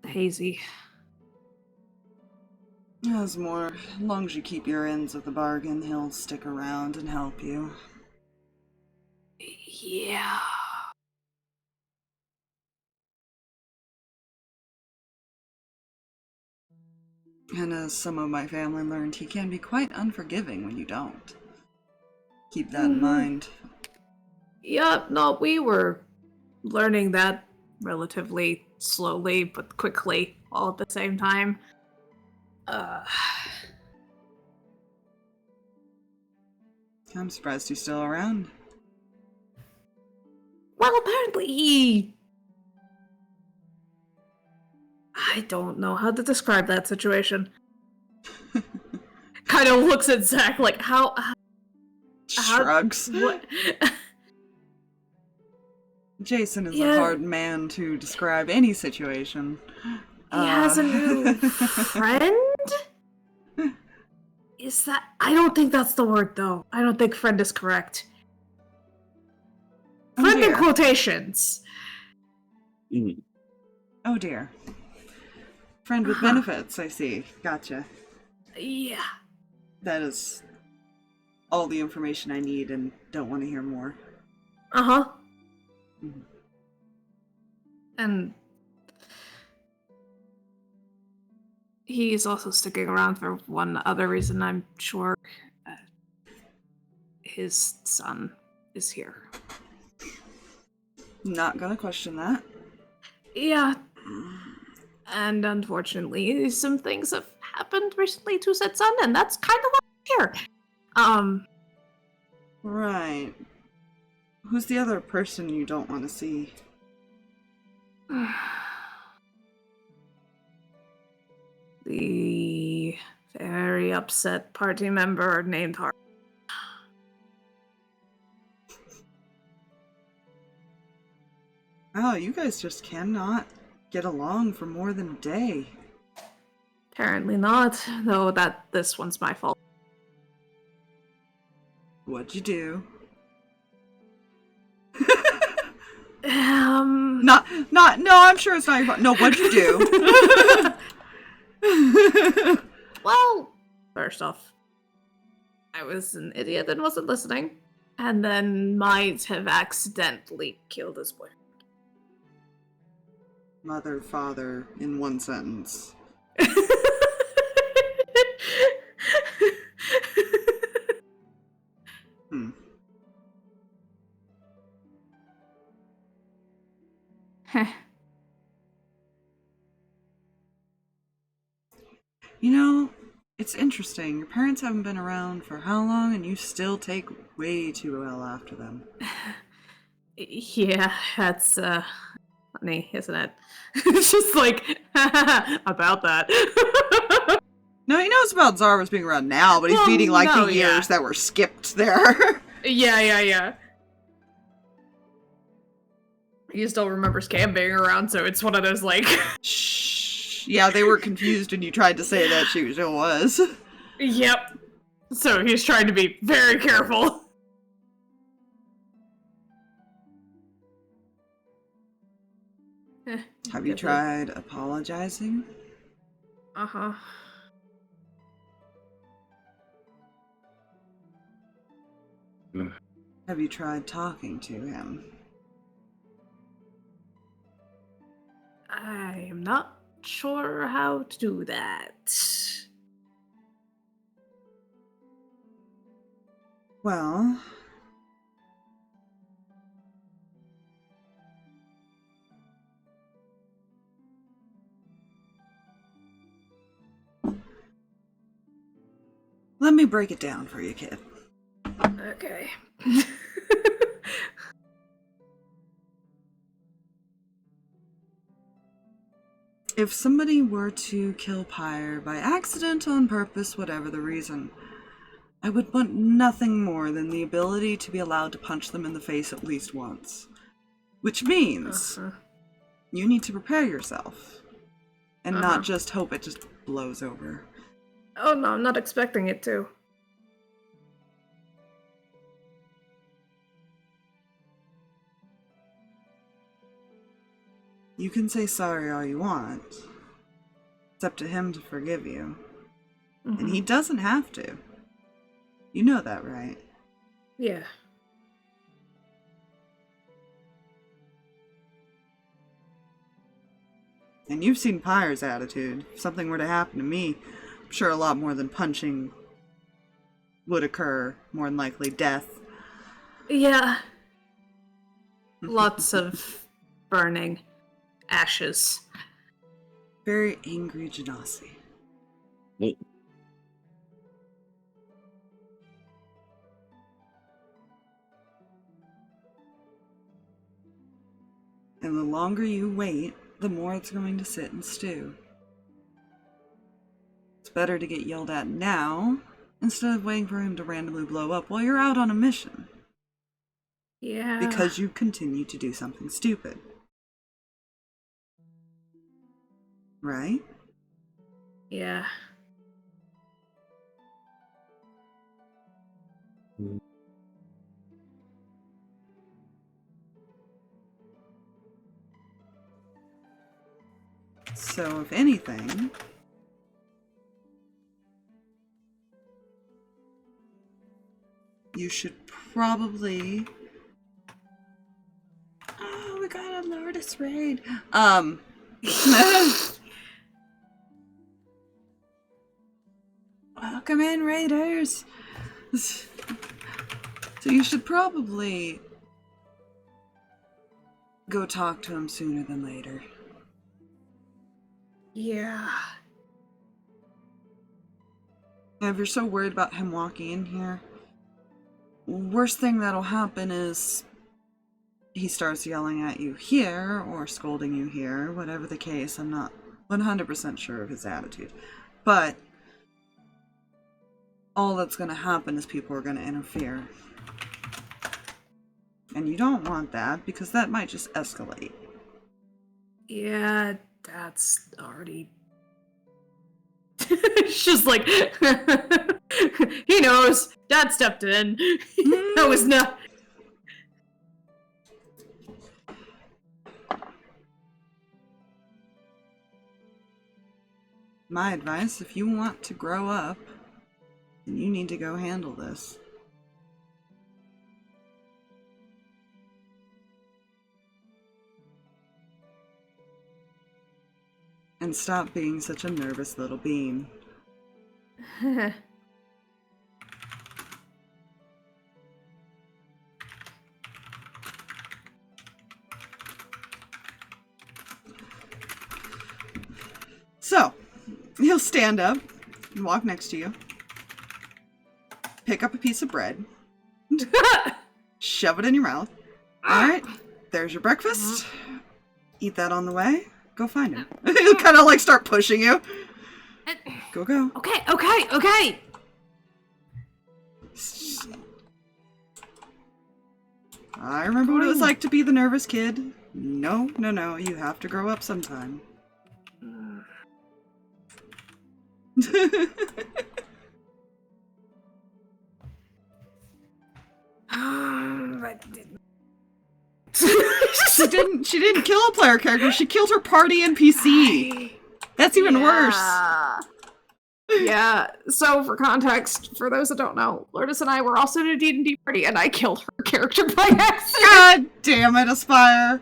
hazy. As long as you keep your ends of the bargain, he'll stick around and help you. Yeah. And as some of my family learned, he can be quite unforgiving when you don't. Keep that in mind. Yeah, no, we were learning that relatively slowly but quickly all at the same time. I'm surprised he's still around. Well, apparently I don't know how to describe that situation. Kind of looks at Zach like, how Shrugs. what? Jason is Yeah. a hard man to describe any situation. He has a new friend? Is that... I don't think that's the word, though. I don't think friend is correct. Oh, Friend in dear. quotations. Oh dear. Friend with benefits, I see. Gotcha. Yeah. That is all the information I need and don't want to hear more. Uh-huh. Mhm. And he's also sticking around for one other reason, I'm sure. His son is here. Not gonna question that. Yeah. And unfortunately, some things have happened recently to said son, and that's kind of why I'm here. Right. Who's the other person you don't want to see? The very upset party member named Harx. Oh, you guys just cannot get along for more than a day. Apparently not, though this one's my fault. What'd you do? No, I'm sure it's not your fault. No, what'd you do? Well, first off, I was an idiot and wasn't listening, and then might have accidentally killed his boyfriend. Mother, father, in one sentence. Hmm. You know, it's interesting. Your parents haven't been around for how long, and you still take way too well after them. Yeah, that's funny, isn't it? It's just like about that. No, he knows about Zarvas being around now, but he's Well, beating like no, the years yeah. that were skipped there. Yeah. He still remembers Cam being around, so it's one of those, like... Shh. Yeah, they were confused when you tried to say that she still was. Yep. So he's trying to be very careful. Have you tried apologizing? Uh-huh. Have you tried talking to him? I am not sure how to do that. Well... let me break it down for you, kid. Okay. If somebody were to kill Pyre by accident, on purpose, whatever the reason, I would want nothing more than the ability to be allowed to punch them in the face at least once. Which means you need to prepare yourself. And not just hope it just blows over. Oh no, I'm not expecting it to. You can say sorry all you want. It's up to him to forgive you. And he doesn't have to. You know that, right? Yeah. And you've seen Pyre's attitude. If something were to happen to me, I'm sure a lot more than punching would occur. More than likely death. Yeah. Lots of burning. Ashes. Very angry Genasi. And the longer you wait, the more it's going to sit and stew. It's better to get yelled at now, instead of waiting for him to randomly blow up while you're out on a mission. Yeah. Because you continue to do something stupid. Right? Yeah. So, if anything, you should probably... Oh, we got a Lourdes raid. Welcome in, raiders. So you should probably go talk to him sooner than later. Yeah. If you're so worried about him walking in here, worst thing that'll happen is he starts yelling at you here or scolding you here, whatever the case. I'm not 100% sure of his attitude. But all that's going to happen is people are going to interfere. And you don't want that because that might just escalate. Yeah, that's already... It's just like... He knows. Dad stepped in. That was not... My advice, if you want to grow up, then you need to go handle this. And stop being such a nervous little bean. So, he'll stand up and walk next to you. Pick up a piece of bread. Shove it in your mouth. Alright, there's your breakfast. Eat that on the way. Go find him. He'll kind of like start pushing you. Go, go. Okay. I remember what it was like to be the nervous kid. No, no, no. You have to grow up sometime. She didn't kill a player character, she killed her party NPC. That's even worse. Yeah, so for context, for those that don't know, Lourdes and I were also in a D&D party, and I killed her character by accident. God damn it, Aspire.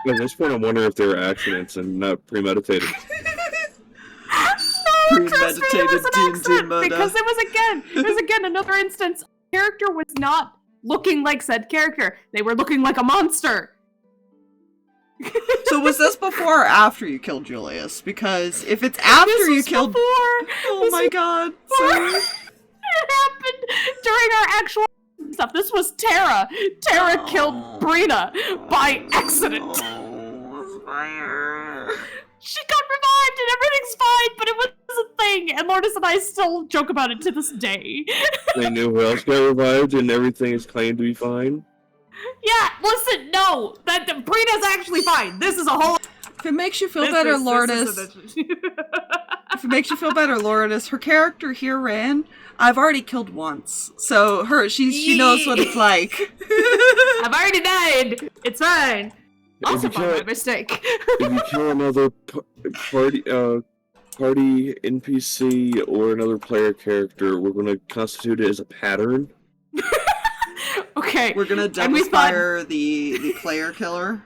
At this point, I'm wondering if they were accidents and not premeditated. Premeditated D&D murder. Because it was again another instance. Character was not looking like said character. They were looking like a monster. So was this before or after you killed Julius? Because if it's after you killed... Oh my god. Sorry. It happened during our actual stuff. This was Tara. Tara killed Brina by accident. She got revived and everything's fine, but it was a thing, and Lourdes and I still joke about it to this day. They knew who else got revived and everything is claimed to be fine? Yeah, listen, no! That Brina's actually fine. This is a whole... If it makes you feel better, Lourdes... If it makes you feel better, Lourdes, her character here, Reyan, I've already killed once. So she knows what it's like. I've already died. It's fine. Also my mistake. If you kill another party NPC or another player character, we're going to constitute it as a pattern. Okay. We're going to Devaspire the player killer.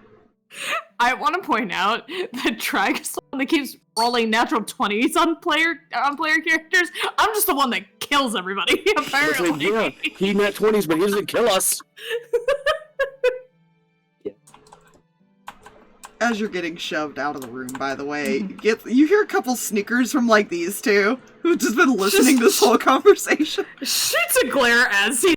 I want to point out that Drag is the one that keeps rolling natural 20s on player characters. I'm just the one that kills everybody, apparently. Like, yeah, he nat 20s, but he doesn't kill us. As you're getting shoved out of the room, by the way, you hear a couple snickers from, like, these two, who've just been listening to this whole conversation. Shoots a glare as he...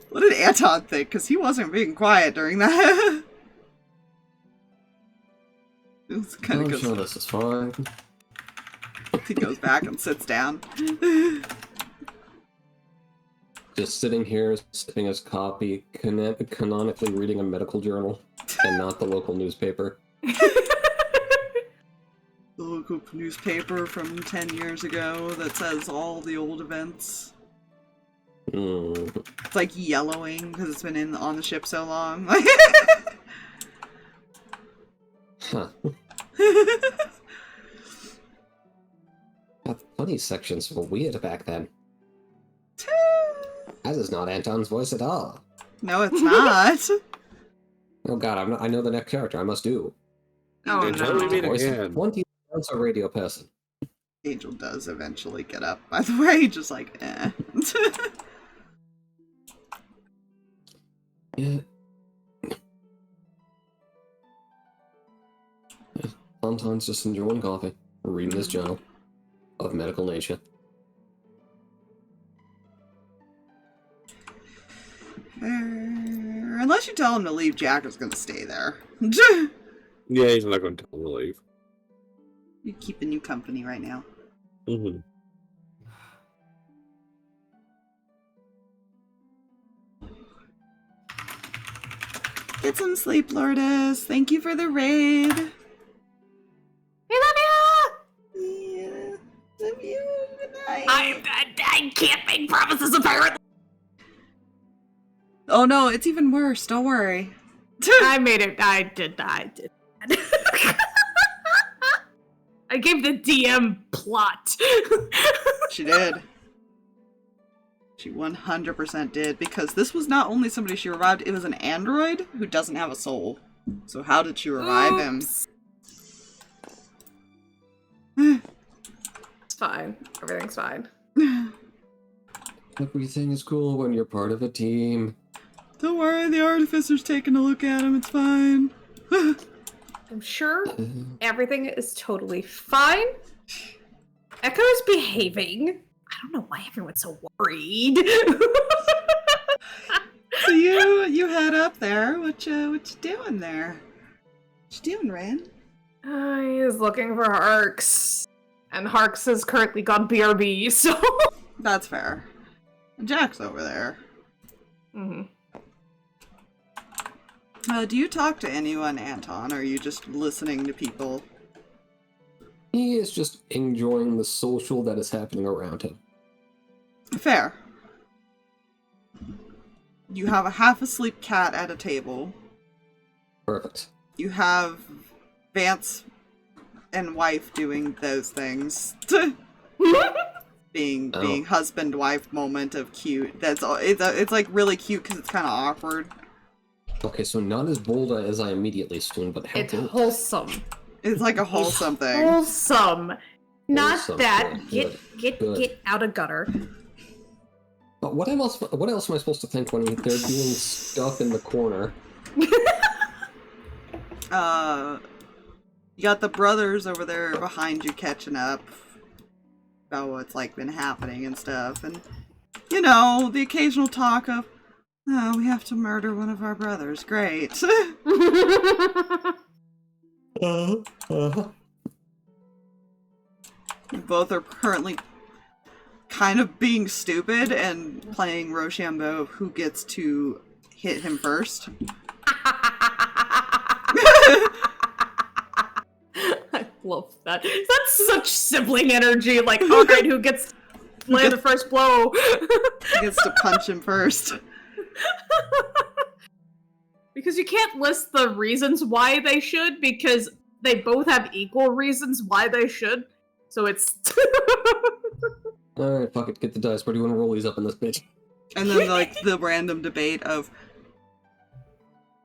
What did Anton think? Because he wasn't being quiet during that. It was kind of I'm sure this is fine. He goes back and sits down. Just sitting here, sipping his coffee, canonically reading a medical journal, and not the local newspaper. The local newspaper from 10 years ago that says all the old events. It's like yellowing because it's been on the ship so long. Huh. The funny sections were weird back then. That is not Anton's voice at all. No, it's not. Oh god, I know the next character I must do. Oh, no. Voice of 20 months a radio person. Angel does eventually get up, by the way, just like, eh. Yeah. Sometimes just enjoying coffee, or reading this journal of medical nature. Unless you tell him to leave, Jack is gonna stay there. Yeah, he's not going to tell him to leave. He's keeping you company right now. Mm-hmm. Get some sleep, Lourdes. Thank you for the raid. We love you! Yeah, love you. Good night. I can't make promises, apparently. Oh no, it's even worse. Don't worry. I made it. I did. I gave the DM plot. She did. She 100% did, because this was not only somebody she revived, it was an android who doesn't have a soul. So how did she revive him? It's fine. Everything's fine. Everything is cool when you're part of a team. Don't worry, the artificer's taking a look at him, it's fine. I'm sure everything is totally fine. Echo's behaving. I don't know why everyone's so worried. So you head up there. What you doing there? What you doing, Reyan? He's looking for Harx. And Harx has currently gone BRB, so... That's fair. Jack's over there. Mm-hmm. Do you talk to anyone, Anton, or are you just listening to people? He is just enjoying the social that is happening around him. Fair. You have a half-asleep cat at a table. Perfect. You have Vance and wife doing those things. being husband wife moment of cute. That's all. It's like really cute because it's kind of awkward. Okay, so not as bold as I immediately assumed, but how It's bold? wholesome. It's like a wholesome thing. Wholesome. Not Wholesome, that. good, good. Get out of gutter. But what else am I supposed to think when they're doing stuff in the corner? You got the brothers over there behind you catching up about what's like been happening and stuff, and you know, the occasional talk of, oh, we have to murder one of our brothers. Great. Both are currently kind of being stupid and playing Rochambeau of who gets to hit him first. I love that. That's such sibling energy. Like, alright, who gets to land the first blow? Who gets to punch him first. Because you can't list the reasons why they should, because they both have equal reasons why they should. So it's... Alright, fuck it, get the dice. Where do you want to roll these up in this bitch? And then, like, the random debate of,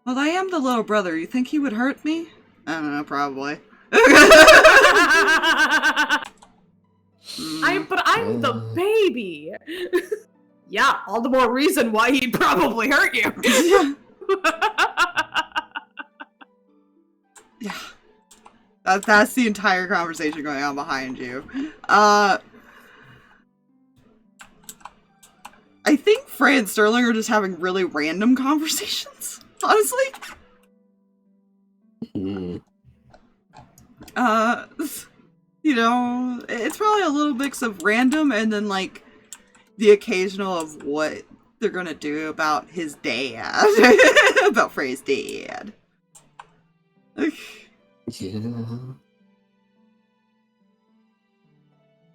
well, I am the little brother. You think he would hurt me? I don't know, probably. But I'm the baby. Yeah, all the more reason why he'd probably hurt you. Yeah. That's the entire conversation going on behind you. I think Frey and Sterling are just having really random conversations, honestly. You know, it's probably a little mix of random and then, like, the occasional of what they're gonna do about his dad. About Frey's dad. Yeah.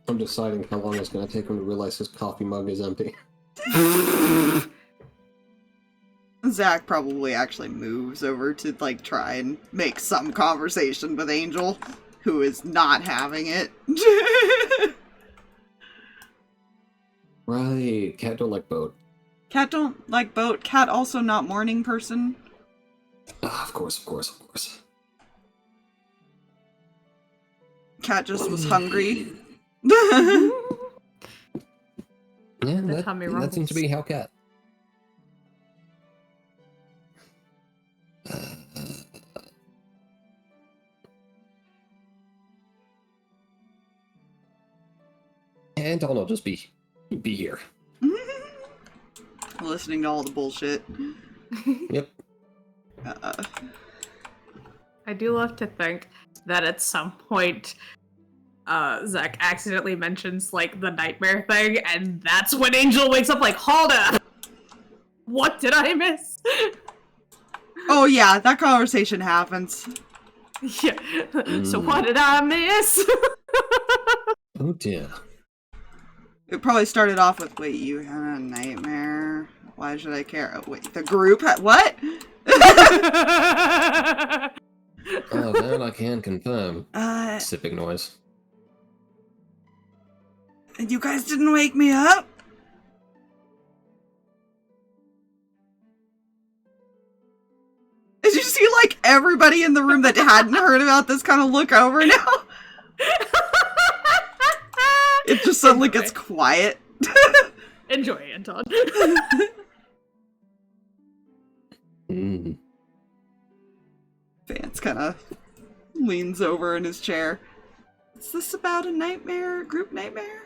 I'm deciding how long it's gonna take him to realize his coffee mug is empty. Zach probably actually moves over to, like, try and make some conversation with Angel, who is not having it. Right, cat don't like boat. Cat don't like boat. Cat also not morning person. Ah, of course, of course, of course. Cat just was hungry. Yeah, The that, tummy that seems to be how cat. And I'll just be here. Listening to all the bullshit. Yep. I do love to think that at some point, Zach accidentally mentions, like, the nightmare thing, and that's when Angel wakes up like, hold up! What did I miss? Oh yeah, that conversation happens. Yeah. So what did I miss? Oh dear. It probably started off with, wait, you had a nightmare? Why should I care? Oh, wait, the group had what? Oh, that I can confirm. Uh, Sipping noise. and you guys didn't wake me up? Did you see, like, everybody in the room that hadn't heard about this kind of look over now? It just suddenly gets quiet. Enjoy, Anton. Vance kind of leans over in his chair. Is this about a nightmare? A group nightmare?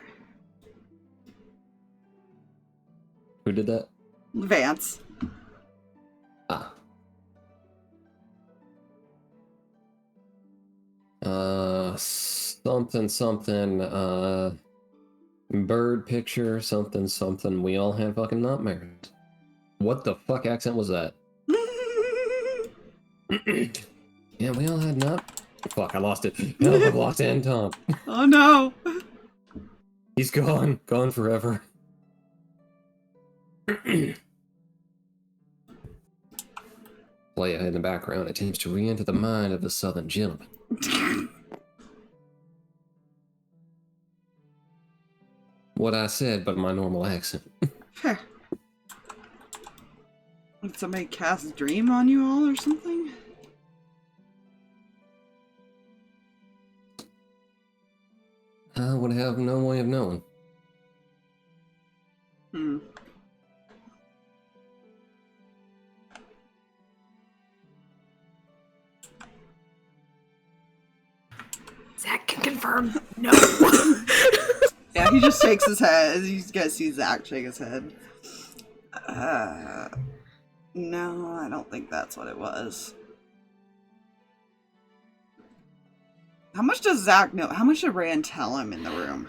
Who did that? Vance. Ah. Bird picture, something, we all have fucking nightmares. What the fuck accent was that? Yeah, we all had not. Fuck, I lost it. No, I've lost Anton. Oh no. He's gone. Gone forever. Play ahead in the background attempts to re-enter the mind of the southern gentleman. What I said, but my normal accent. Did somebody cast Dream on you all or something? I would have no way of knowing. Hmm. Zach can confirm. No. Yeah, he just shakes his head. You guys see Zach shake his head. No, I don't think that's what it was. How much does Zach know? How much did Reyan tell him in the room?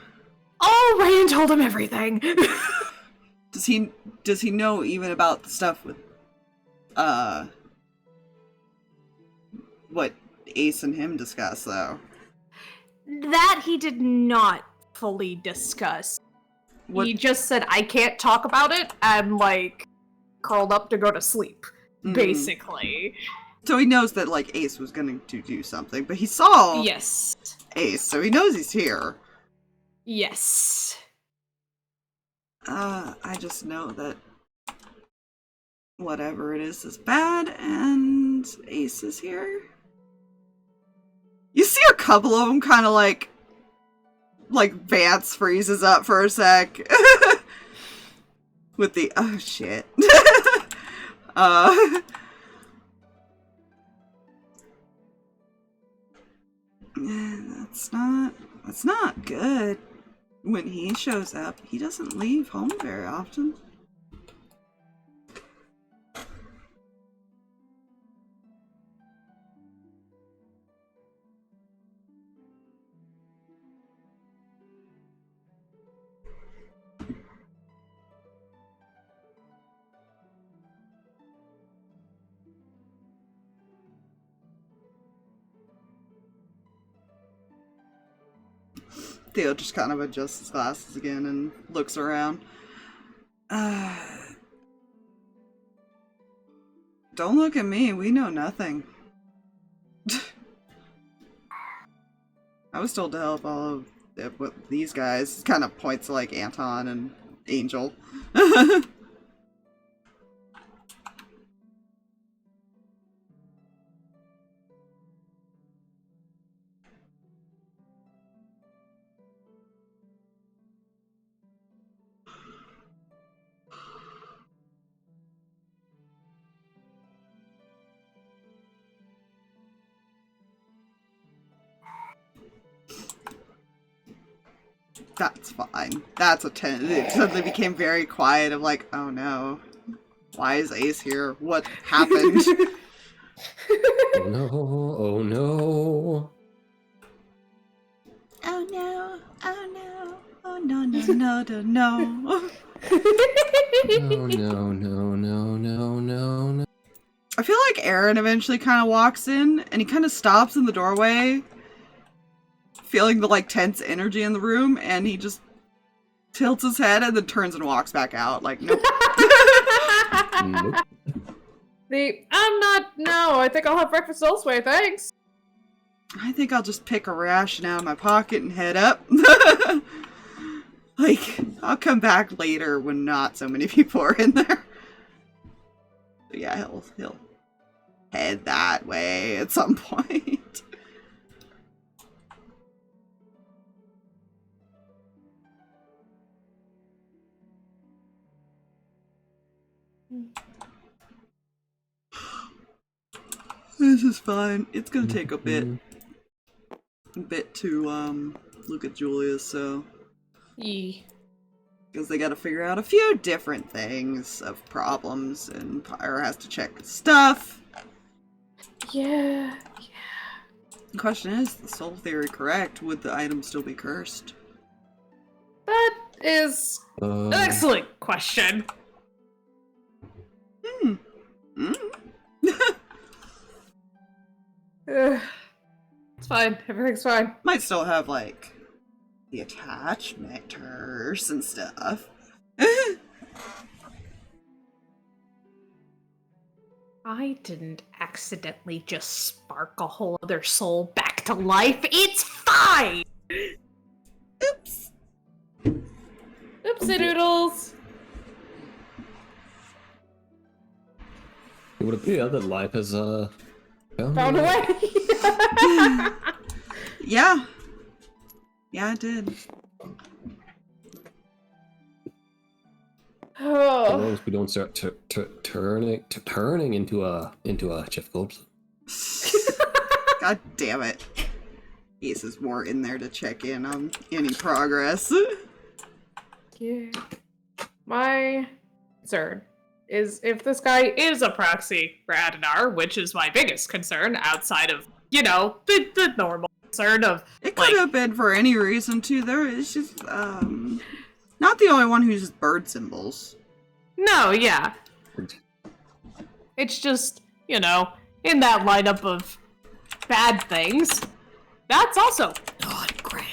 Oh, Reyan told him everything. Does he know even about the stuff with what Ace and him discussed though? That he did not fully discuss. What? He just said, I can't talk about it, and, like, curled up to go to sleep, basically. So he knows that, like, Ace was going to do something, but he saw Yes. Ace, so he knows he's here. Yes. I just know that whatever it is bad, and Ace is here. You see a couple of them kind of like Vance freezes up for a sec. With the, oh shit. That's not good. When he shows up, he doesn't leave home very often. Theo just kind of adjusts his glasses again and looks around. Don't look at me, we know nothing. I was told to help all of with these guys. Kind of points to like Anton and Angel. That's fine. That's a 10. It suddenly became very quiet of like, oh no. Why is Ace here? What happened? Oh no, oh no. Oh no, oh no, oh no, no, no, no, no. No, no, no, no, no, no, no. I feel like Aaron eventually kind of walks in and he kind of stops in the doorway, feeling the like tense energy in the room, and he just tilts his head and then turns and walks back out. Like, nope. Nope. I think I'll have breakfast elsewhere, thanks. I think I'll just pick a ration out of my pocket and head up. Like, I'll come back later when not so many people are in there. But yeah, he'll head that way at some point. This is fine. It's gonna take a bit to look at Julius, so because they got to figure out a few different things of problems, and Pyro has to check his stuff. Yeah. The question is the soul theory correct? Would the item still be cursed? That is an excellent question. It's fine. Everything's fine. Might still have, like, the attachmenters and stuff. I didn't accidentally just spark a whole other soul back to life. It's fine! Oops. Oopsie doodles. It would appear that life has, Found a way. Yeah. Yeah, it did. As long as we don't start turning into a Jeff Goldblum. God damn it. Ace is more in there to check in on any progress. Yeah. My concern is if this guy is a proxy for Adenar, which is my biggest concern outside of, you know, the normal concern of... It could have been for any reason, too. There is just, not the only one who uses bird symbols. No, yeah. It's just, you know, in that lineup of bad things, that's also not grand.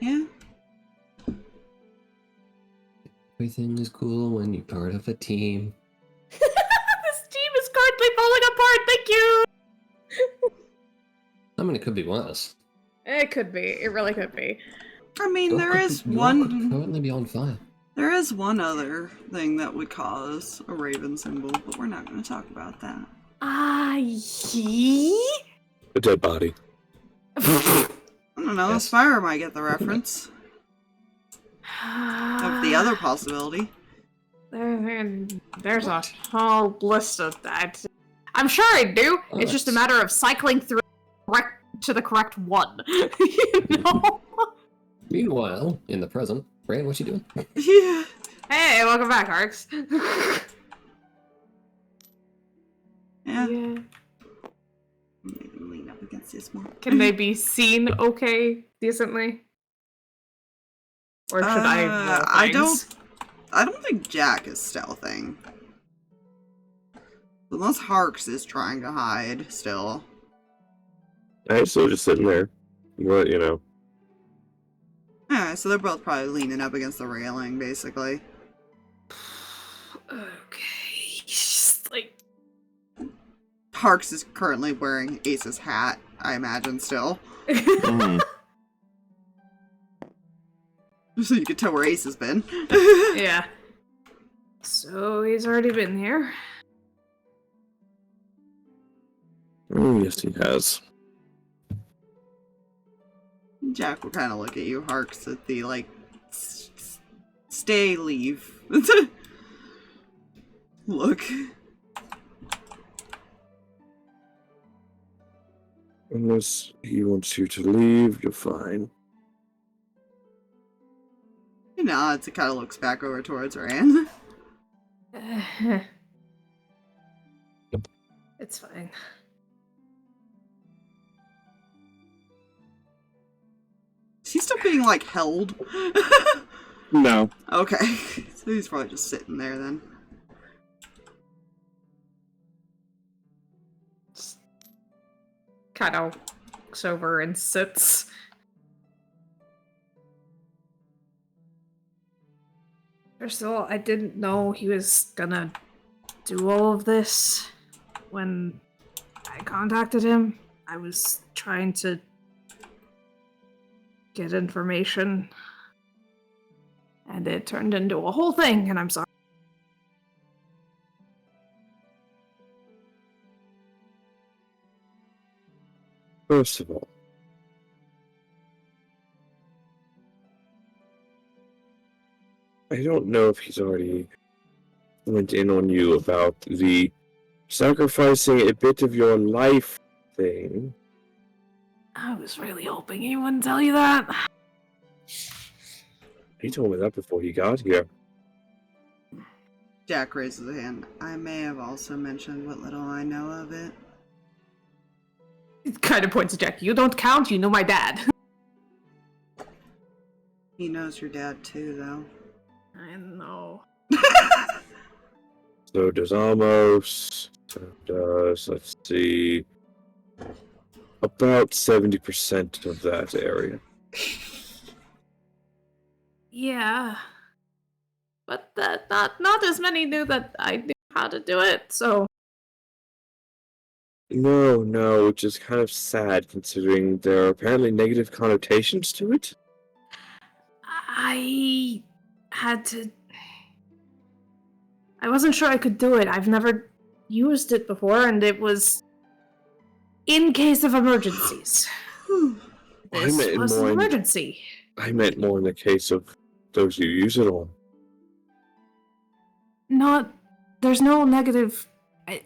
Yeah. Everything is cool when you're part of a team. This team is currently falling apart, thank you! I mean, it could be worse. It could be. It really could be. I mean, Could currently be on fire. There is one other thing that would cause a raven symbol, but we're not going to talk about that. A dead body. I don't know, Yes. Spire might get the reference of the other possibility. There's a whole list of that. I'm sure I do. It's just a matter of cycling through to the correct one. You know? Meanwhile, in the present, Reyan, what you doing? Yeah. Hey, welcome back, Harx. Yeah. Yeah. Maybe lean up against this more. Can they be seen okay, decently? Or should I roll things? I don't think Jack is stealthing. Unless Harx is trying to hide still. I'm still just sitting there. What, you know. Yeah, so they're both probably leaning up against the railing, basically. Okay. Just like... Harx is currently wearing Ace's hat, I imagine, still. Mm. So you can tell where Ace has been. Yeah. So he's already been here. Oh, yes, he has. Jack will kind of look at you, Harx, at the, like, stay, leave. Look. Unless he wants you to leave, you're fine. He nods and kind of looks back over towards Reyan. It's fine. Is he still being, like, held? No. Okay. So he's probably just sitting there then. Kind of looks over and sits. First of all, I didn't know he was gonna do all of this when I contacted him. I was trying to get information, and it turned into a whole thing, and I'm sorry. First of all, I don't know if he's already went in on you about the sacrificing a bit of your life thing. I was really hoping he wouldn't tell you that. He told me that before he got here. Jack raises a hand. I may have also mentioned what little I know of it. He kind of points at Jack. You don't count, you know my dad. He knows your dad too, though. I know. So does Amos. So does, let's see, about 70% of that area. Yeah. But that not as many knew that I knew how to do it, so No, which is kind of sad considering there are apparently negative connotations to it. I had to. I wasn't sure I could do it. I've never used it before, and it was in case of emergencies. This was an emergency. I meant more in the case of those who use it on. There's no negative.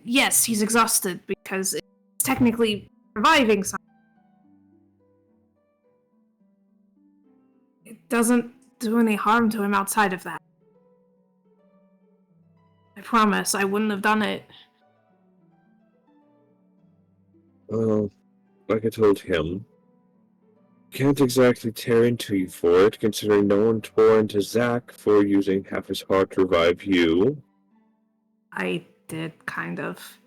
Yes, he's exhausted because it's technically reviving something. It doesn't do any harm to him outside of that. I promise I wouldn't have done it. Well, like I told him, can't exactly tear into you for it, considering no one tore into Zack for using half his heart to revive you. I did, kind of.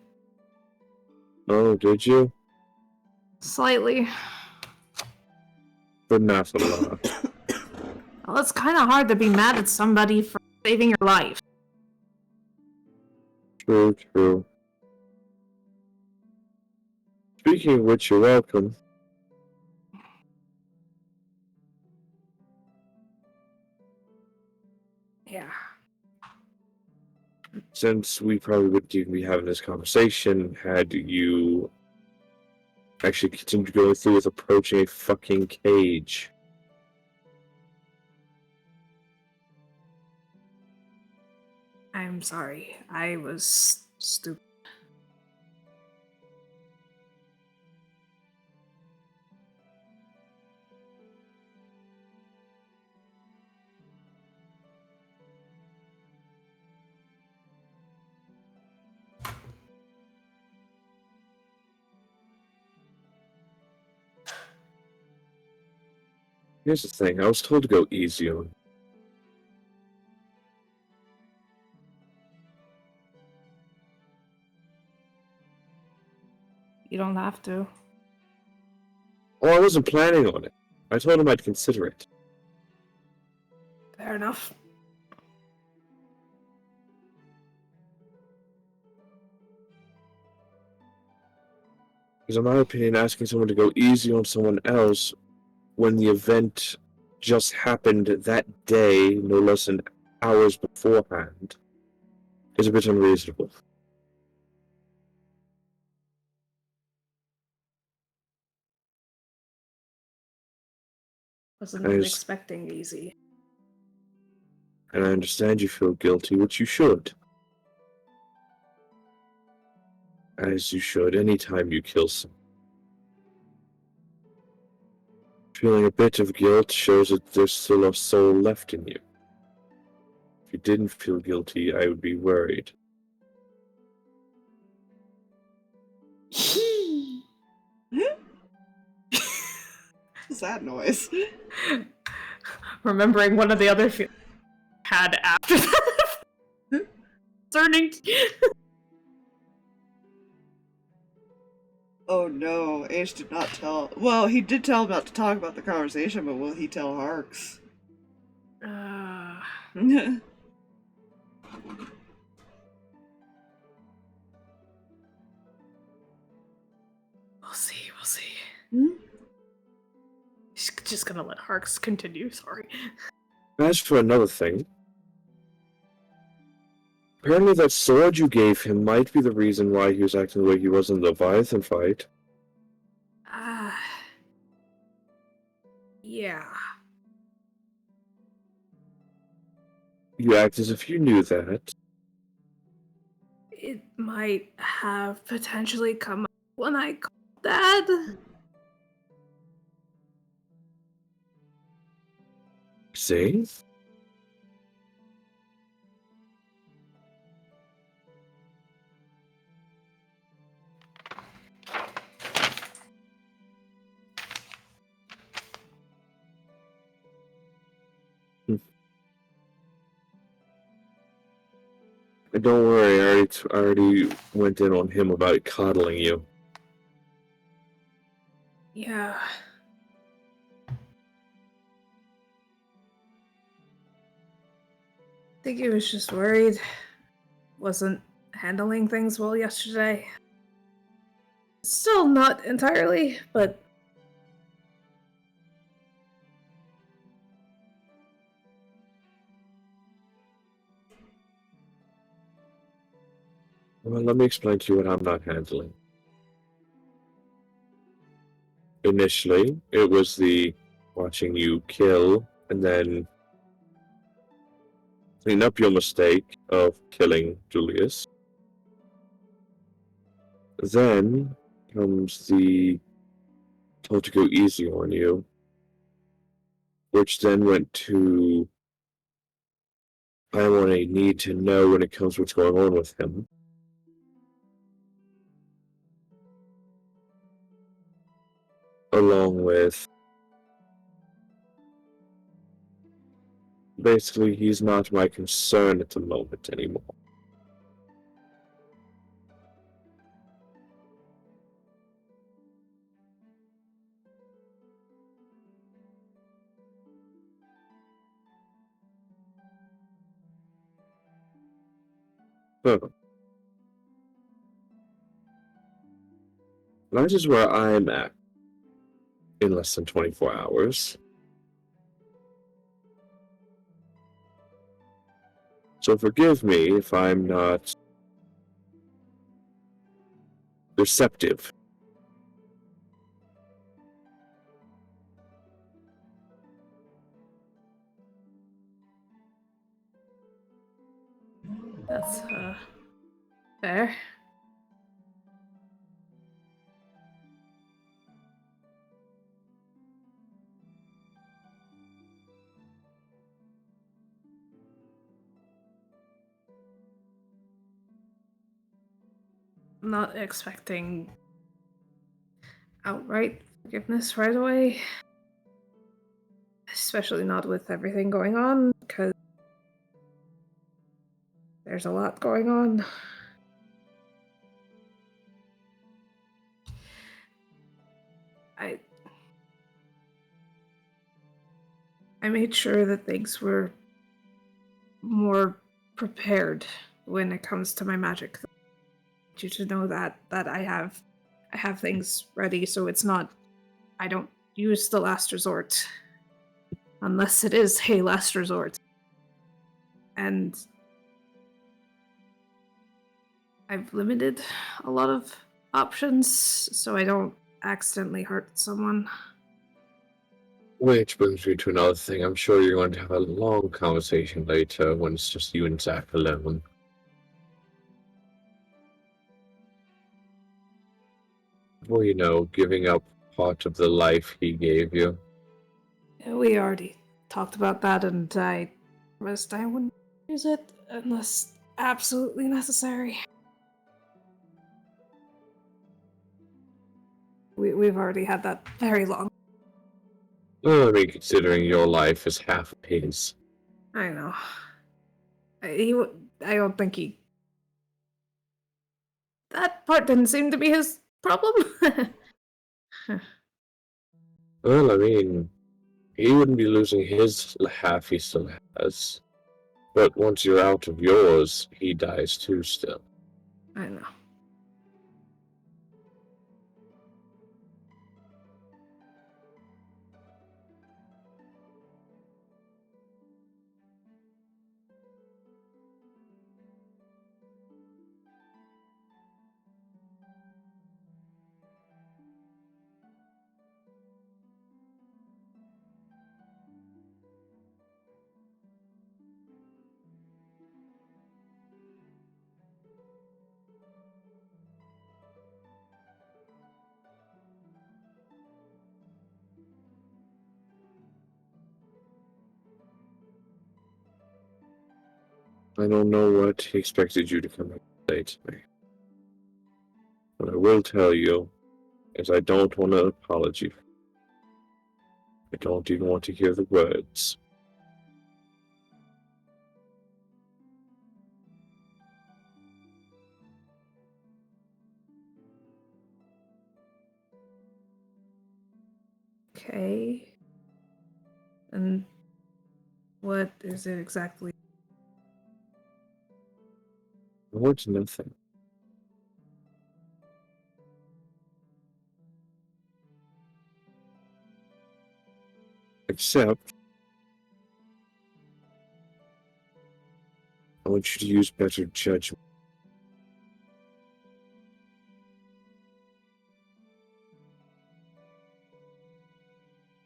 Oh, did you? Slightly. But not a lot. Well, it's kind of hard to be mad at somebody for saving your life. True. Speaking of which, you're welcome. Yeah. Since we probably wouldn't even be having this conversation had you actually continued going through with approaching a fucking cage. I'm sorry. I was stupid. Here's the thing, I was told to go easy on. You don't have to. Oh, I wasn't planning on it. I told him I'd consider it. Fair enough. Because in my opinion, asking someone to go easy on someone else when the event just happened that day, no less than hours beforehand, is a bit unreasonable. Wasn't really expecting easy. And I understand you feel guilty, which you should. As you should anytime you kill someone. Feeling a bit of guilt shows that there's still a soul left in you. If you didn't feel guilty, I would be worried. What's that noise? Remembering one of the other had after that. Turning. Oh no, Ace did not tell. Well, he did tell him not to talk about the conversation, but will he tell Harx? We'll see. She's just gonna let Harx continue, sorry. As for another thing, apparently that sword you gave him might be the reason why he was acting the way he was in the Leviathan fight. Yeah. You act as if you knew that. It might have potentially come up when I called Dad. See? And don't worry, I already went in on him about coddling you. Yeah. I think he was just worried. Wasn't handling things well yesterday. Still not entirely, but... Well, let me explain to you what I'm not handling. Initially, it was the watching you kill and then clean up your mistake of killing Julius. Then comes the told to go easy on you, which then went to I want a need to know when it comes what's going on with him. Along with basically he's not my concern at the moment anymore. So, that is where I'm at in less than 24 hours. So forgive me if I'm not receptive. That's, fair. Not expecting outright forgiveness right away. Especially not with everything going on, because there's a lot going on. I made sure that things were more prepared when it comes to my magic. I want you to know that I have things ready, so it's not I don't use the last resort unless it is a last resort. And I've limited a lot of options so I don't accidentally hurt someone. Which brings me to another thing. I'm sure you're going to have a long conversation later when it's just you and Zach alone. Well, you know, giving up part of the life he gave you. We already talked about that, and I promised I wouldn't use it unless absolutely necessary. We've already had that very long. Well, I mean, considering your life is half of his. I know. I don't think he... That part didn't seem to be his problem. Well, I mean, he wouldn't be losing his half he still has. But once you're out of yours, he dies too still. I know. I don't know what he expected you to come and say to me. What I will tell you is I don't want an apology. I don't even want to hear the words. Okay. And what is it exactly? Towards nothing. Except, I want you to use better judgment.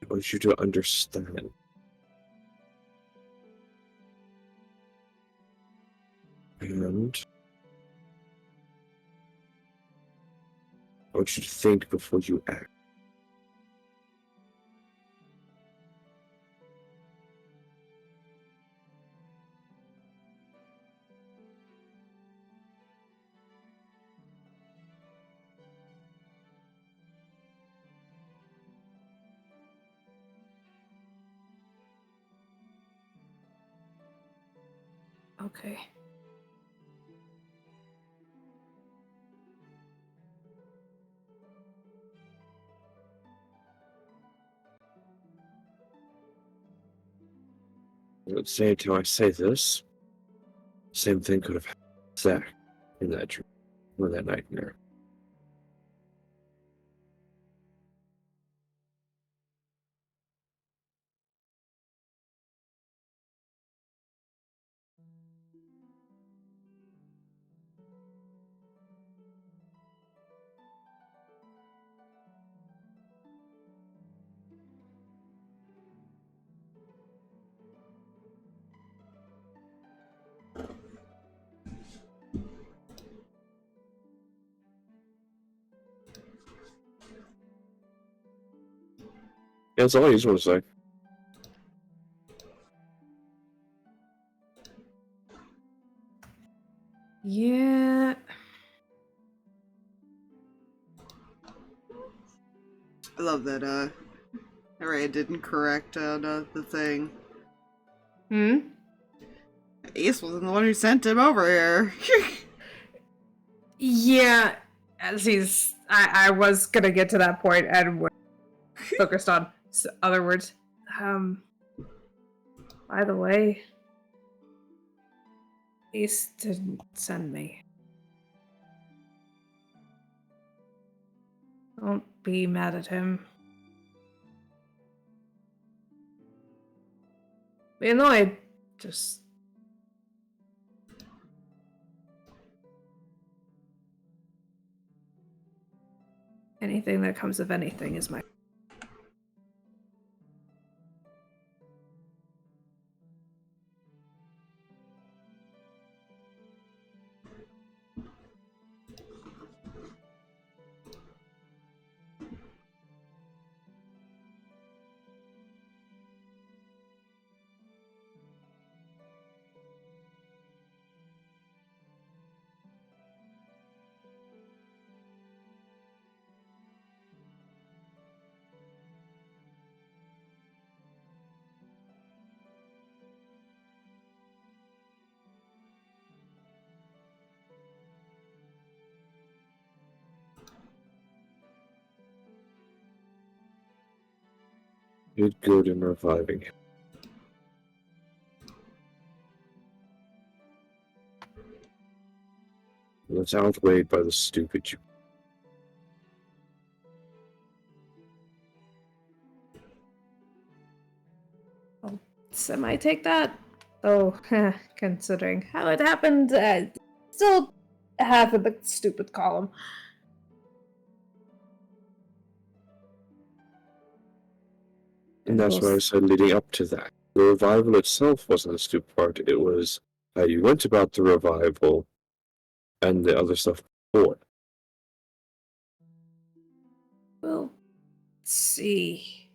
I want you to understand. And I want you to think before you act. Okay. At the same time I say this, same thing could have happened to Zach in that dream, or that nightmare. Yeah, that's all I just want to say. Yeah. I love that, Reyan didn't correct the thing. Hmm? Ace wasn't the one who sent him over here. Yeah. As I was gonna get to that point and we're focused on other words. By the way, Ace didn't send me. Don't be mad at him. Be annoyed. Just anything that comes of anything is my. Did good in reviving him. That's outweighed by the stupid you. I'll semi take that. Oh, considering how it happened, still half of the stupid column. And that's why I said leading up to that. The revival itself wasn't the stupid part, it was how you went about the revival and the other stuff before. Well, let's see.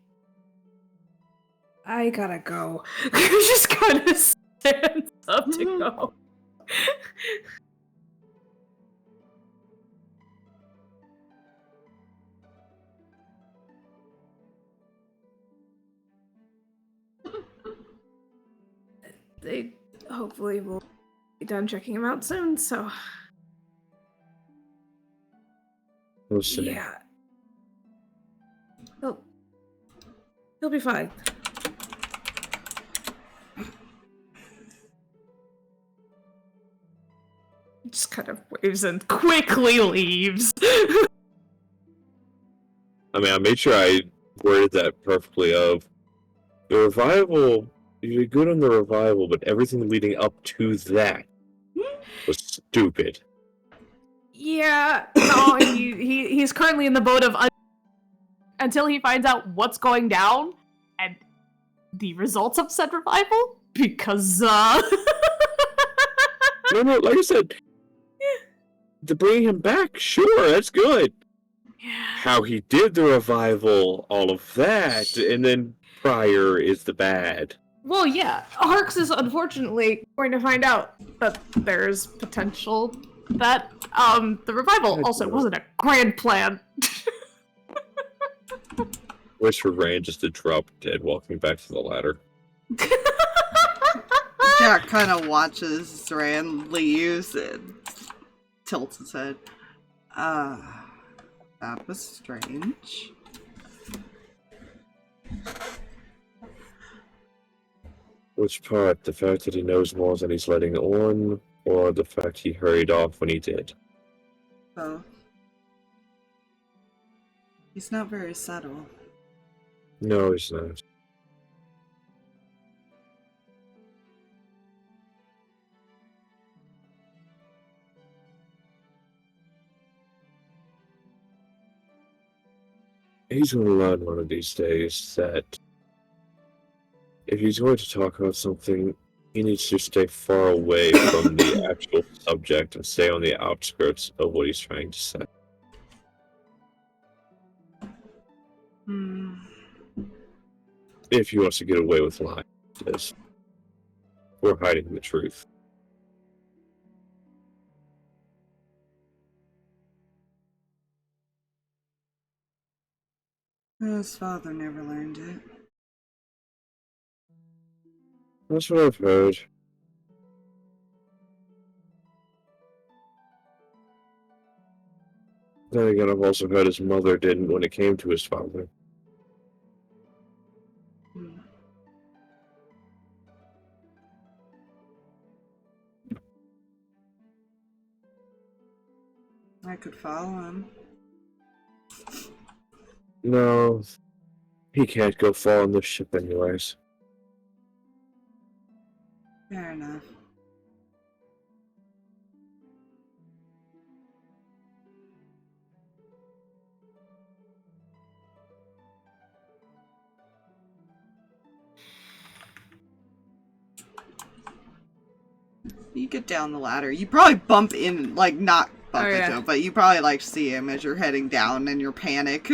I gotta go. Just kind of stands up to go. They hopefully will be done checking him out soon, so We'll see. yeah. He'll He'll be fine. Just kind of waves and quickly leaves. I mean, I made sure I worded that perfectly of the revival, you did good on the revival, but everything leading up to that was stupid. Yeah, no, he's currently in the boat of until he finds out what's going down and the results of said revival, because, No, like I said, to bring him back, sure, that's good. How he did the revival, all of that, and then prior is the bad. Well, yeah, Harx is unfortunately going to find out that there's potential that, the revival also wasn't a grand plan. Wish for Reyan just to drop dead walking back to the ladder. Jack kind of watches Reyan leaves and tilts his head. That was strange. Which part? The fact that he knows more than he's letting on, or the fact he hurried off when he did? Both. He's not very subtle. No, he's not. He's going to learn one of these days that if he's going to talk about something, he needs to stay far away from the actual subject and stay on the outskirts of what he's trying to say. If he wants to get away with lying, this, or hiding the truth. His father never learned it. That's what I've heard. Then again, I've also heard his mother didn't when it came to his father. I could follow him. No, he can't go far on this ship anyways. Fair enough. You get down the ladder. You probably bump in, like, not bump into him, but you probably, like, see him as you're heading down in your panic.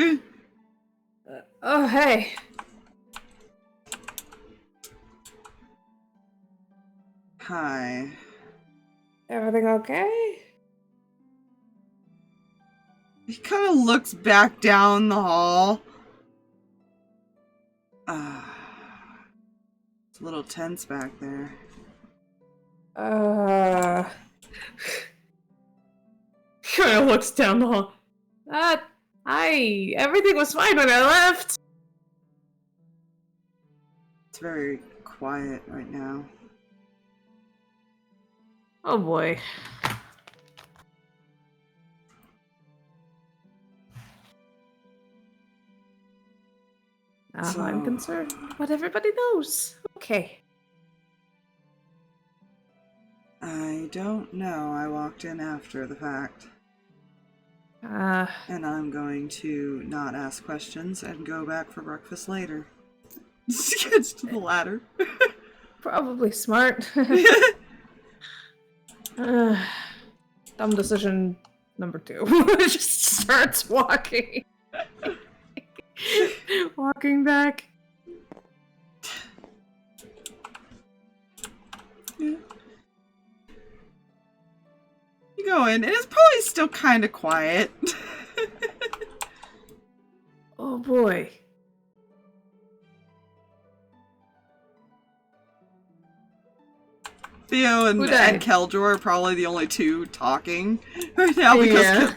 Oh, hey. Hi. Everything okay? He kind of looks back down the hall. It's a little tense back there. Kind of looks down the hall. Everything was fine when I left. It's very quiet right now. Oh boy. Now I'm concerned what everybody knows. Okay. I don't know. I walked in after the fact. And I'm going to not ask questions and go back for breakfast later. Gets to the ladder. Probably smart. Dumb decision number 2. Just starts walking. Walking back. Yeah. You go in, and it's probably still kind of quiet. Oh boy. Theo and Keldor are probably the only two talking right now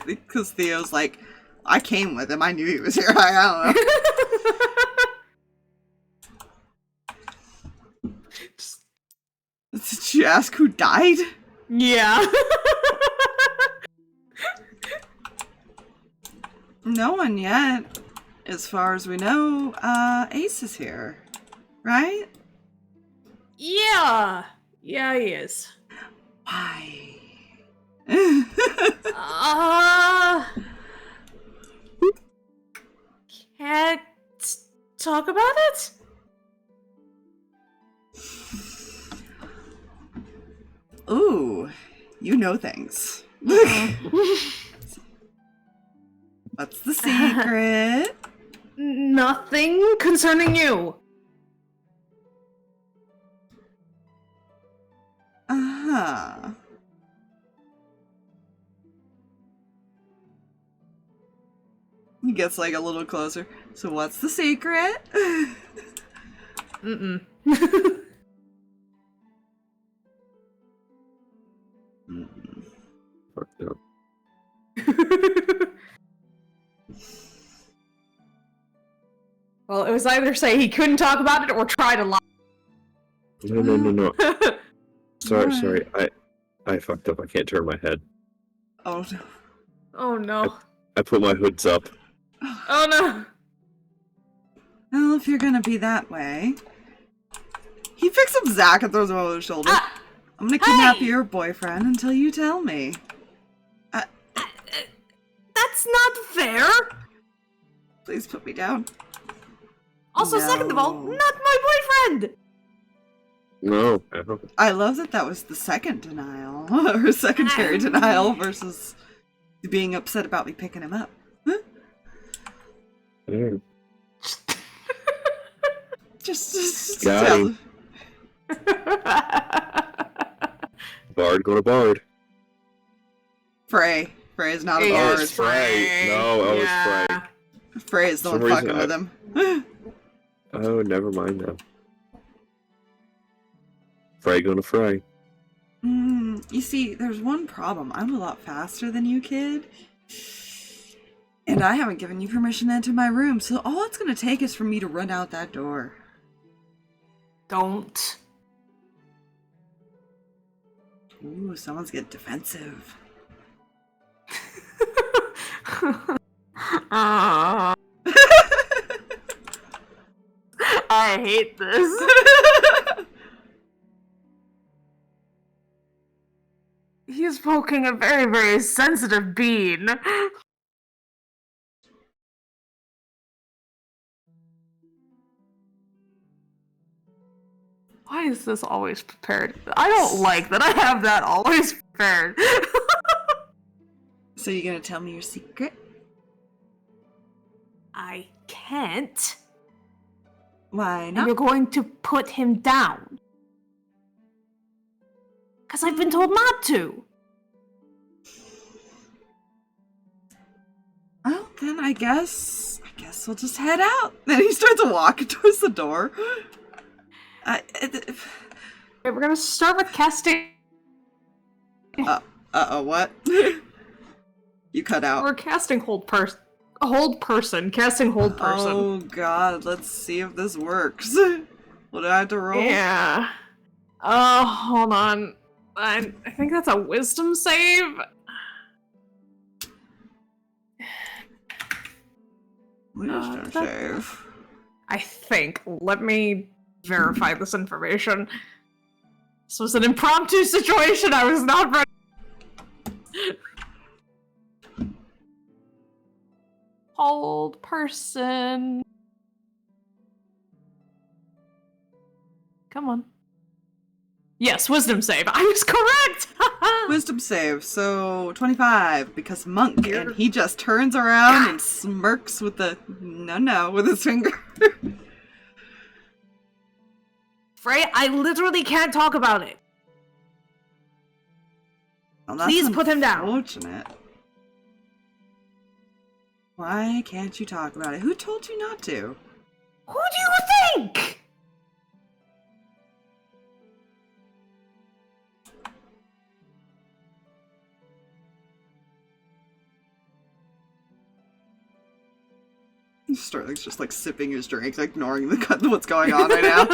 because Theo's like, I came with him. I knew he was here. I don't know. you ask who died? Yeah. No one yet. As far as we know, Ace is here. Right? Yeah. Yeah, he is. Why? Can't talk about it? Ooh, you know things. What's the secret? Nothing concerning you. Uh-huh. He gets like a little closer. So what's the secret? Mm-mm. Fucked up. Well, it was either say he couldn't talk about it or try to lie. No. Sorry, What? sorry. I fucked up. I can't turn my head. Oh no. Oh no. I put my hoods up. Oh no. Well, if you're gonna be that way. He picks up Zach and throws him over his shoulder. I'm gonna kidnap Hey! your boyfriend until you tell me. That's not fair. Please put me down. Also, second of all, No. not my boyfriend. No, I don't. I love that that was the second denial, or secondary denial, versus being upset about me picking him up. Huh? Mm. Just Got tell. him. Bard, go to Bard. Frey. Frey is not a It Oh, bard. it's Frey. No, it was Frey. Frey is the For one some fucking reason with him. Oh, never mind then. Frey going to Frey. You see, there's one problem. I'm a lot faster than you, kid. And I haven't given you permission to enter my room, so all it's gonna take is for me to run out that door. Don't. Ooh, someone's getting defensive. I hate this. He's poking a very, very sensitive bean. Why is this always prepared? I don't like that I have that always prepared. So you gonna tell me your secret? I can't. Why And not? you're going to put him down. Because I've been told not to. Well, then I guess we'll just head out. Then he starts walking towards the door. Okay, we're gonna start with casting. What? You cut out. We're casting hold person. Casting hold person. Oh god, let's see if this works. What do I have to roll? Yeah. Hold on. I think that's a wisdom save. Wisdom save. I think. Let me verify this information. This was an impromptu situation. I was not ready. Hold person. Come on. Yes, wisdom save. I was correct. Wisdom save, so 25, because monk, and he just turns around and smirks with the no with his finger. Frey, I literally can't talk about it. Well, that's Please put him down. Unfortunate. Why can't you talk about it? Who told you not to? Who do you think? Sterling's just like sipping his drink, ignoring what's going on right now.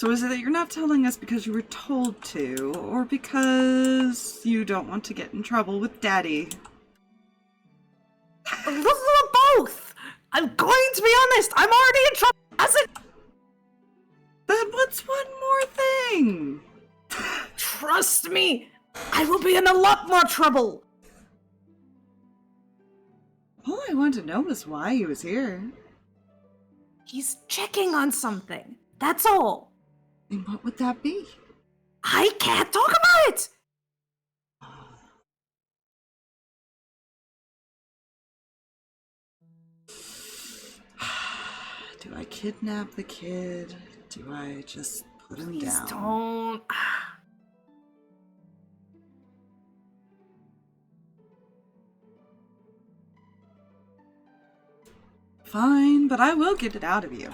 So is it that you're not telling us because you were told to, or because you don't want to get in trouble with Daddy? Both! I'm going to be honest, I'm already in trouble as it. Then what's one more thing? Trust me, I will be in a lot more trouble. All I want to know is why he was here. He's checking on something. That's all. And what would that be? I can't talk about it. Do I kidnap the kid? Do I just put him Please down? don't. Fine, but I will get it out of you.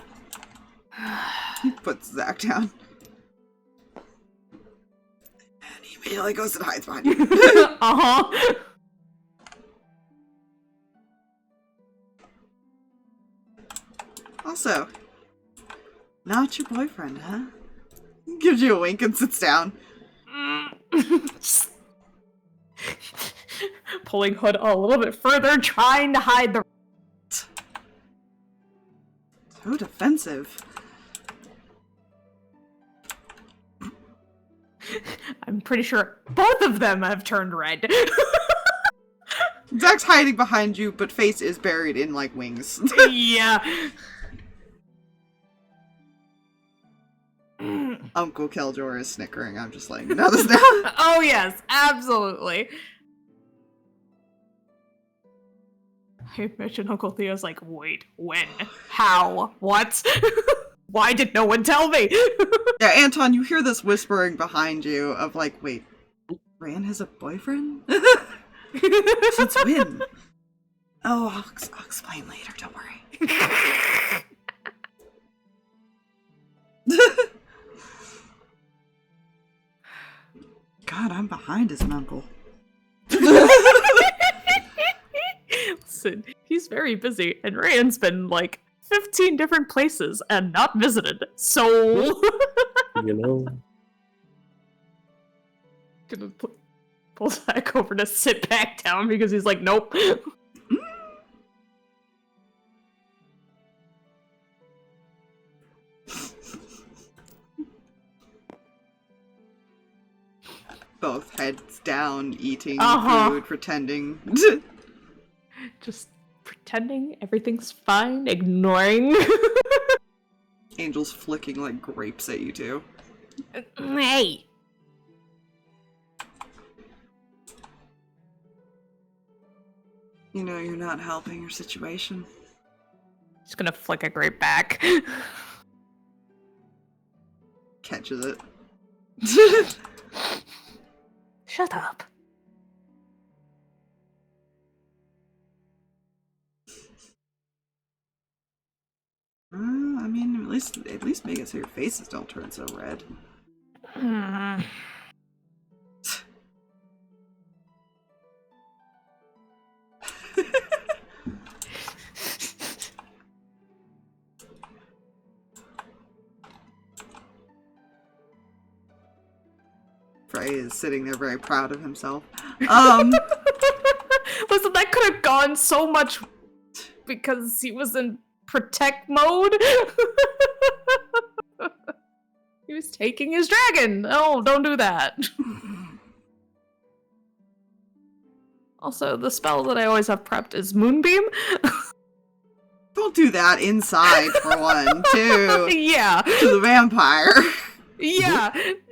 He puts Zach down. And he immediately goes and hides behind you. Uh-huh. Also, not your boyfriend, huh? Gives you a wink and sits down. Pulling Hood a little bit further, trying to hide the... So defensive. I'm pretty sure both of them have turned red. Zach's hiding behind you, but face is buried in, like, wings. Yeah. Uncle Keldor is snickering. I'm just letting you know this now. Oh, yes, absolutely. I imagine Uncle Theo's like, wait, when? How? What? Why did no one tell me? Yeah, Anton, you hear this whispering behind you of like, wait, Reyan has a boyfriend? Since when? Oh, I'll explain later, don't worry. God, I'm behind as an uncle. Listen, he's very busy, and Reyan's been like 15 different places and not visited, so... You know, Gonna pull Zach over to sit back down because he's like, nope. Both heads down, eating food, pretending. Just pretending everything's fine, ignoring. Angel's flicking like grapes at you two. Hey! You know you're not helping your situation. Just gonna flick a grape back. Catches it. Shut up. I mean, at least make it so your faces don't turn so red. Frey is sitting there very proud of himself. Listen, that could have gone so much because he was in protect mode. He was taking his dragon. Oh, don't do that. Also, the spell that I always have prepped is Moonbeam. Don't do that inside, for one. Two, Yeah. to the vampire. Yeah.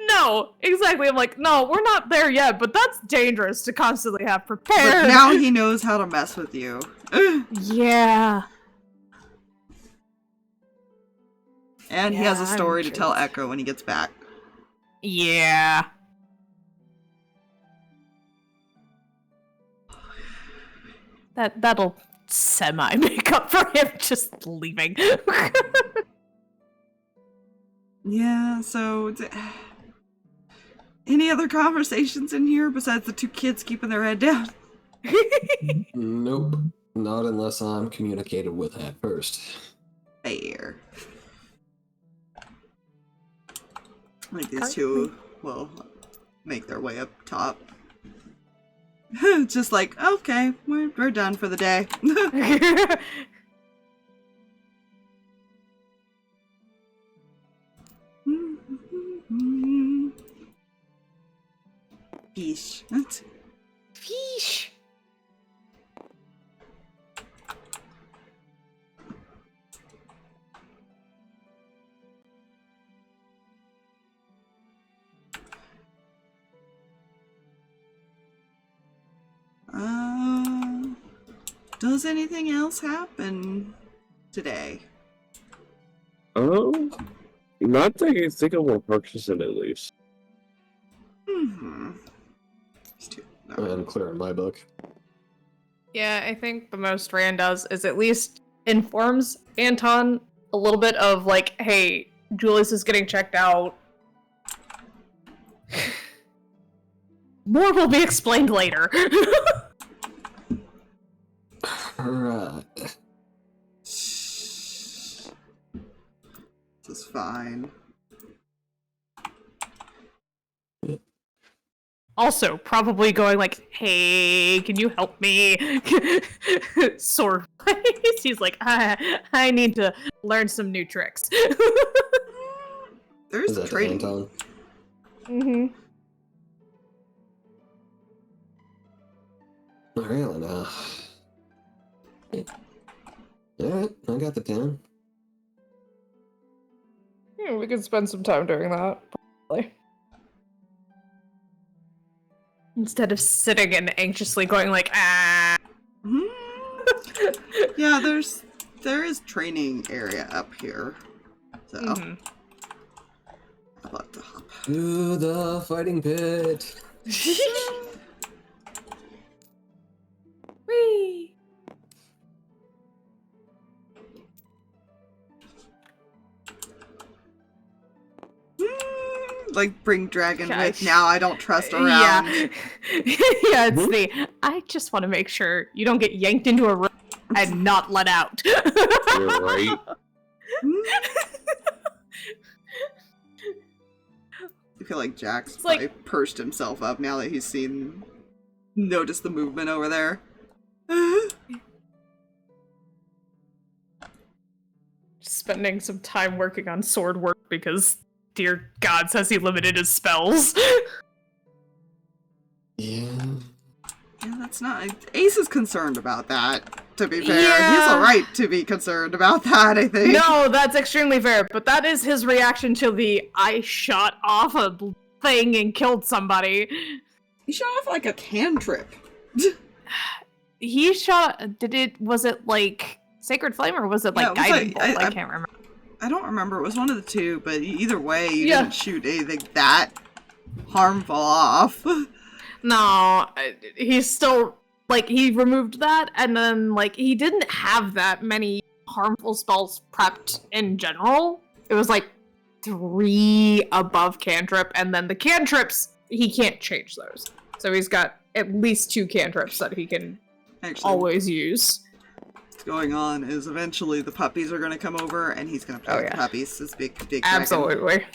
No, exactly. I'm like, no, we're not there yet, but that's dangerous to constantly have prepared. But now he knows how to mess with you. Yeah. And he has a Yeah, story to I'm tell sure. Echo when he gets back. Yeah. That'll semi-make up for him just leaving. Yeah, so... Any other conversations in here besides the two kids keeping their head down? Nope. Not unless I'm communicated with at first. Fair. Like these two will make their way up top. Just like, okay, we're done for the day. Fish. Fish. Does anything else happen today? Not that you think of more purchasing at least. I'm clear in my book. Yeah, I think the most Reyan does is at least informs Anton a little bit of like, hey, Julius is getting checked out. More will be explained later. Alright. This is fine. Also, probably going like, hey, can you help me? Sword place. He's like, I need to learn some new tricks. There's Is that training. Anton? Mm-hmm. Not really, no. Alright, I got the 10. Yeah, we could spend some time doing that, probably. Instead of sitting and anxiously going like, ah. Yeah, there is training area up here. So I'd like to hop. To the fighting pit. Whee! Like bring dragon Gosh. with now I don't trust around. Yeah. Yeah, it's the I just want to make sure you don't get yanked into a room and not let out. You're right. I feel like Jack's It's like- probably pursed himself up now that he's noticed the movement over there. Spending some time working on sword work because dear God says he limited his spells. Yeah. Yeah, that's not. Ace is concerned about that, to be fair. Yeah. He's alright to be concerned about that, I think. No, that's extremely fair, but that is his reaction to the I shot off a thing and killed somebody. He shot off like a cantrip. He shot. Was it like Sacred Flame or was it like Yeah, it was Guiding like- Bolt? I can't remember. I don't remember. It was one of the two, but either way, you Yeah. didn't shoot anything that harmful off. No, he's still, like, he removed that, and then, like, he didn't have that many harmful spells prepped in general. It was, like, 3 above cantrip, and then the cantrips, he can't change those. So he's got at least 2 cantrips that he can Actually, always use. what's going on is eventually the puppies are going to come over, and he's going to play Oh, with yeah. the puppies. This big dragon. Absolutely.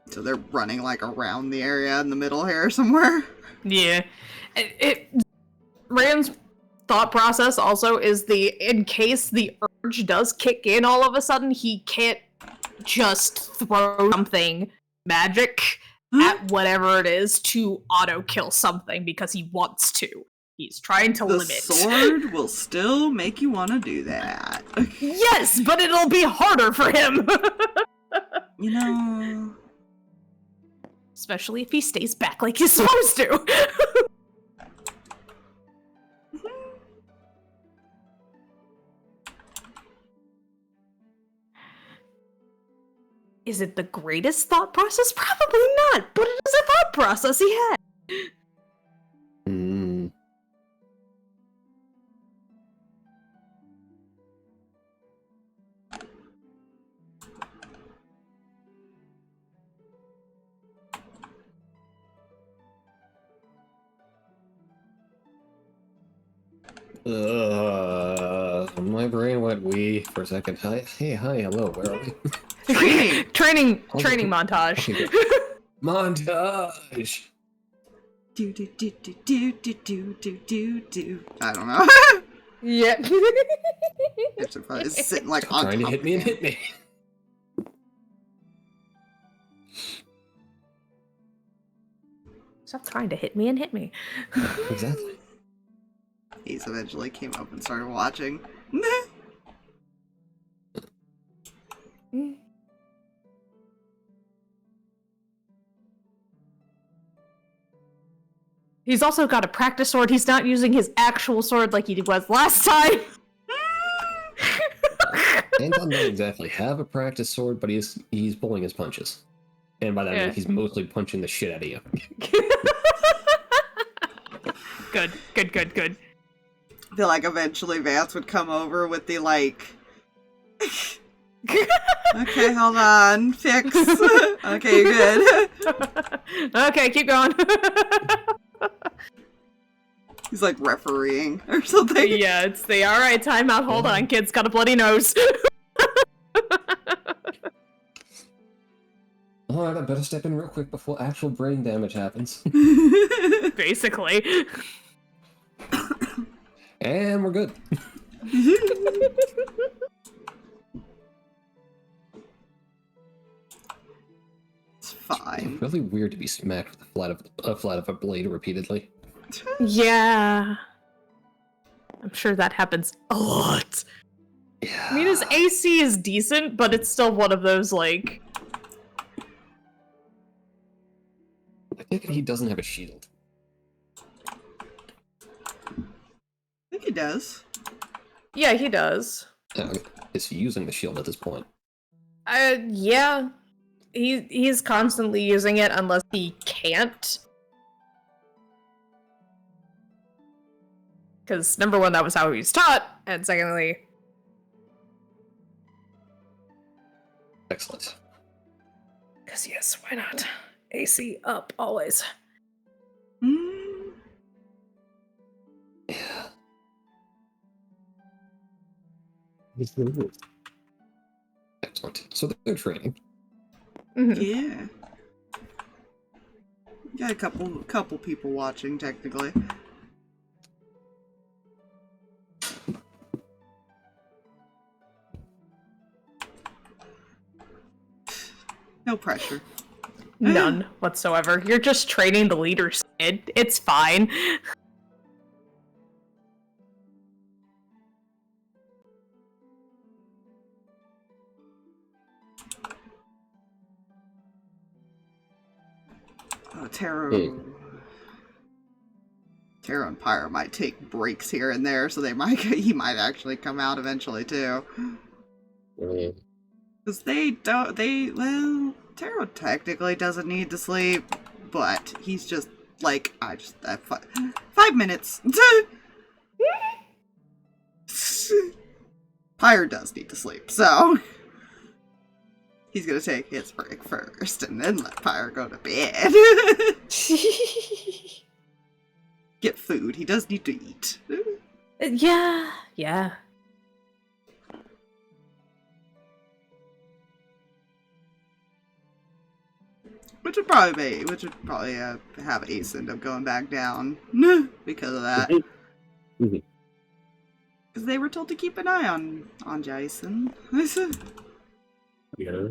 So they're running like around the area in the middle here somewhere. Yeah. Reyan's thought process also is in case the urge does kick in all of a sudden, he can't just throw something magic at whatever it is to auto-kill something because he wants to. He's trying to The limit. sword will still make you want to do that. Yes, but it'll be harder for him! You know... Especially if he stays back like he's supposed to. Is it the greatest thought process? Probably not, but it is a thought process he had. Hmm. My My brain went wee for a second. Hi, hey, hi, hello, where are we? Training Okay. montage. Okay, good. Montage! Do do do do do do do do do do. I don't know. Yeah. I should probably sit like Stop on trying to top hit of me and him. hit me. Stop trying to hit me and hit me. Exactly. Ace eventually came up and started watching. He's also got a practice sword. He's not using his actual sword like he was last time. Anton doesn't exactly have a practice sword, but he's pulling his punches. And by that I mean he's mostly punching the shit out of you. Good. I feel like eventually Vance would come over with the like, okay, hold on, fix. Okay, you're good. Okay, keep going. He's like refereeing or something. Yeah, it's the alright, timeout, hold on, kid's got a bloody nose. Alright, I better step in real quick before actual brain damage happens. Basically. And we're good. It's fine. It's really weird to be smacked with a flat of a blade repeatedly. Yeah. I'm sure that happens a lot. Yeah. I mean, his AC is decent, but it's still one of those, like... I think he doesn't have a shield. I think he does. Yeah, he does. Is he using the shield at this point? Yeah. He's constantly using it unless he can't. Because, number one, that was how he was taught, and secondly... Excellent. Because, yes, why not? AC up, always. Mm. Yeah. Excellent. So they're training. Mm-hmm. Yeah. Got a couple people watching, technically. No pressure. None whatsoever. You're just training the leader's kid. It's fine. Oh, Taro and Pyro might take breaks here and there, so he might actually come out eventually too. Because well, Taro technically doesn't need to sleep, but he's just like, 5 minutes. Pyro does need to sleep, so he's gonna take his break first and then let Pyro go to bed. Get food, he does need to eat. Yeah. Which would probably have Ace end up going back down because of that. Because they were told to keep an eye on Jason. Yeah.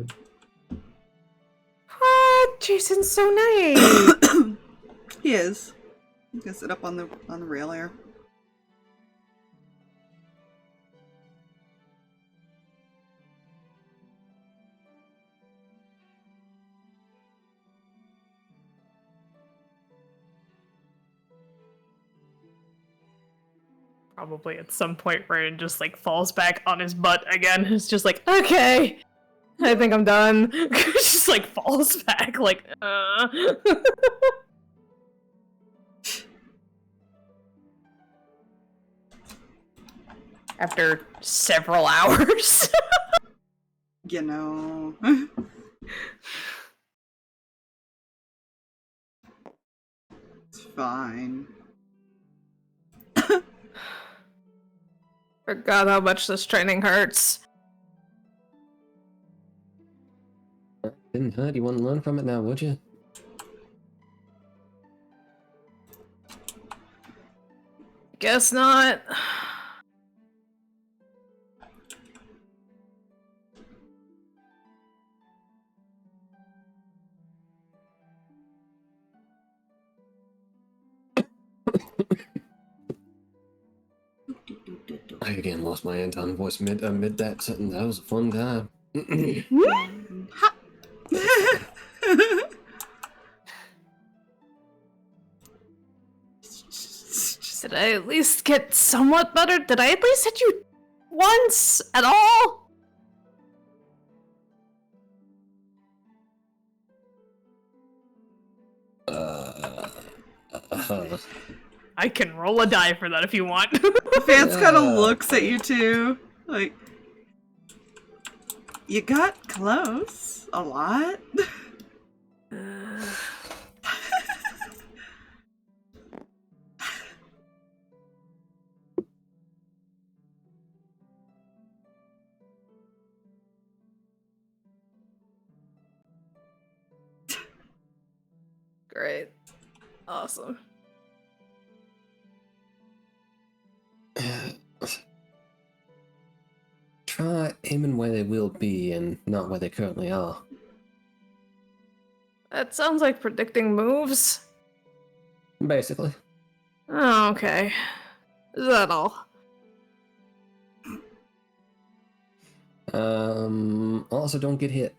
What? Jason's so nice. He is. He's gonna sit up on the rail here. Probably at some point Reyan just like falls back on his butt again. It's just like, okay, I think I'm done. Just like falls back like, After several hours. You know. It's fine. Forgot how much this training hurts. Didn't hurt. You wouldn't learn from it now, would you? Guess not. I again lost my Anton voice mid that sentence. That was a fun time. Ha! Did I at least get somewhat better? Did I at least hit you once at all? I can roll a die for that if you want. Vance kind of looks at you two, like, you got close a lot. Great. Awesome. Try aiming where they will be and not where they currently are. That sounds like predicting moves. Basically. Oh, okay. Is that all? Also don't get hit.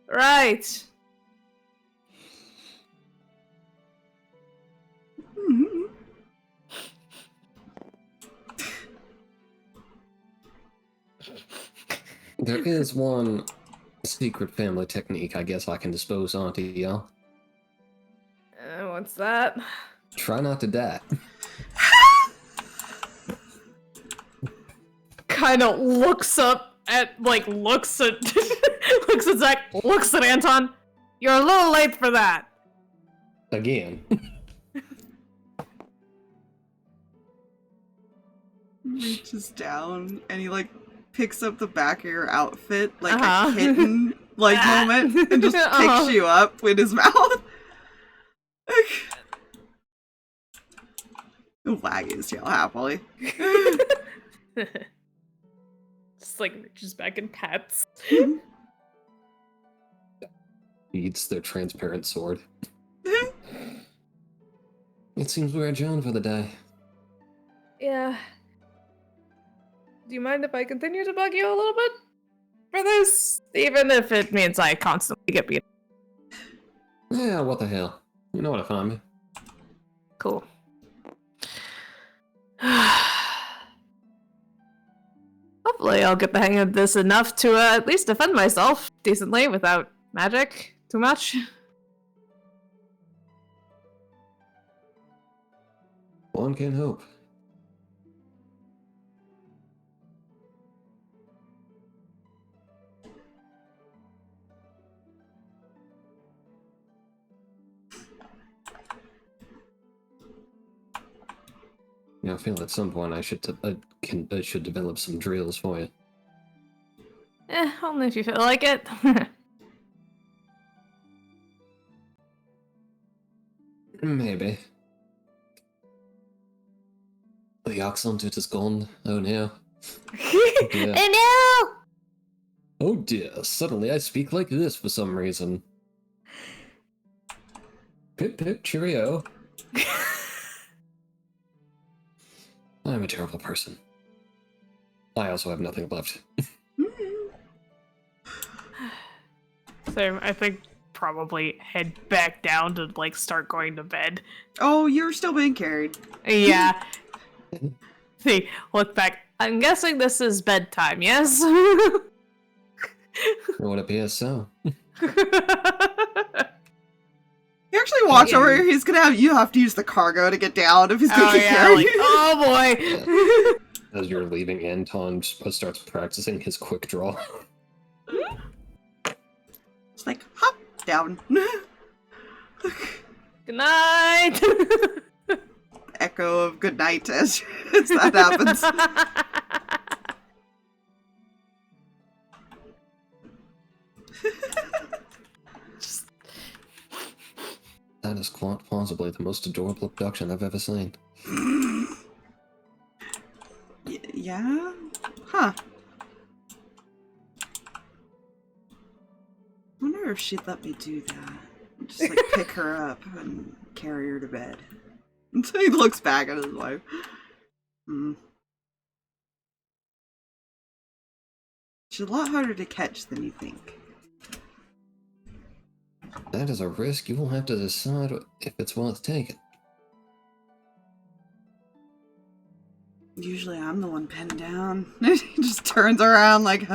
Right. There is one secret family technique I guess I can dispose onto y'all. What's that? Try not to die. Kind of looks up at, like, looks at Zach, looks at Anton. You're a little late for that. Again. Reaches down and he like picks up the back of your outfit like Uh-huh. a kitten like moment and just picks you up with his mouth. Wagging his tail happily. Just like reaches back and pats. Eats their transparent sword. It seems we're adjourned for the day. Yeah. Do you mind if I continue to bug you a little bit for this? Even if it means I constantly get beat. Yeah, what the hell. You know where to find me. Cool. Hopefully I'll get the hang of this enough to at least defend myself decently without magic too much. One can hope. Yeah, I feel at some point I should should develop some drills for you. Only if you feel like it. Maybe. The accent is gone. Oh no. dear. Oh Oh dear, suddenly I speak like this for some reason. Pip pip cheerio. I'm a terrible person. I also have nothing left. So I think probably head back down to like start going to bed. Oh, you're still being carried. Yeah. See, look back. I'm guessing this is bedtime, yes? Would appear so. You actually watch over here. He's gonna have you have to use the cargo to get down if he's gonna Oh get yeah, carried. like, oh boy. As you're leaving, Anton starts practicing his quick draw. It's like hop down. Good night. echo of good night as that happens. That is quite possibly the most adorable abduction I've ever seen. Yeah? Huh. Wonder if she'd let me do that. Just like pick her up and carry her to bed. Until he looks back at his wife. She's a lot harder to catch than you think. That is a risk you will have to decide if it's worth taking. Usually I'm the one pinned down. He just turns around like,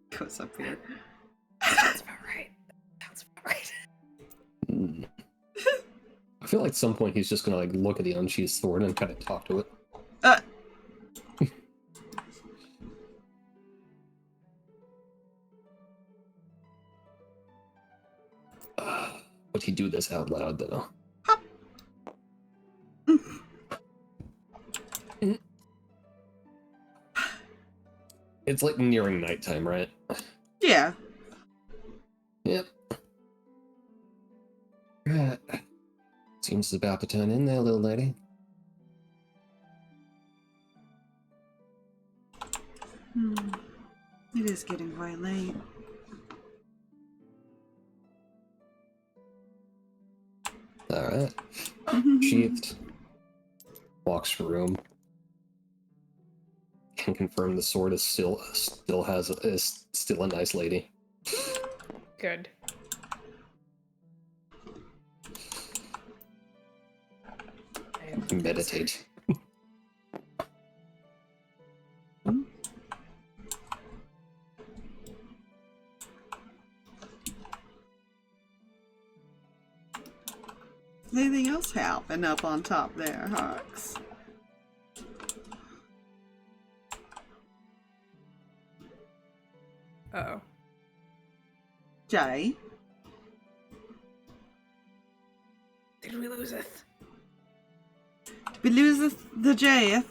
Goes up here. That's about right. That's about right. I feel like at some point he's just gonna like look at the unsheathed sword and kind of talk to it. Would he do this out loud though? It's like nearing nighttime, right? Yeah. Yep. Right. Seems it's about to turn in there, little lady. It is getting quite late. Alright. Sheathed. Walks the room. Can confirm the sword is still a nice lady. Good. Meditate. Anything else happen up on top there, Harx? Uh-oh. Jay? Did we lose it? Did we lose the Jay?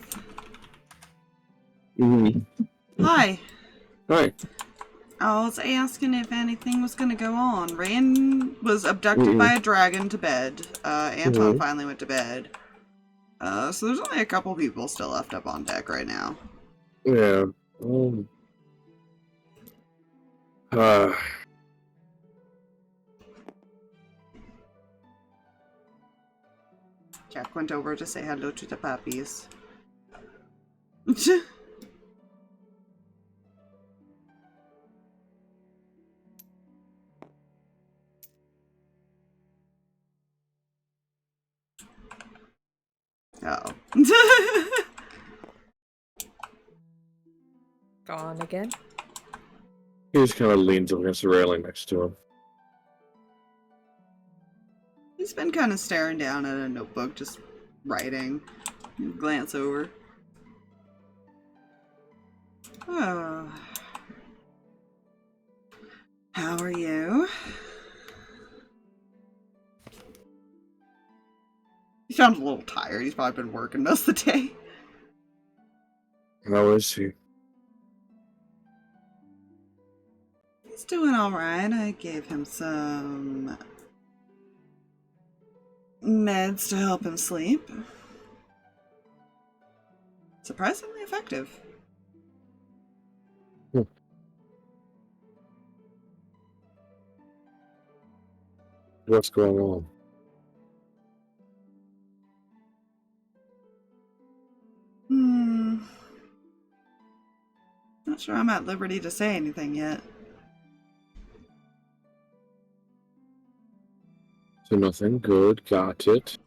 Hi. Hi. I was asking if anything was gonna go on. Reyan was abducted by a dragon to bed. Anton finally went to bed. So there's only a couple people still left up on deck right now. Yeah. Jack went over to say hello to the puppies. Uh-oh. Gone again? He just kind of leans against the railing next to him. He's been kind of staring down at a notebook, just writing. Glance over. Oh. How are you? He sounds a little tired. He's probably been working most of the day. How is he? He's doing alright. I gave him some meds to help him sleep. Surprisingly effective. What's going on? Not sure I'm at liberty to say anything yet. So nothing good. Got it.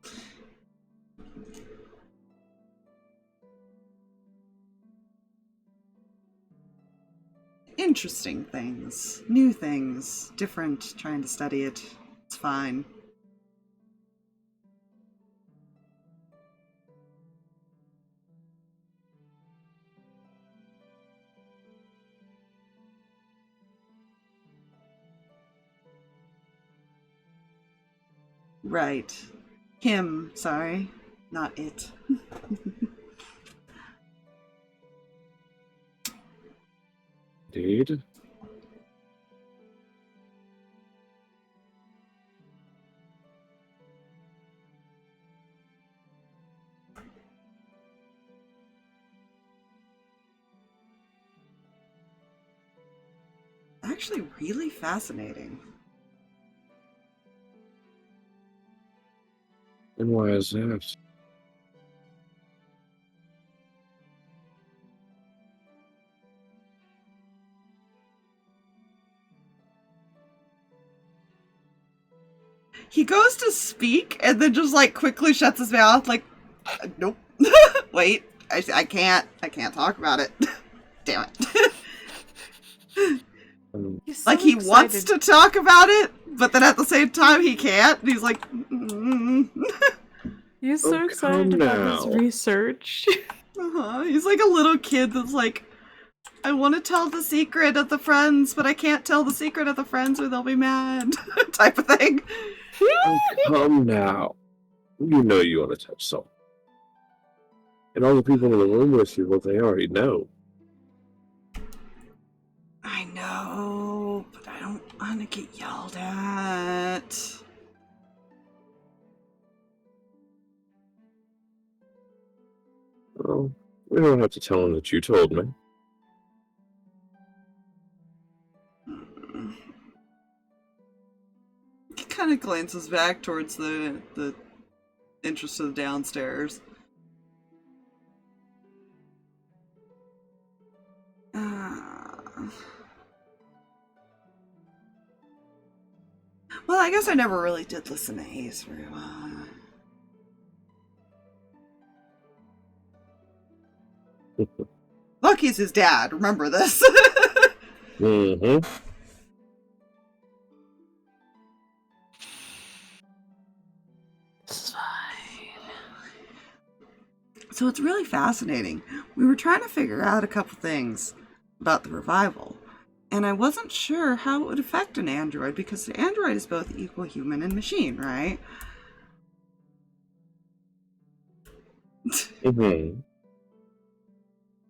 Interesting things. New things. Different. Trying to study it. It's fine. Right. Him, sorry. Not it. Indeed. Actually really fascinating. And why is that? He goes to speak and then just like quickly shuts his mouth like, nope. Wait, I can't talk about it. Damn it. He's so Like he wants excited. to talk about it, but then at the same time he can't. And he's like, He's so Oh, excited come about his now. research. He's like a little kid that's like, I want to tell the secret of the friends, but I can't tell the secret of the friends or they'll be mad, type of thing. Oh, come now. You know you want to touch someone. And all the people in the room with you, well, they already know. I know, but I don't want to get yelled at. Well, we don't have to tell them that you told me. He kind of glances back towards the entrance to the downstairs. Well, I guess I never really did listen to Ace very well. Lucky's his dad, remember this. Mm-hmm. It's fine. So it's really fascinating. We were trying to figure out a couple things about the revival, and I wasn't sure how it would affect an android, because the android is both equal human and machine, right? Mm-hmm.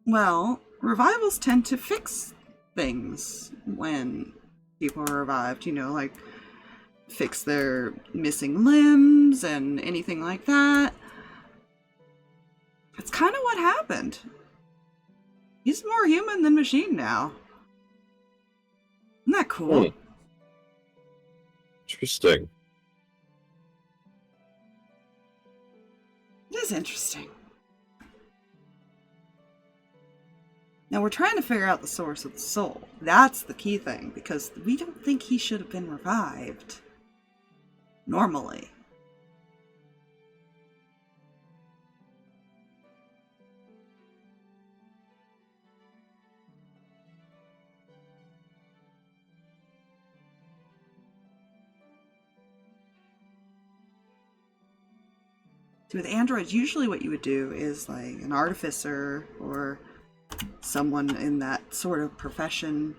Well, revivals tend to fix things when people are revived, you know, like fix their missing limbs and anything like that. It's kind of what happened. He's more human than machine now. Isn't that cool? Interesting. It is interesting. Now we're trying to figure out the source of the soul. That's the key thing, because we don't think he should have been revived. Normally. So with androids, usually what you would do is like an artificer or someone in that sort of profession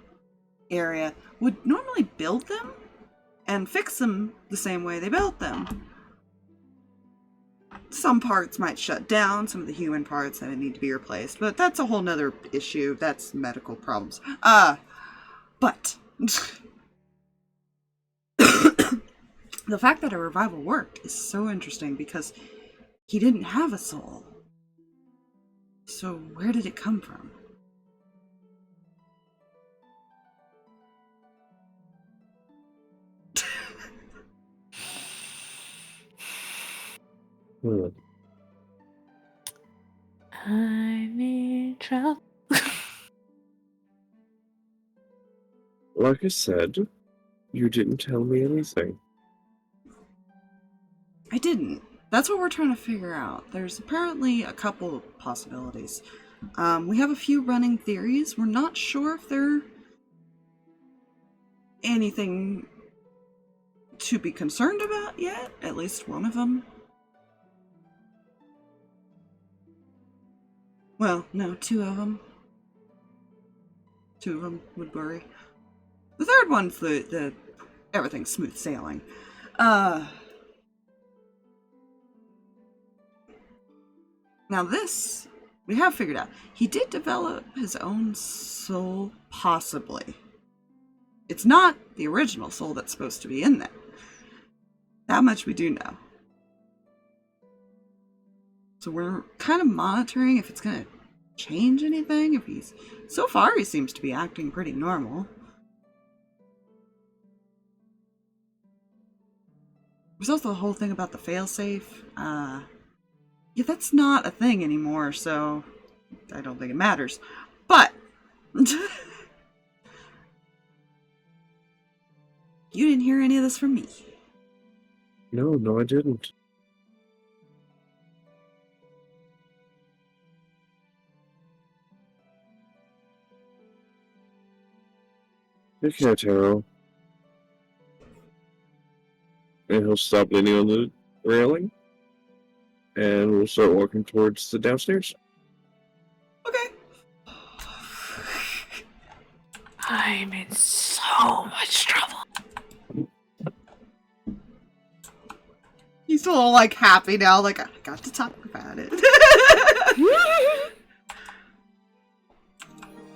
area would normally build them and fix them the same way they built them. Some parts might shut down, some of the human parts that need to be replaced, but that's a whole nother issue. That's medical problems. But the fact that a revival worked is so interesting, because he didn't have a soul. So where did it come from? I'm in trouble. Like I said, you didn't tell me anything. I didn't. That's what we're trying to figure out. There's apparently a couple of possibilities. We have a few running theories. We're not sure if they're anything to be concerned about yet. At least one of them. Well, no, two of them. Two of them would worry. The third one's the everything's smooth sailing. Now this, we have figured out. He did develop his own soul, possibly. It's not the original soul that's supposed to be in there. That much we do know. So we're kind of monitoring if it's going to change anything. If he's... So far, he seems to be acting pretty normal. There's also the whole thing about the failsafe. Yeah, that's not a thing anymore, so I don't think it matters. But you didn't hear any of this from me. No, I didn't. Take care, Taro. And he'll stop leaning on the railing, and we'll start walking towards the downstairs. Okay. I'm in so much trouble. He's a little, like, happy now, like, I got to talk about it.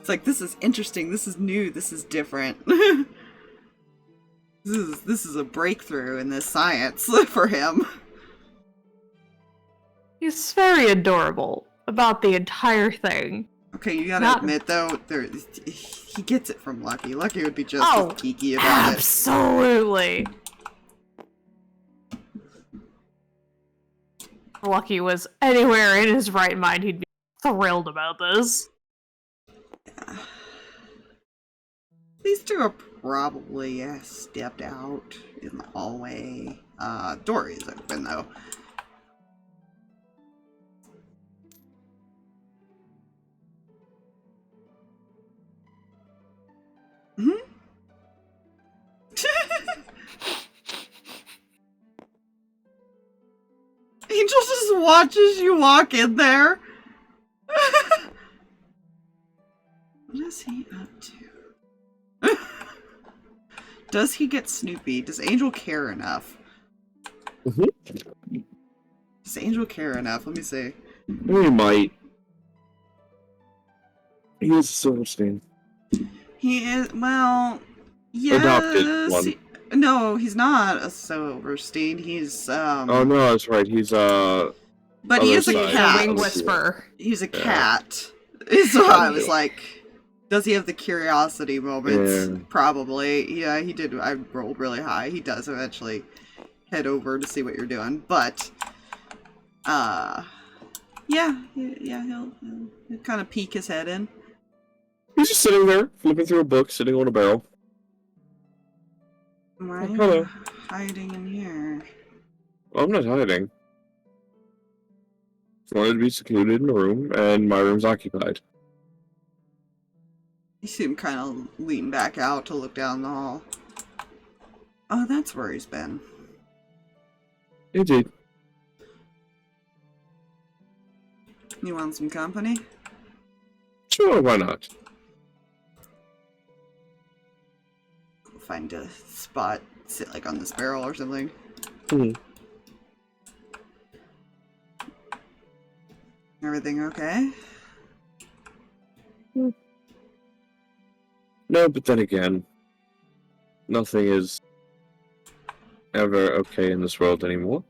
It's like, this is interesting, this is new, this is different. This is a breakthrough in this science for him. He's very adorable about the entire thing. Okay, you gotta admit, though, he gets it from Lucky. Lucky would be just as geeky about it. Absolutely. If Lucky was anywhere in his right mind, he'd be thrilled about this. Yeah. These two are probably stepped out in the hallway. Door is open, though. Angel just watches you walk in there. What is he up to? Does he get Snoopy? Does Angel care enough? Does Angel care enough? Let me see. He might. He is a Silverstein. He is, well, yes. Adopted one. No, he's not a Silverstein. He's, Oh, no, that's right. He's, but he is a cat. Wing whisperer. He's a cat. So I was like, does he have the curiosity moments? Yeah. Probably. Yeah, he did. I rolled really high. He does eventually head over to see what you're doing. But, yeah, he'll kind of peek his head in. He's just sitting there, flipping through a book, sitting on a barrel. Why are Hello. you hiding in here? Well, I'm not hiding. I wanted to be secluded in a room, and my room's occupied. You see him kind of lean back out to look down the hall. Oh, that's where he's been. Indeed. You want some company? Sure, why not? Find a spot, sit like on this barrel or something. Everything okay? No, but then again, nothing is ever okay in this world anymore.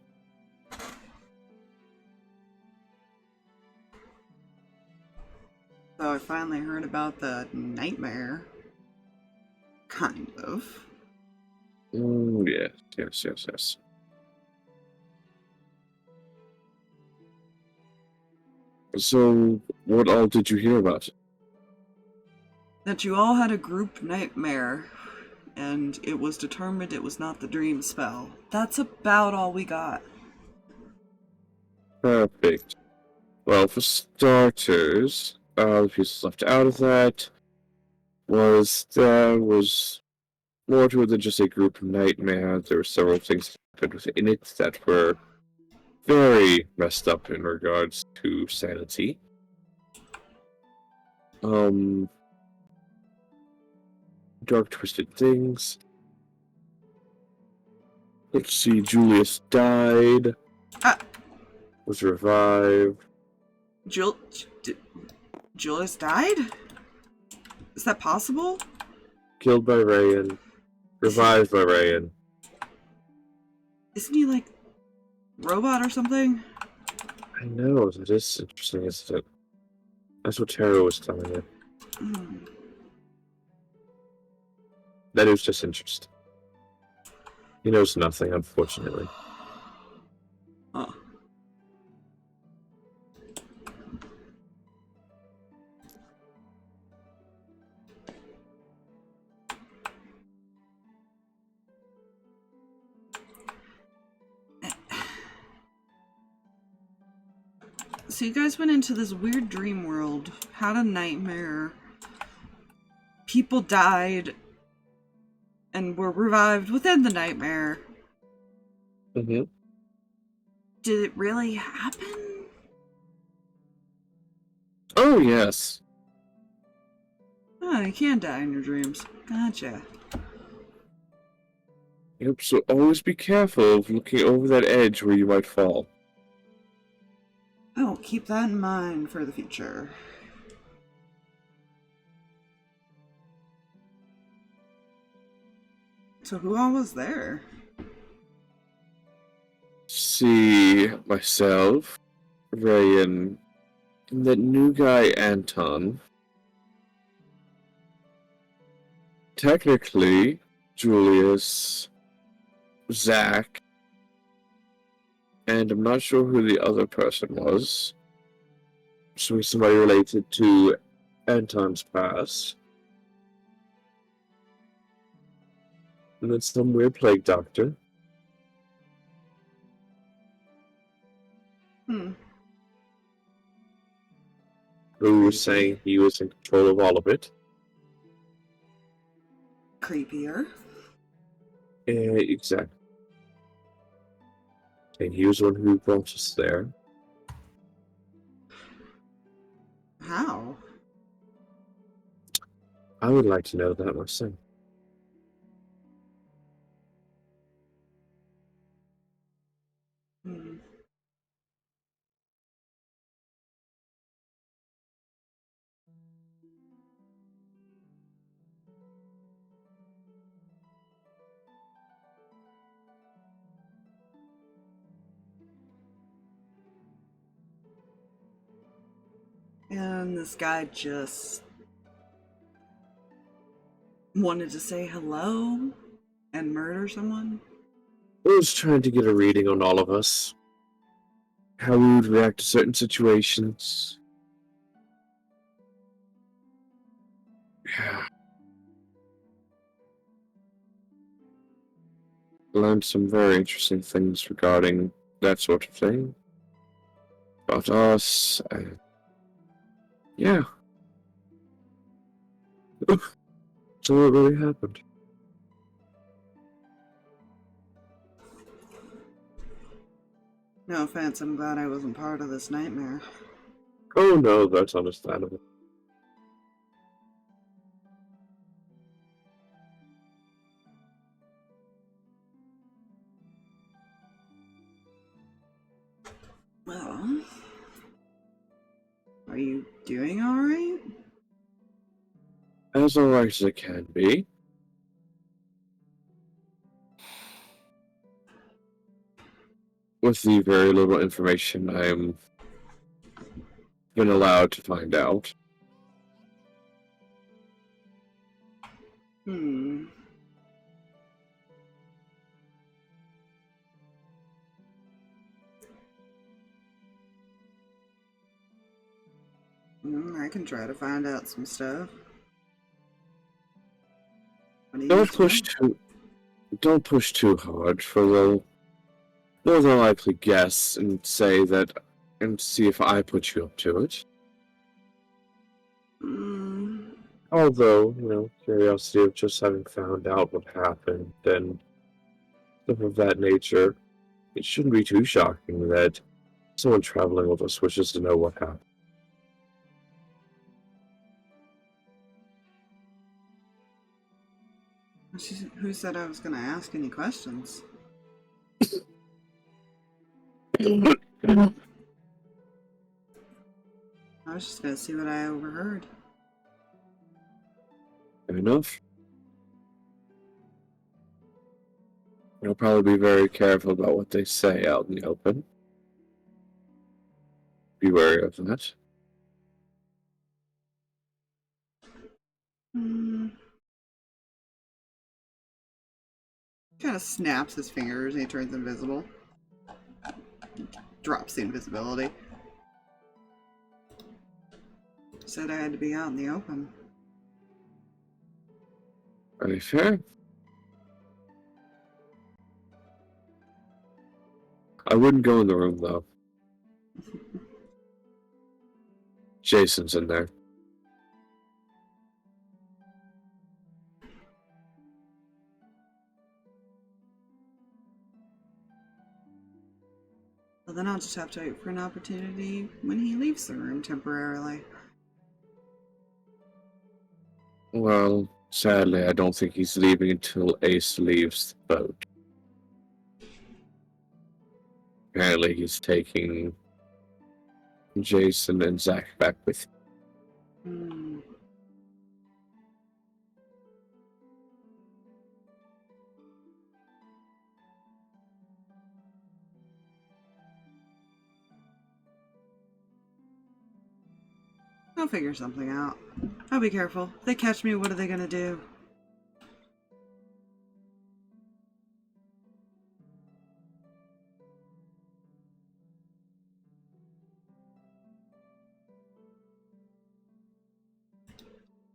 So I finally heard about the nightmare. Kind of. Yes. So, what all did you hear about? That you all had a group nightmare, and it was determined it was not the dream spell. That's about all we got. Perfect. Well, for starters, the pieces left out of that was there was more to it than just a group nightmare. There were several things that happened within it that were very messed up in regards to sanity. Dark twisted things. Let's see, Julius died. Was revived. Julius died? Is that possible? Killed by Reyan. Revived by Reyan. Isn't he like robot or something? I know, that is interesting, isn't it? That's what Tara was telling me. Hmm. That is just interesting. He knows nothing, unfortunately. Oh. So you guys went into this weird dream world, had a nightmare, people died, and were revived within the nightmare. Mm-hmm. Did it really happen? Oh, yes. Oh, you can die in your dreams. Gotcha. Yep, so always be careful of looking over that edge where you might fall. I will keep that in mind for the future. So who all was there? See, myself, Reyan, and that new guy, Anton. Technically, Julius, Zach, and I'm not sure who the other person was. So he's somebody related to Anton's past. And then some weird plague doctor. Who was saying he was in control of all of it. Creepier. Exactly. And he was the one who brought us there. How? I would like to know that myself. Hmm. And this guy just wanted to say hello and murder someone? I was trying to get a reading on all of us. How we would react to certain situations. Yeah. Learned some very interesting things regarding that sort of thing. About us, and yeah. So what really happened? No offense, I'm glad I wasn't part of this nightmare. Oh no, that's understandable. Well, are you doing alright? As alright as it can be. With the very little information I am been allowed to find out. I can try to find out some stuff. What do you Don't need to know? don't push too hard, for they'll more than likely guess and say that, and see if I put you up to it. Although, curiosity of just having found out what happened and stuff of that nature, it shouldn't be too shocking that someone traveling with us wishes to know what happened. Who said I was going to ask any questions? I was just gonna see what I overheard. Fair enough. I'll probably be very careful about what they say out in the open. Be wary of that. Kind of snaps his fingers and he turns invisible. Drops the invisibility. Said I had to be out in the open. Very fair. I wouldn't go in the room, though. Jason's in there. Well, then I'll just have to wait for an opportunity when he leaves the room temporarily. Well, sadly, I don't think he's leaving until Ace leaves the boat. Apparently, he's taking Jason and Zach back with him. I'll figure something out. I'll be careful. If they catch me, what are they gonna do?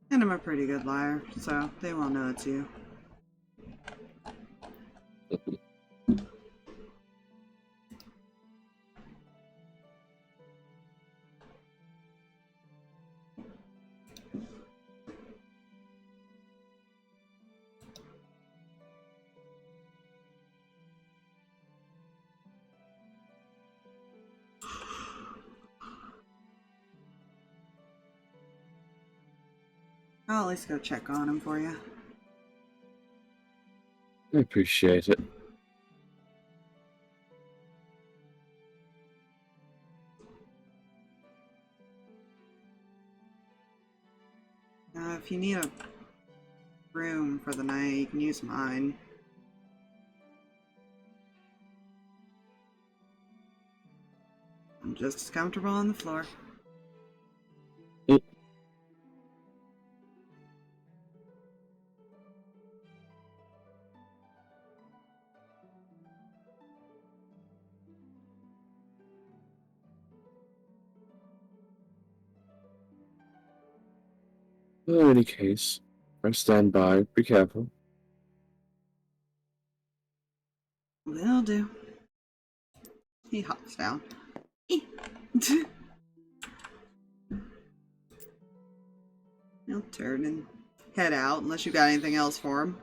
And I'm a pretty good liar, so they won't know it's you. I'll at least go check on him for you. I appreciate it. If you need a room for the night, you can use mine. I'm just as comfortable on the floor. Well, in any case, I stand by. Be careful. Will do. He hops down. He'll turn and head out unless you got anything else for him.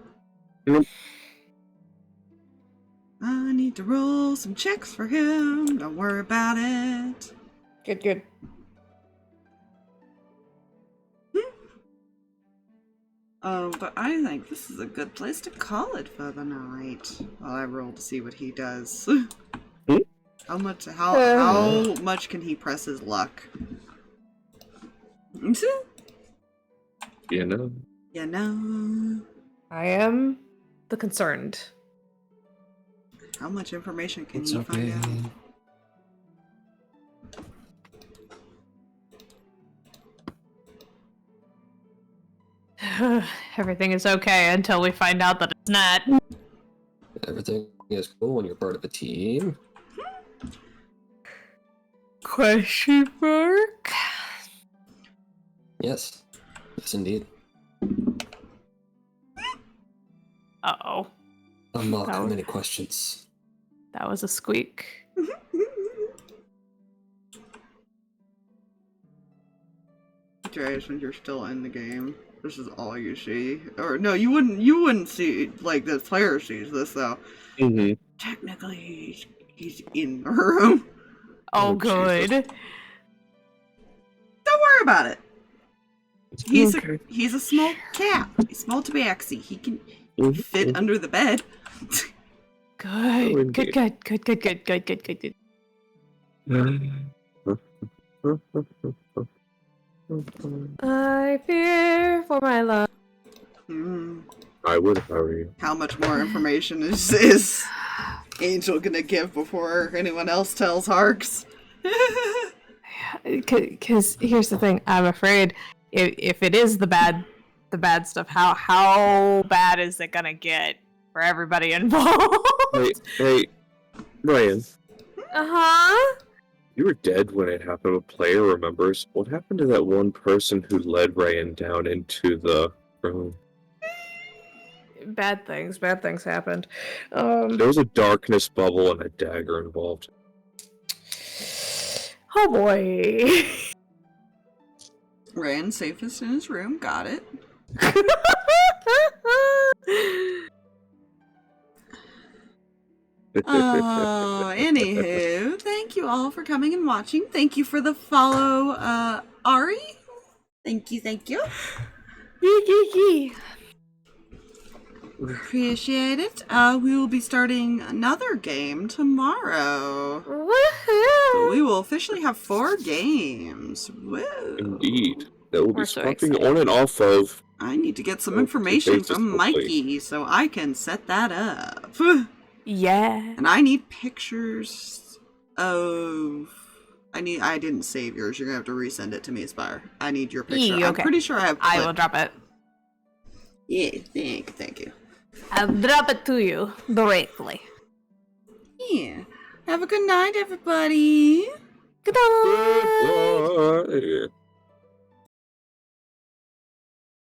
Nope. I need to roll some checks for him. Don't worry about it. Good. But I think this is a good place to call it for the night. While I roll to see what he does. How much can he press his luck? You know. You know. I am the concerned. How much information can It's you okay. find out? Everything is okay until we find out that it's not. Everything is cool when you're part of a team. Question mark? Yes. Yes, indeed. Uh-oh. Unlock That was- many questions. That was a squeak. Trash when you're still in the game. This is all you see. Or no, you wouldn't see, like, the player sees this though. Mm-hmm. Technically he's in the room. Oh, Oh, good. Jesus. Don't worry about it. He's Okay. a small cat. He's small to be axy. He can Mhm. fit under the bed. Good. indeed. Good. I fear for my love. I would if I were you. How much more information is Angel gonna give before anyone else tells Harx? Because here's the thing, I'm afraid if it is the bad stuff, how bad is it gonna get for everybody involved? Hey, Reyan. Uh-huh. You were dead when it happened. A player remembers. What happened to that one person who led Reyan down into the room? Bad things happened. There was a darkness bubble and a dagger involved. Oh boy. Reyan safest in his room, got it. Anywho, thank you all for coming and watching. Thank you for the follow, Ari. Thank you. Appreciate it. We will be starting another game tomorrow. Woohoo! So we will officially have 4 games. Woo! Indeed. That will be We're so swapping excited. on and off of. I need to get some Okay, information basis from hopefully. Mikey so I can set that up. Yeah. And I need pictures of... I didn't save yours. You're gonna have to resend it to me, Aspire. I need your picture. Okay. I'm pretty sure I have I clip. will drop it. Yeah, thank you. I'll drop it to you directly. Yeah. Have a good night, everybody. Goodbye. Goodbye.